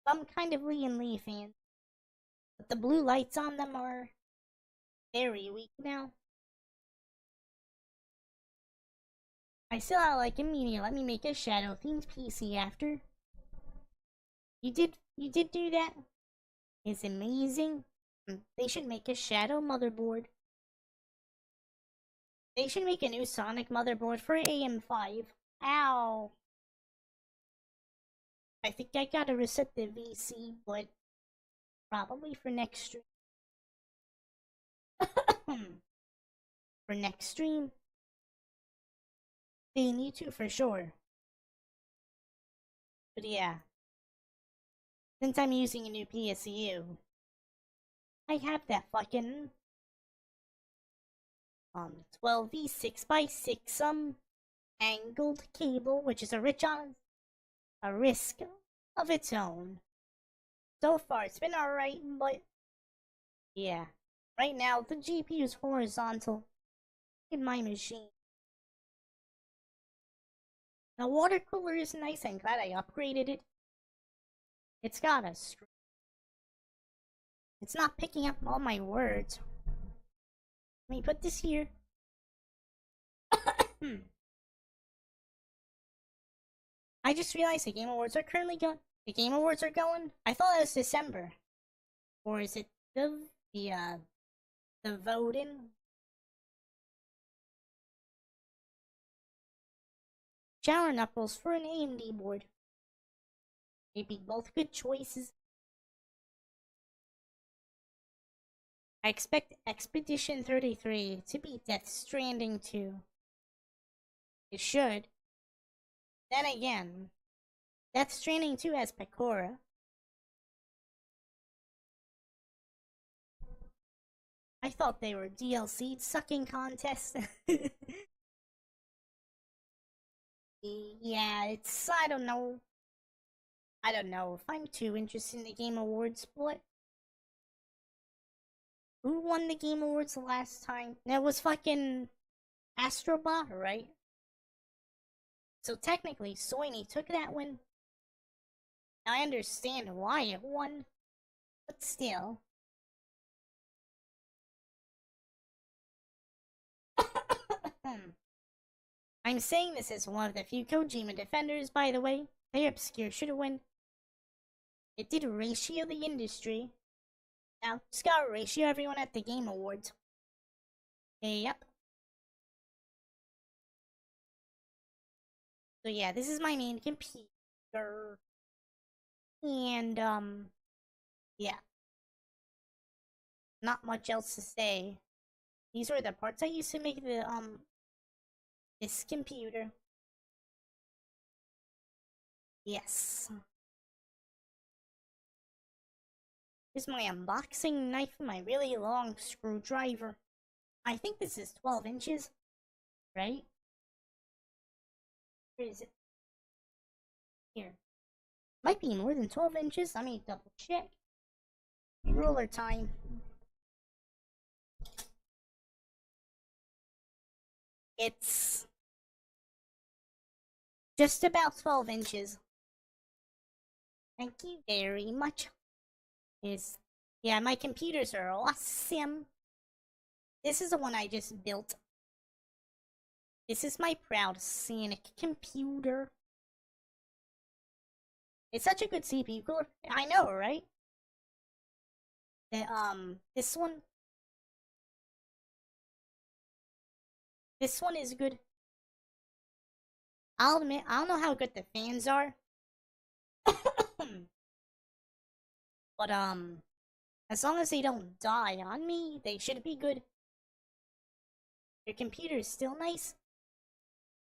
some kind of Lee fans. But the blue lights on them are very weak now. I still have like a media. Let me make a shadow themed PC after. You did do that? It's amazing. They should make a shadow motherboard. They should make a new Sonic motherboard for AM5. Ow. I think I gotta reset the VC, but probably for next stream. For next stream. They need to for sure. But yeah. Since I'm using a new PSU, I have that fucking 12V 6x6 angled cable, which is a risk of its own. So far, it's been alright, but yeah. Right now, the GPU is horizontal in my machine. The water cooler is nice. I'm glad I upgraded it. It's got a screen. It's not picking up all my words. Let me put this here. I just realized the Game Awards are currently going. The Game Awards are going. I thought it was December, or is it the voting? Shower knuckles for an AMD board. Maybe both good choices. I expect Expedition 33 to be Death Stranding 2. It should. Then again, Death Stranding 2 has Pecora. I thought they were DLC sucking contests. Yeah, it's, I don't know if I'm too interested in the Game Awards, but who won the Game Awards last time? That was fucking Astrobot, right? So technically, Sony took that one. I understand why it won, but still. I'm saying this as one of the few Kojima defenders, by the way. Player Obscure should have won. It did ratio the industry. Now, just gotta ratio everyone at the Game Awards. Yep. So yeah, this is my main computer. And, yeah. Not much else to say. These were the parts I used to make the, this computer. Yes. Here's my unboxing knife and my really long screwdriver. I think this is 12 inches, right? Where is it? Here. Might be more than 12 inches. Let me double check. Ruler time. It's just about 12 inches. Thank you very much. Yeah, my computers are awesome. This is the one I just built. This is my proud Sonic computer. It's such a good CPU cooler. I know, right? This one is good. I'll admit, I don't know how good the fans are. But, as long as they don't die on me, they should be good. Your computer is still nice.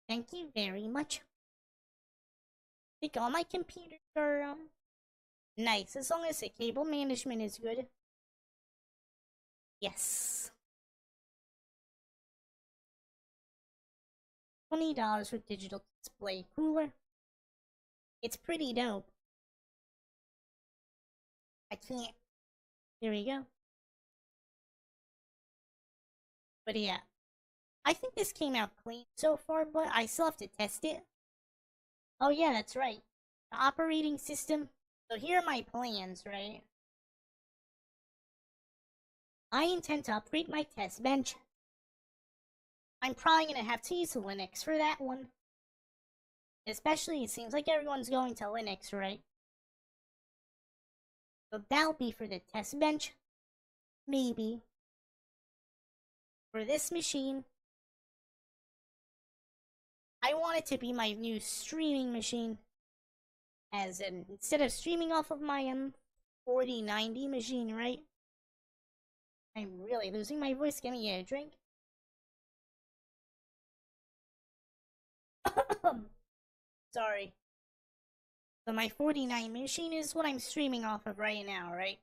Thank you very much. I think all my computers are, nice, as long as the cable management is good. Yes. $20 for digital display cooler. It's pretty dope. I can't. There we go. But yeah. I think this came out clean so far, but I still have to test it. Oh yeah, that's right. The operating system. So here are my plans, right? I intend to upgrade my test bench. I'm probably gonna have to use Linux for that one. Especially, it seems like everyone's going to Linux, right? So that'll be for the test bench. Maybe. For this machine, I want it to be my new streaming machine. As in, instead of streaming off of my 4090 machine, right? I'm really losing my voice. Give me a drink. Sorry. So my 49 machine is what I'm streaming off of right now, right?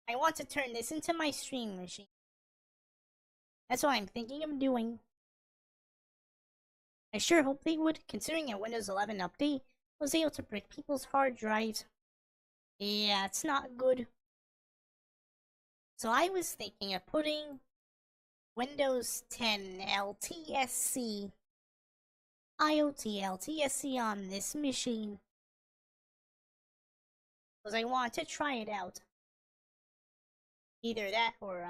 I want to turn this into my stream machine. That's what I'm thinking of doing. I sure hope they would, considering a Windows 11 update was able to break people's hard drives. Yeah, it's not good. So I was thinking of putting Windows 10 LTSC, IoT LTSC on this machine. Because I want to try it out. Either that or,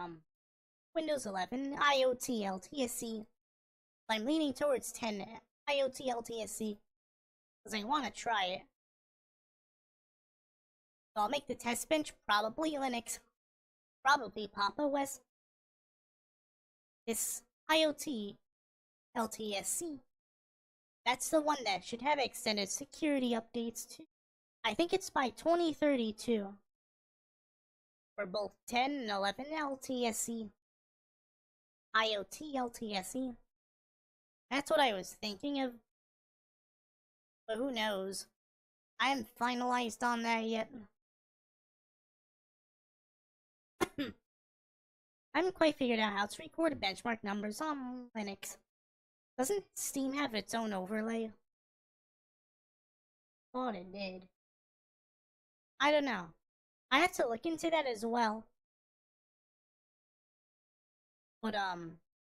Windows 11 IoT LTSC. I'm leaning towards 10 IoT LTSC. Because I want to try it. So I'll make the test bench probably Linux. Probably Pop! OS. This IoT LTSC. That's the one that should have extended security updates too. I think it's by 2032. For both 10 and 11 LTSC. IoT LTSC. That's what I was thinking of. But who knows? I haven't finalized on that yet. I haven't quite figured out how to record benchmark numbers on Linux. Doesn't Steam have its own overlay? Thought it did. I don't know. I have to look into that as well. But,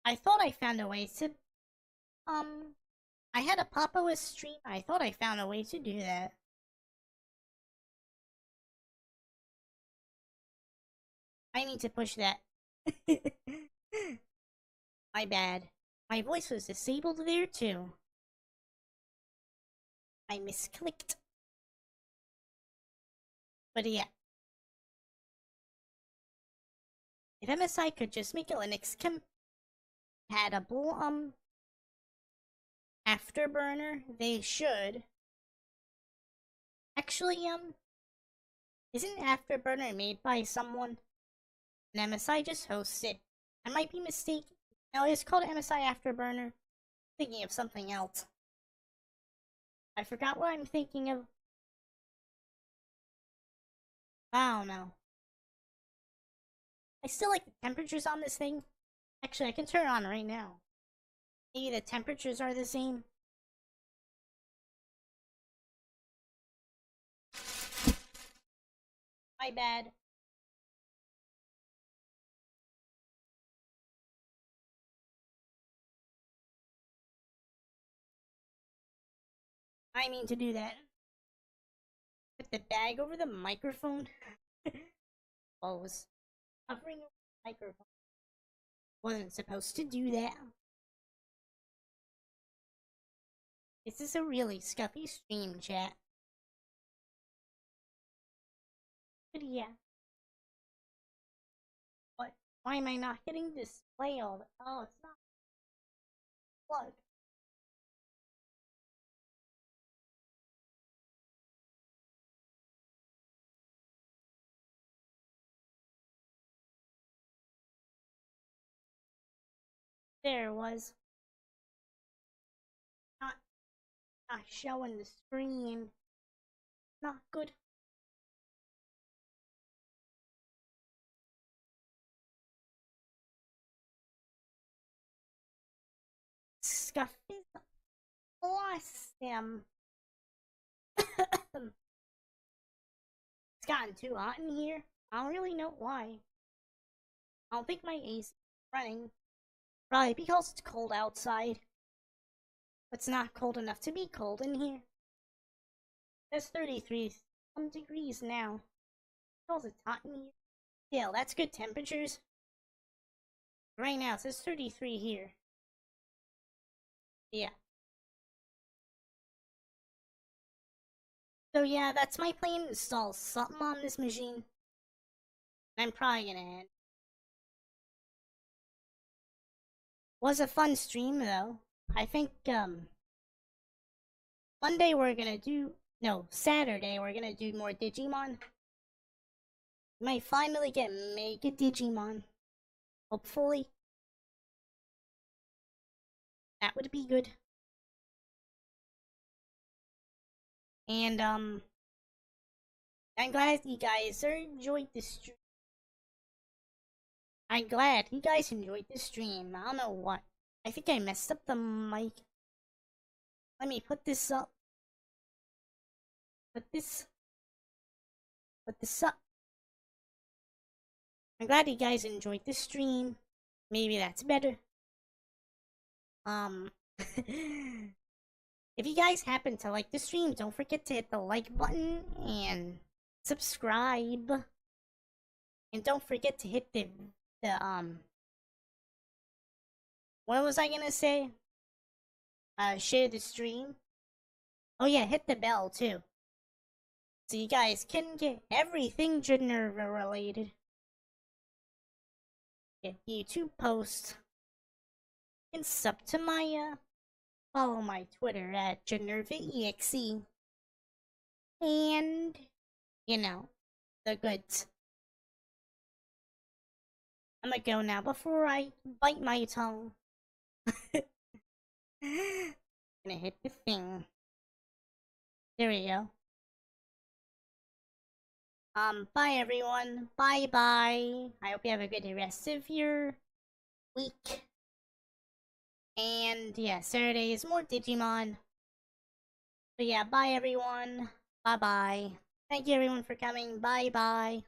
I thought I found a way to, I had a Pop! OS stream. I thought I found a way to do that. I need to push that. My bad. My voice was disabled there too. I misclicked. But yeah. If MSI could just make a Linux compatible, Afterburner, they should. Actually, isn't Afterburner made by someone? And MSI just hosts it. I might be mistaken. No, it's called MSI Afterburner. Thinking of something else. I forgot what I'm thinking of. I don't know. I still like the temperatures on this thing. Actually, I can turn it on right now. Maybe the temperatures are the same. My bad. I mean to do that. Put the bag over the microphone. While I was covering the microphone. Wasn't supposed to do that. This is a really scuffy stream, chat. But yeah. What? Why am I not getting display all the— oh, it's not. Plug. There it was. Not showing the screen. Not good. Scuff. It's gotten too hot in here. I don't really know why. I don't think my AC is running. Probably because it's cold outside. It's not cold enough to be cold in here. It's 33 degrees now. Because it's hot in here. Yeah, that's good temperatures. Right now, it says 33 here. Yeah. So yeah, that's my plan, to install something on this machine. I'm probably gonna end. Was a fun stream though. I think Monday we're gonna do, no, Saturday we're gonna do more Digimon. Might finally get Mega Digimon. Hopefully. That would be good. And I'm glad you guys enjoyed this stream. I'm glad you guys enjoyed this stream. I don't know what. I think I messed up the mic. Let me put this up. Put this up. I'm glad you guys enjoyed this stream. Maybe that's better. If you guys happen to like the stream, don't forget to hit the like button and subscribe. And don't forget to hit the what was I gonna say? Share the stream. Oh yeah, hit the bell too. So you guys can get everything Geneva related. Get YouTube posts. And sub to my follow my Twitter at GenervaEXE. And you know, the goods. I'm gonna go now before I bite my tongue. Gonna hit the thing. There we go. Bye everyone. Bye bye. I hope you have a good rest of your week. And yeah, Saturday is more Digimon. But yeah, bye everyone. Bye bye. Thank you everyone for coming. Bye bye.